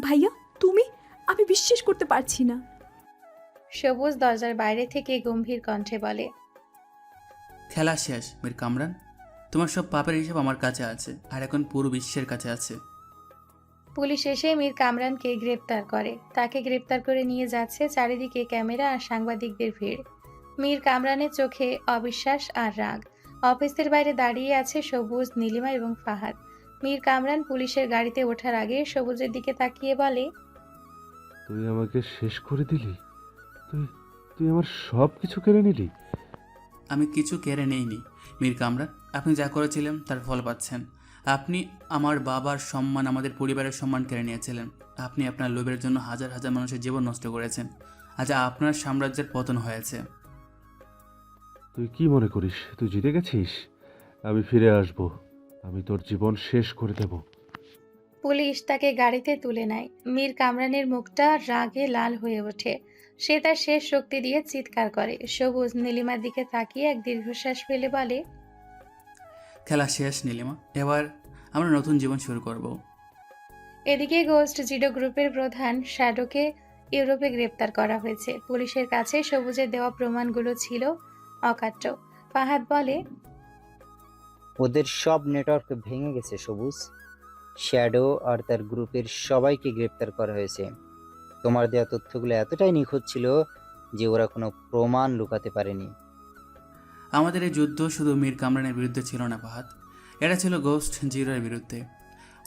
ভাইয়া তুমি? আমি বিশ্বাস করতে পারছি না। সবুজ দরজার বাইরে থেকে গম্ভীর কণ্ঠে বলে, খেলা শেষ মীর কামরান। তোমার সব পাপের হিসাব আমার কাছে আছে, আর এখন পুরো বিশ্বের কাছে আছে। পুলিশ এসে মীর কামরানকে গ্রেপ্তার করে। তাকে গ্রেপ্তার করে নিয়ে যাচ্ছে। চারিদিকে ক্যামেরা আর সাংবাদিকদের ভিড়। মীর কামরানের চোখে অবিশ্বাস আর রাগ। অফিসের বাইরে দাঁড়িয়ে আছে সবুজ, নীলিমা এবং ফাহাদ। মীর কামরান পুলিশের গাড়িতে ওঠার আগে সবুজের দিকে তাকিয়ে বলে, তুই আমাকে শেষ করে দিলি। তুই তুই আমার সব কিছু কেড়ে নিলি। আমি কিছু কেড়ে নেইনি মীর কামরান। আপনি যা করেছিলেন তার ফল পাচ্ছেন। আপনি আমার বাবার সম্মান, আমাদের পরিবারের সম্মান কেড়ে নিয়েছিলেন। আপনি আপনার লোভের জন্য হাজার হাজার মানুষের জীবন নষ্ট করেছেন। আজ আপনার সাম্রাজ্যের পতন হয়েছে। তুই কি মনে করিস তুই জিতে গেছিস? আমি ফিরে আসব। আমি তোর জীবন শেষ করে দেব। পুলিশ তাকে গাড়িতে তুলে নেয়। মীর কামরানের মুখটা রাগে লাল হয়ে ওঠে। সে তার শেষ শক্তি দিয়ে চিৎকার করে। সবুজ নীলিমার দিকে তাকিয়ে এক দীর্ঘশ্বাস ফেলে বলে, খেলা শেষ নীলিমা, এবার আমরা নতুন জীবন শুরু করব। এদিকে গোস্ট জিডো গ্রুপের প্রধান শ্যাডোকে ইউরোপে গ্রেপ্তার করা হয়েছে। পুলিশের কাছে সবুজের দেওয়া প্রমাণগুলো ছিল অকাট্য। ফাহাদ বলে, ওদের সব নেটওয়ার্ক ভেঙে গেছে সবুজ। শ্যাডো আর তার গ্রুপের সবাইকে গ্রেপ্তার করা হয়েছে। তোমার দেওয়া তথ্যগুলো এতটাই নিখুঁত ছিল যে ওরা কোনো প্রমাণ লুকাতে পারেনি। আমাদের এই যুদ্ধ শুধু মীর কামরানের বিরুদ্ধে ছিল না ফাহাদ, এটা ছিল গোস্ট জিরোর বিরুদ্ধে।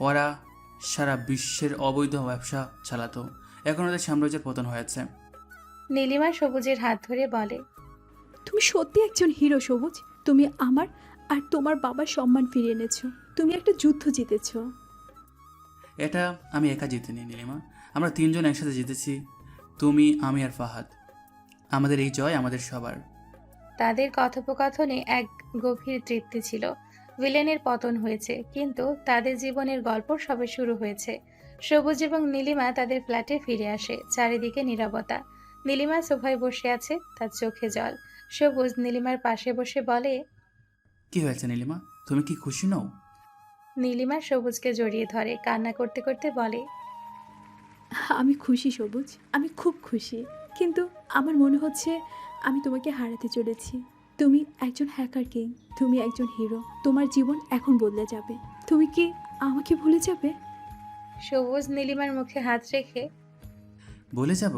ওরা সারা বিশ্বের অবৈধ ব্যবসা চালাতো, এখন ওদের সাম্রাজ্যের পতন হয়েছে। নীলিমা সবুজের হাত ধরে বলে, তুমি সত্যি একজন হিরো সবুজ। তুমি আমার আর তোমার বাবার সম্মান ফিরিয়ে এনেছো। তুমি একটা যুদ্ধ জিতেছো। এটা আমি একা জিতিনি নীলিমা, আমরা তিনজন একসাথে জিতেছি, তুমি, আমি আর ফাহাদ। আমাদের এই জয় আমাদের সবার। তাদের কথোপকথনে এক গভীর তৃপ্তি ছিল। ভিলেনের পতন হয়েছে, কিন্তু তাদের জীবনের গল্প সবে শুরু হয়েছে। সবুজ এবং নীলিমা তাদের ফ্ল্যাটে ফিরে আসে। চারিদিকে নীরবতা। নীলিমা সোফায় বসে আছে, তার চোখে জল। সবুজ নীলিমার পাশে বসে বলে, কি হয়েছে নীলিমা, তুমি কি খুশি নও? নীলিমা সবুজকে জড়িয়ে ধরে, কান্না করতে করতে বলে, আমি খুশি সবুজ, আমি খুব খুশি। কিন্তু আমার মনে হচ্ছে আমি তোমাকে হারাতে চলেছি। তুমি একজন হ্যাকার কিং, তুমি একজন হিরো। তোমার জীবন এখন বদলে যাবে। তুমি কি আমাকে ভুলে যাবে? সবুজ নীলিমার মুখে হাত রেখে, বলে যাব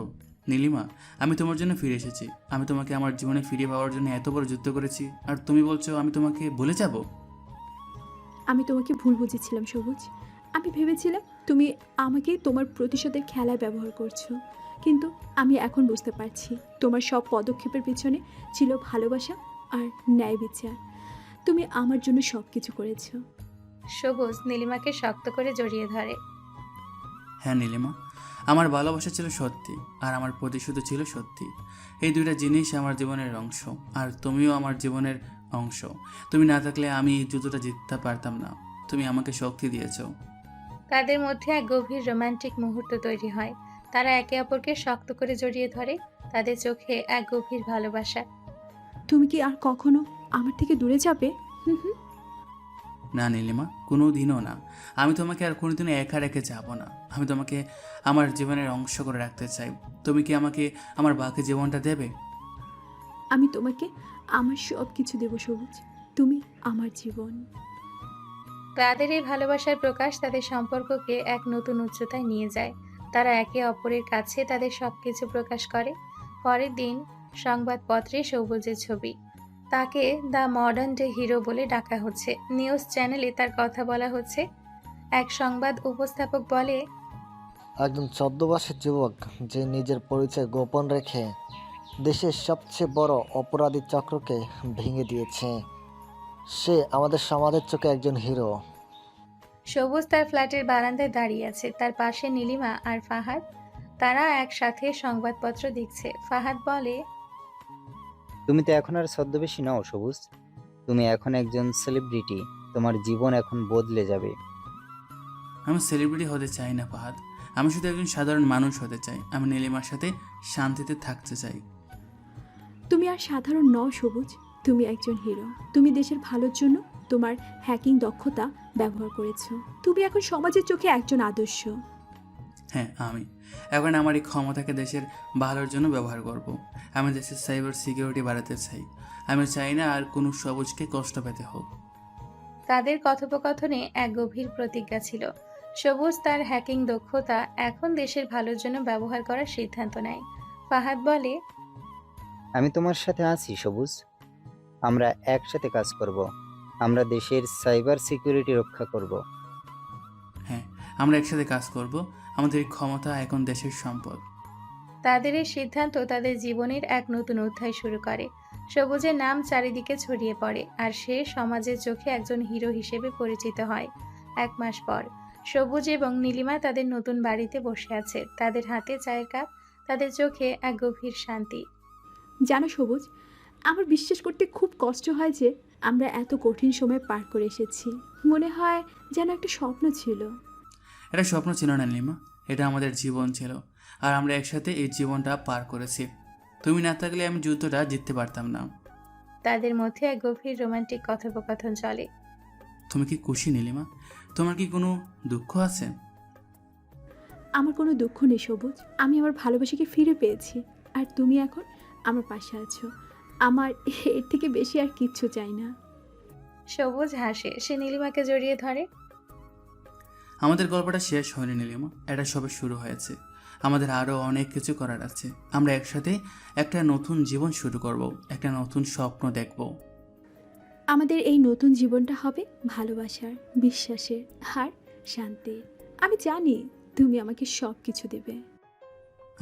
নীলিমা, আমি তোমার জন্য ফিরে এসেছি। আমি তোমাকে আমার জীবনে ফিরে পাওয়ার জন্য এত বড় যুদ্ধ করেছি, আর তুমি বলছো আমি তোমাকে বলে যাব? আমি তোমাকে ভুল বুঝেছিলাম সবুজ। আমি ভেবেছিলাম তুমি আমাকে তোমার প্রতিশোধের খেলায় ব্যবহার করছো, কিন্তু আমি এখন বুঝতে পারছি তোমার সব পদক্ষেপের পেছনে ছিল ভালোবাসা আর ন্যায় বিচার। তুমি আমার জন্য সব কিছু করেছো। সবুজ নীলিমাকে শক্ত করে জড়িয়ে ধরে। হ্যাঁ নীলিমা, আমার ভালোবাসা ছিল সত্যি, আর আমার প্রতিশোধ ছিল সত্যি। এই দুইটা জিনিস আমার জীবনের অংশ, আর তুমিও আমার জীবনের অংশ। তুমি না থাকলে আমি এই যুদ্ধটা জিততে পারতাম না। তুমি আমাকে শক্তি দিয়েছো। তাদের মধ্যে এক গভীর রোমান্টিক মুহূর্ত তৈরি হয়। তারা একে অপরকে শক্ত করে জড়িয়ে ধরে, তাদের চোখে এক গভীর ভালোবাসা। তুমি কি আর কখনো আমার থেকে দূরে যাবে? হুম হুম। না নীলিমা, কোনো দিনও না। আমি তোমাকে আর কোনোদিনও একা রেখে যাব না। আমি তোমাকে আমার জীবনের অংশ করে রাখতে চাই। তুমি কি আমাকে আমার বাকি জীবনটা দেবে? আমি তোমাকে আমার সব কিছু দেব সবুজ। তুমি আমার জীবন। তাদের এই ভালোবাসার প্রকাশ তাদের সম্পর্ককে এক নতুন উচ্চতায় নিয়ে যায়। তারা একে অপরের কাছে তাদের সবকিছু প্রকাশ করে। পরের দিন সংবাদপত্রে সবুজের ছবি। তাকে দ্য মডার্ন ডে হিরো বলে ডাকা হচ্ছে। নিউজ চ্যানেলে তার কথা বলা হচ্ছে। এক সংবাদ উপস্থাপক বলে, একজন 14 বর্ষের যুবক যে নিজের পরিচয় গোপন রেখে দেশের সবচেয়ে বড় অপরাধী চক্রকে ভেঙে দিয়েছে, সে আমাদের সমাজের চোখে একজন হিরো। সবুজ তার ফ্ল্যাটের বারান্দায় দাঁড়িয়ে আছে, তার পাশে নীলিমা আর ফাহাদ। তারা একসাথে সংবাদপত্র দেখছে। ফাহাদ বলে, তুমি তো এখন আর ছদ্মবেশী নও সবুজ, তুমি এখন একজন সেলিব্রিটি। তোমার জীবন এখন বদলে যাবে। আমি সেলিব্রিটি হতে চাই না ফাহাদ, আমি শুধু একজন সাধারণ মানুষ হতে চাই। আমি নীলিমার সাথে শান্তিতে থাকতে চাই। তুমি আর সাধারণ নও সবুজ, তুমি একজন হিরো। তুমি দেশের ভালোর জন্য তোমার হ্যাকিং দক্ষতা ব্যবহার করেছো। তুমি এখন সমাজের চোখে একজন আদর্শ। হ্যাঁ, আমি এখন আমার এই ক্ষমতাকে দেশের ভালোর জন্য ব্যবহার করব। আমি দেশের সাইবার সিকিউরিটি বাড়াতে চাই। আমি চাই না আর কোনো সবুজকে কষ্ট পেতে হোক। তাদের কথোপকথনে এক গভীর প্রতিজ্ঞা ছিল। সবুজ তার হ্যাকিং দক্ষতা এখন দেশের ভালোর জন্য ব্যবহার করার সিদ্ধান্ত নেয়। ফাহাদ বলে, আমি তোমার সাথে আছি সবুজ, আমরা একসাথে কাজ করব। আমরা দেশের সাইবার সিকিউরিটি রক্ষা করব। হ্যাঁ, আমরা একসাথে কাজ করব। আমাদের এই ক্ষমতা এখন দেশের সম্পদ। তাদের এই সিদ্ধান্ত তাদের জীবনের এক নতুন অধ্যায় শুরু করে। সবুজের নাম চারিদিকে ছড়িয়ে পড়ে, আর সে সমাজের চোখে একজন হিরো হিসেবে পরিচিত হয়। 1 মাস পর সবুজ এবং নীলিমা তাদের নতুন বাড়িতে বসে আছে। তাদের হাতে চায়ের কাপ, তাদের চোখে এক গভীর শান্তি। জানো সবুজ, আমার বিশ্বাস করতে খুব কষ্ট হয় যে আমরা এত কঠিন সময় পার করে এসেছি। মনে হয় যেন একটা স্বপ্ন ছিল। এটা স্বপ্ন ছিল না নীলিমা, এটা আমাদের জীবন ছিল, আর আমরা একসাথে এই জীবনটা পার করেছি। তুমি না থাকলে আমি যুদ্ধটা জিততে পারতাম না। তাদের মধ্যে এক গভীর রোমান্টিক কথোপকথন চলে। তুমি কি খুশি নীলিমা? তোমার কি কোনো দুঃখ আছে? আমার কোনো দুঃখ নেই সবুজ, আমি আমার ভালোবাসাকে ফিরে পেয়েছি, আর তুমি এখন আমার পাশে আছো। আমার এর থেকে বেশি আর কিচ্ছু চাই না। সবুজ হাসে, সে নীলিমাকে জড়িয়ে ধরে। আমাদের গল্পটা শেষ হয়নি নীলিমা, এটা সবে শুরু হয়েছে। আমাদের আরও অনেক কিছু করার আছে। আমরা একসাথে একটা নতুন জীবন শুরু করব, একটা নতুন স্বপ্ন দেখব। আমাদের এই নতুন জীবনটা হবে ভালোবাসার, বিশ্বাসের আর শান্তি। আমি জানি তুমি আমাকে সব কিছু দেবে।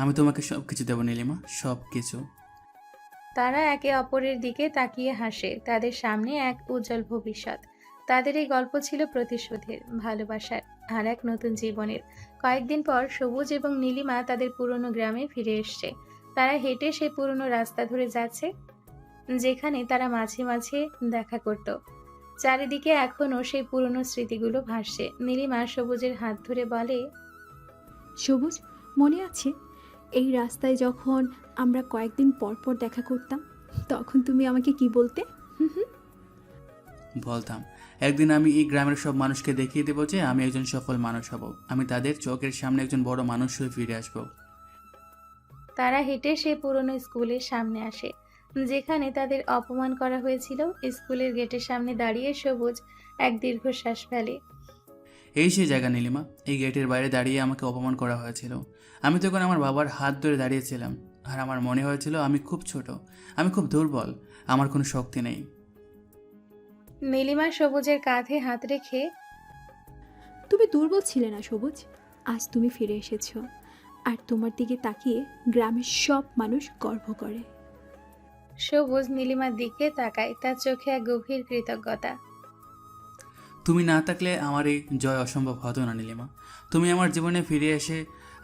আমি তোমাকে সব কিছু দেবো নীলিমা, সব কিছু। তারা একে অপরের দিকে তাকিয়ে হাসে। তাদের সামনে এক উজ্জ্বল ভবিষ্যৎ। তাদের এই গল্প ছিল প্রতিশোধের, ভালোবাসার আর এক নতুন জীবনের। কয়েকদিন পর সবুজ এবং নীলিমা তাদের পুরনো গ্রামে ফিরে এসছে। তারা হেঁটে সেই পুরনো রাস্তা ধরে যাচ্ছে যেখানে তারা মাঝে মাঝে দেখা করত। চারিদিকে এখনো সেই পুরনো স্মৃতিগুলো ভাসছে। নীলিমা সবুজের হাত ধরে বলে, সবুজ, মনে আছে এই রাস্তায় যখন আমরা কয়েকদিন পর পর দেখা করতাম, তখন তুমি আমাকে কি বলতে? বলতাম, একদিন আমি এই গ্রামের সব মানুষকে দেখিয়ে দেবো যে আমি একজন সফল মানুষ হব। আমি তাদের চোখের সামনে একজন বড় মানুষ হয়ে ফিরে আসবো। তারা হেঁটে সেই পুরনো স্কুলের সামনে আসে যেখানে তাদের অপমান করা হয়েছিল। স্কুলের গেটের সামনে দাঁড়িয়ে সবুজ এক দীর্ঘশ্বাস ফেলে। এই সেই জায়গা নীলিমা, এই গেটের বাইরে দাঁড়িয়ে আমাকে অপমান করা হয়েছিল। আমি তখন আমার বাবার হাত ধরে দাঁড়িয়েছিলাম, আর আমার মনে হয়েছিল আমি খুব ছোট, আমি খুব দুর্বল, আমার কোনো শক্তি নেই। নীলিমা সবুজের কাঁধে হাত রেখে, তুমি দুর্বল ছিলে না সবুজ, আজ তুমি ফিরে এসেছো, আর তোমার দিকে তাকিয়ে গ্রামের সব মানুষ গর্ব করে। সবুজ নীলিমার দিকে তাকায়, তার চোখে এক গভীর কৃতজ্ঞতা। তুমি না থাকলে আমার এই জয় অসম্ভব হতো না নীলিমা। তুমি আমার জীবনে ফিরে এসে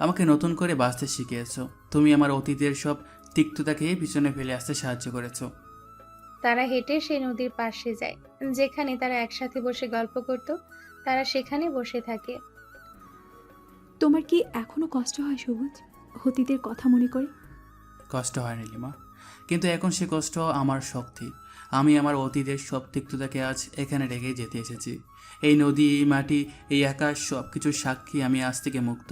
আমাকে নতুন করে বাঁচতে শিখিয়েছো। তুমি আমার অতীতের সব তিক্ততাকে পিছনে ফেলে আসতে সাহায্য করেছো। তারা হেঁটে সেই নদীর পাশে যায় যেখানে তারা একসাথে বসে গল্প করত। তারা সেখানে বসে থাকে। তোমার কি এখনো কষ্ট হয় সবুজ, অতীতের কথা মনে করে? কষ্ট হয় নীলিমা, কিন্তু এখন সে কষ্ট আমার শক্তি। আমি আমার অতীতের সব তিক্ততাকে আজ এখানে রেখে যেতে এসেছি। এই নদী, এই মাটি, এই আকাশ, সব কিছুর সাক্ষী আমি আজ থেকে মুক্ত।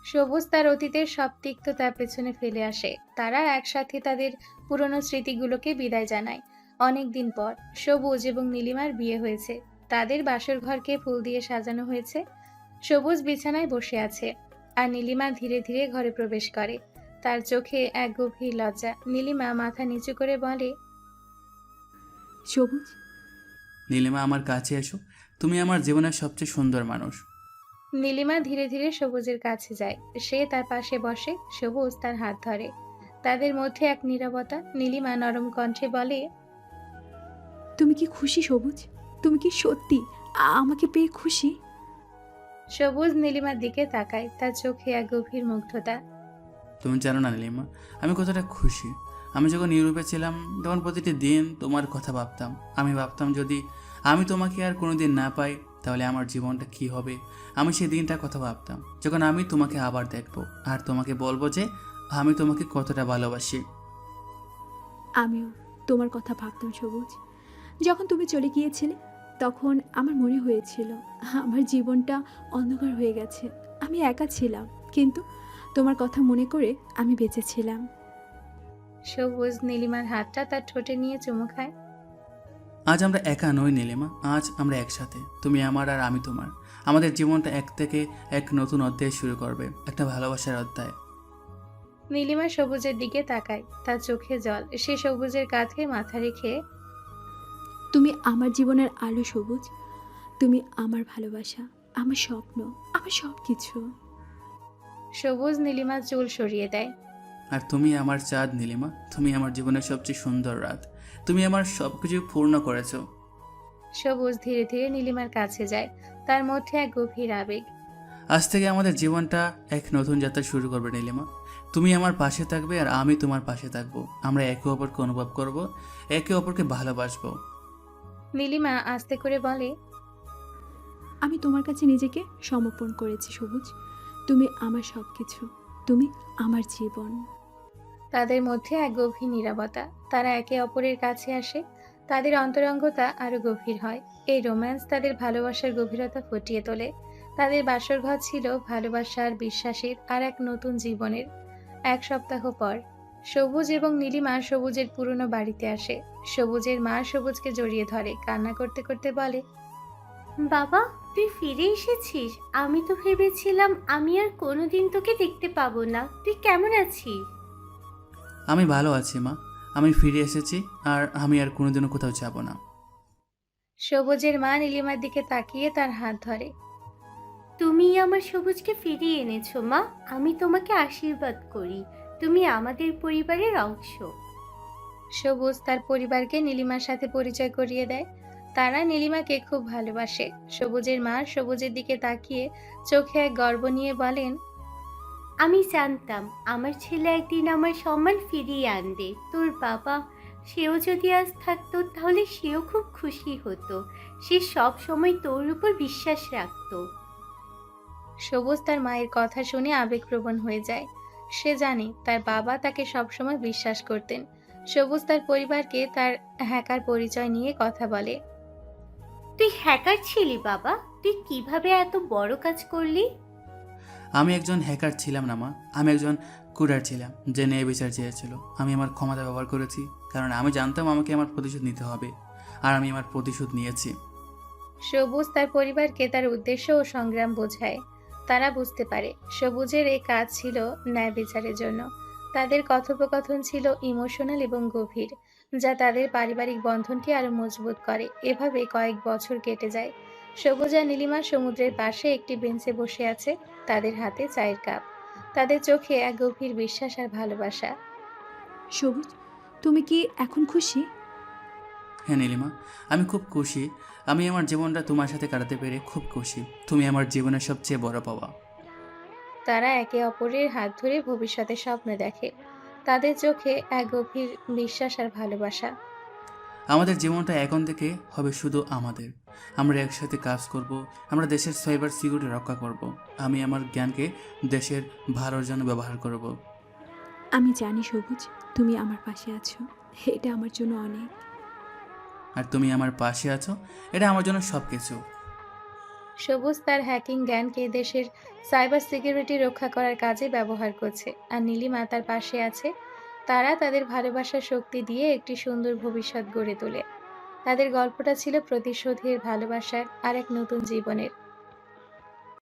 সবুজ তার অতীতের সব তিক্ততা পেছনে ফেলে আসে। তারা একসাথে তাদের পুরনো স্মৃতিগুলোকে বিদায় জানায়। অনেক দিন পর সবুজ এবং নীলিমার বিয়ে হয়েছে। তাদের বাসর ঘরকে ফুল দিয়ে সাজানো হয়েছে। সবুজ বিছানায় বসে আছে আর নীলিমা ধীরে ধীরে ঘরে প্রবেশ করে। তার চোখে এক গভীর লজ্জা। নীলিমা মাথা নিচু করে বলে, সবুজ। নীলিমা, আমার কাছে এসো, তুমি আমার জীবনের সবচেয়ে সুন্দর মানুষ। নীলিমা ধীরে ধীরে সবুজের কাছে যায়। সে তার পাশে বসে, সবুজ তার হাত ধরে। তাদের মধ্যে এক নীরবতা। নীলিমা নরম কণ্ঠে বলে, তুমি কি খুশি সবুজ? তুমি কি সত্যি আমাকে পেয়ে খুশি? সবুজ নীলিমার দিকে তাকায়, তার চোখে এক গভীর মুগ্ধতা। তুমি জানো না নীলিমা, আমি কতটা খুশি। আমি যখন ইউরোপে ছিলাম তখন প্রতিটি দিন তোমার কথা ভাবতাম। আমি ভাবতাম যদি আমি তোমাকে আর কোনোদিন না পাই তাহলে আমার জীবনটা কি হবে। আমি সেই দিনটার কথা ভাবতাম যখন আমি তোমাকে আবার দেখবো আর তোমাকে বলবো যে আমি তোমাকে কতটা ভালোবাসি। আমিও তোমার কথা ভাবতাম সবুজ। যখন তুমি চলে গিয়েছিলে তখন আমার মনে হয়েছিল আমার জীবনটা অন্ধকার হয়ে গেছে, আমি একা ছিলাম, কিন্তু তোমার কথা মনে করে আমি বেঁচেছিলাম। সবুজ নীলিমার হাতটা তার ঠোঁটে নিয়ে চুমু খায়। আজ আমরা একা নই নীলিমা, আজ আমরা একসাথে। তুমি আমার আর আমি তোমার। আমাদের জীবনটা এক থেকে এক নতুন অধ্যায় শুরু করবে, একটা ভালোবাসার অধ্যায়। নীলিমা সবুজের দিকে তাকায়, তার চোখে জল। সে সবুজের কাঁধে মাথা রেখে, তুমি আমার জীবনের আলো সবুজ, তুমি আমার ভালোবাসা, আমার স্বপ্ন, আমার সব কিছু। সবুজ নীলিমার চুল সরিয়ে দেয়। আর তুমি আমার চাঁদ নীলিমা, তুমি আমার জীবনের সবচেয়ে সুন্দর রাত। তুমি আমার সব কিছু পূর্ণ করেছো। সবুজ ধীরে ধীরে নীলিমার কাছে যায়, তার মধ্যে এক গভীর আবেগ। আজ থেকে আমাদের জীবনটা এক নতুন যাত্রা শুরু করবে নীলিমা। তুমি আমার পাশে থাকবে আর আমি তোমার পাশে থাকবো। আমরা একে অপরকে অনুভব করব, একে অপরকে ভালোবাসবো। নীলিমা আস্তে করে বলে, আমি তোমার কাছে নিজেকে সমর্পণ করেছি সবুজ, তুমি আমার সব কিছু, তুমি আমার জীবন। তাদের মধ্যে এক গভীর নীরবতা। তারা একে অপরের কাছে আসে, তাদের অন্তরঙ্গতা আরো গভীর হয়। এই রোম্যান্স তাদের ভালোবাসার গভীরতা ফুটিয়ে তোলে। তাদের বাসর ঘর ছিল ভালোবাসার, বিশ্বাসের আর এক নতুন জীবনের। এক সপ্তাহ পর সবুজ এবং নীলিমা সবুজের পুরনো বাড়িতে আসে। সবুজের মা সবুজকে জড়িয়ে ধরে, কান্না করতে করতে বলে, বাবা, তুই ফিরে এসেছিস? আমি তো ভেবেছিলাম আমি আর কোনোদিন তোকে দেখতে পাবো না। তুই কেমন আছিস? আমি ভালো আছি মা, আমি ফিরে এসেছি আর আমি আর কোনোদিনও কোথাও যাব না। সবুজের মা নীলিমার দিকে তাকিয়ে তার হাত ধরে। তুমি আমার সবুজকে ফিরিয়ে এনেছো মা। আমি তোমাকে আশীর্বাদ করি। তুমি আমাদের পরিবারের অংশ। সবুজ তার পরিবারকে নীলিমার সাথে পরিচয় করিয়ে দেয়। তারা নীলিমাকে খুব ভালোবাসে। সবুজের মা সবুজের দিকে তাকিয়ে চোখে এক গর্ব নিয়ে বলেন, আমি জানতাম আমার ছেলে একদিন আমার সম্মান ফিরিয়ে আনবে। তোর বাবা, সেও যদি আজ থাকতো তাহলে সেও খুব খুশি হতো। সে সব সময় তোর উপর বিশ্বাস রাখতো। সবুজ তার মায়ের কথা শুনে আবেগপ্রবণ হয়ে যায়। সে জানে তার বাবা তাকে সবসময় বিশ্বাস করতেন। সবুজ তার পরিবারকে তার হ্যাকার পরিচয় নিয়ে কথা বলে। তুই হ্যাকার ছিলি বাবা? তুই কিভাবে এত বড় কাজ করলি? আমি একজন হ্যাকার ছিলাম না মা, আমি একজন কুরার ছিলাম যে ন্যায় বিচার চেয়েছিল। আমি আমার ক্ষমতা ব্যবহার করেছি কারণ আমি জানতাম আমাকে আমার প্রতিশোধ নিতে হবে, আর আমি আমার প্রতিশোধ নিয়েছি। সবুজ তার পরিবারকে তার উদ্দেশ্য ও সংগ্রাম বোঝায়। তারা বুঝতে পারে সবুজের এই কাজ ছিল ন্যায় বিচারের জন্য। তাদের কথোপকথন ছিল ইমোশনাল এবং গভীর, যা তাদের পারিবারিক বন্ধনকে আরো মজবুত করে। এভাবে কয়েক বছর কেটে যায়। সবুজ আর নীলিমা সমুদ্রের পাশে একটি বেঞ্চে বসে আছে, তাদের হাতে চায়ের কাপ। তাদের চোখে এক গভীর বিশ্বাস আর ভালোবাসা। সবুজ, তুমি কি এখন খুশি? হ্যাঁ নীলিমা, আমি খুব খুশি। আমি আমার জীবনটা তোমার সাথে কাটাতে পেরে খুব খুশি। তুমি আমার জীবনের সবচেয়ে বড় পাওয়া। তারা একে অপরের হাত ধরে ভবিষ্যতের স্বপ্ন দেখে। তাদের চোখে এক গভীর বিশ্বাস আর ভালোবাসা। আমাদের জীবনটা এখন থেকে হবে শুধু আমাদের। আমরা একসাথে কাজ করব, আমরা দেশের সাইবার সিকিউরিটি রক্ষা করব। আমি আমার জ্ঞানকে দেশের ভালোর জন্য ব্যবহার করব। আমি জানি সবুজ, তুমি আমার পাশে আছো। এটা আমার জন্য অনেক। আর তুমি আমার পাশে আছো, এটা আমার জন্য সব কিছু। সবুজ তার হ্যাকিং জ্ঞানকে দেশের সাইবার সিকিউরিটি রক্ষা করার কাজে ব্যবহার করছে, আর নীলিমা তার পাশে আছে। তারা তাদের ভালোবাসার শক্তি দিয়ে একটি সুন্দর ভবিষ্যৎ গড়ে তোলে। তাদের গল্পটা ছিল প্রতিশোধের, ভালোবাসার আর এক নতুন জীবনের।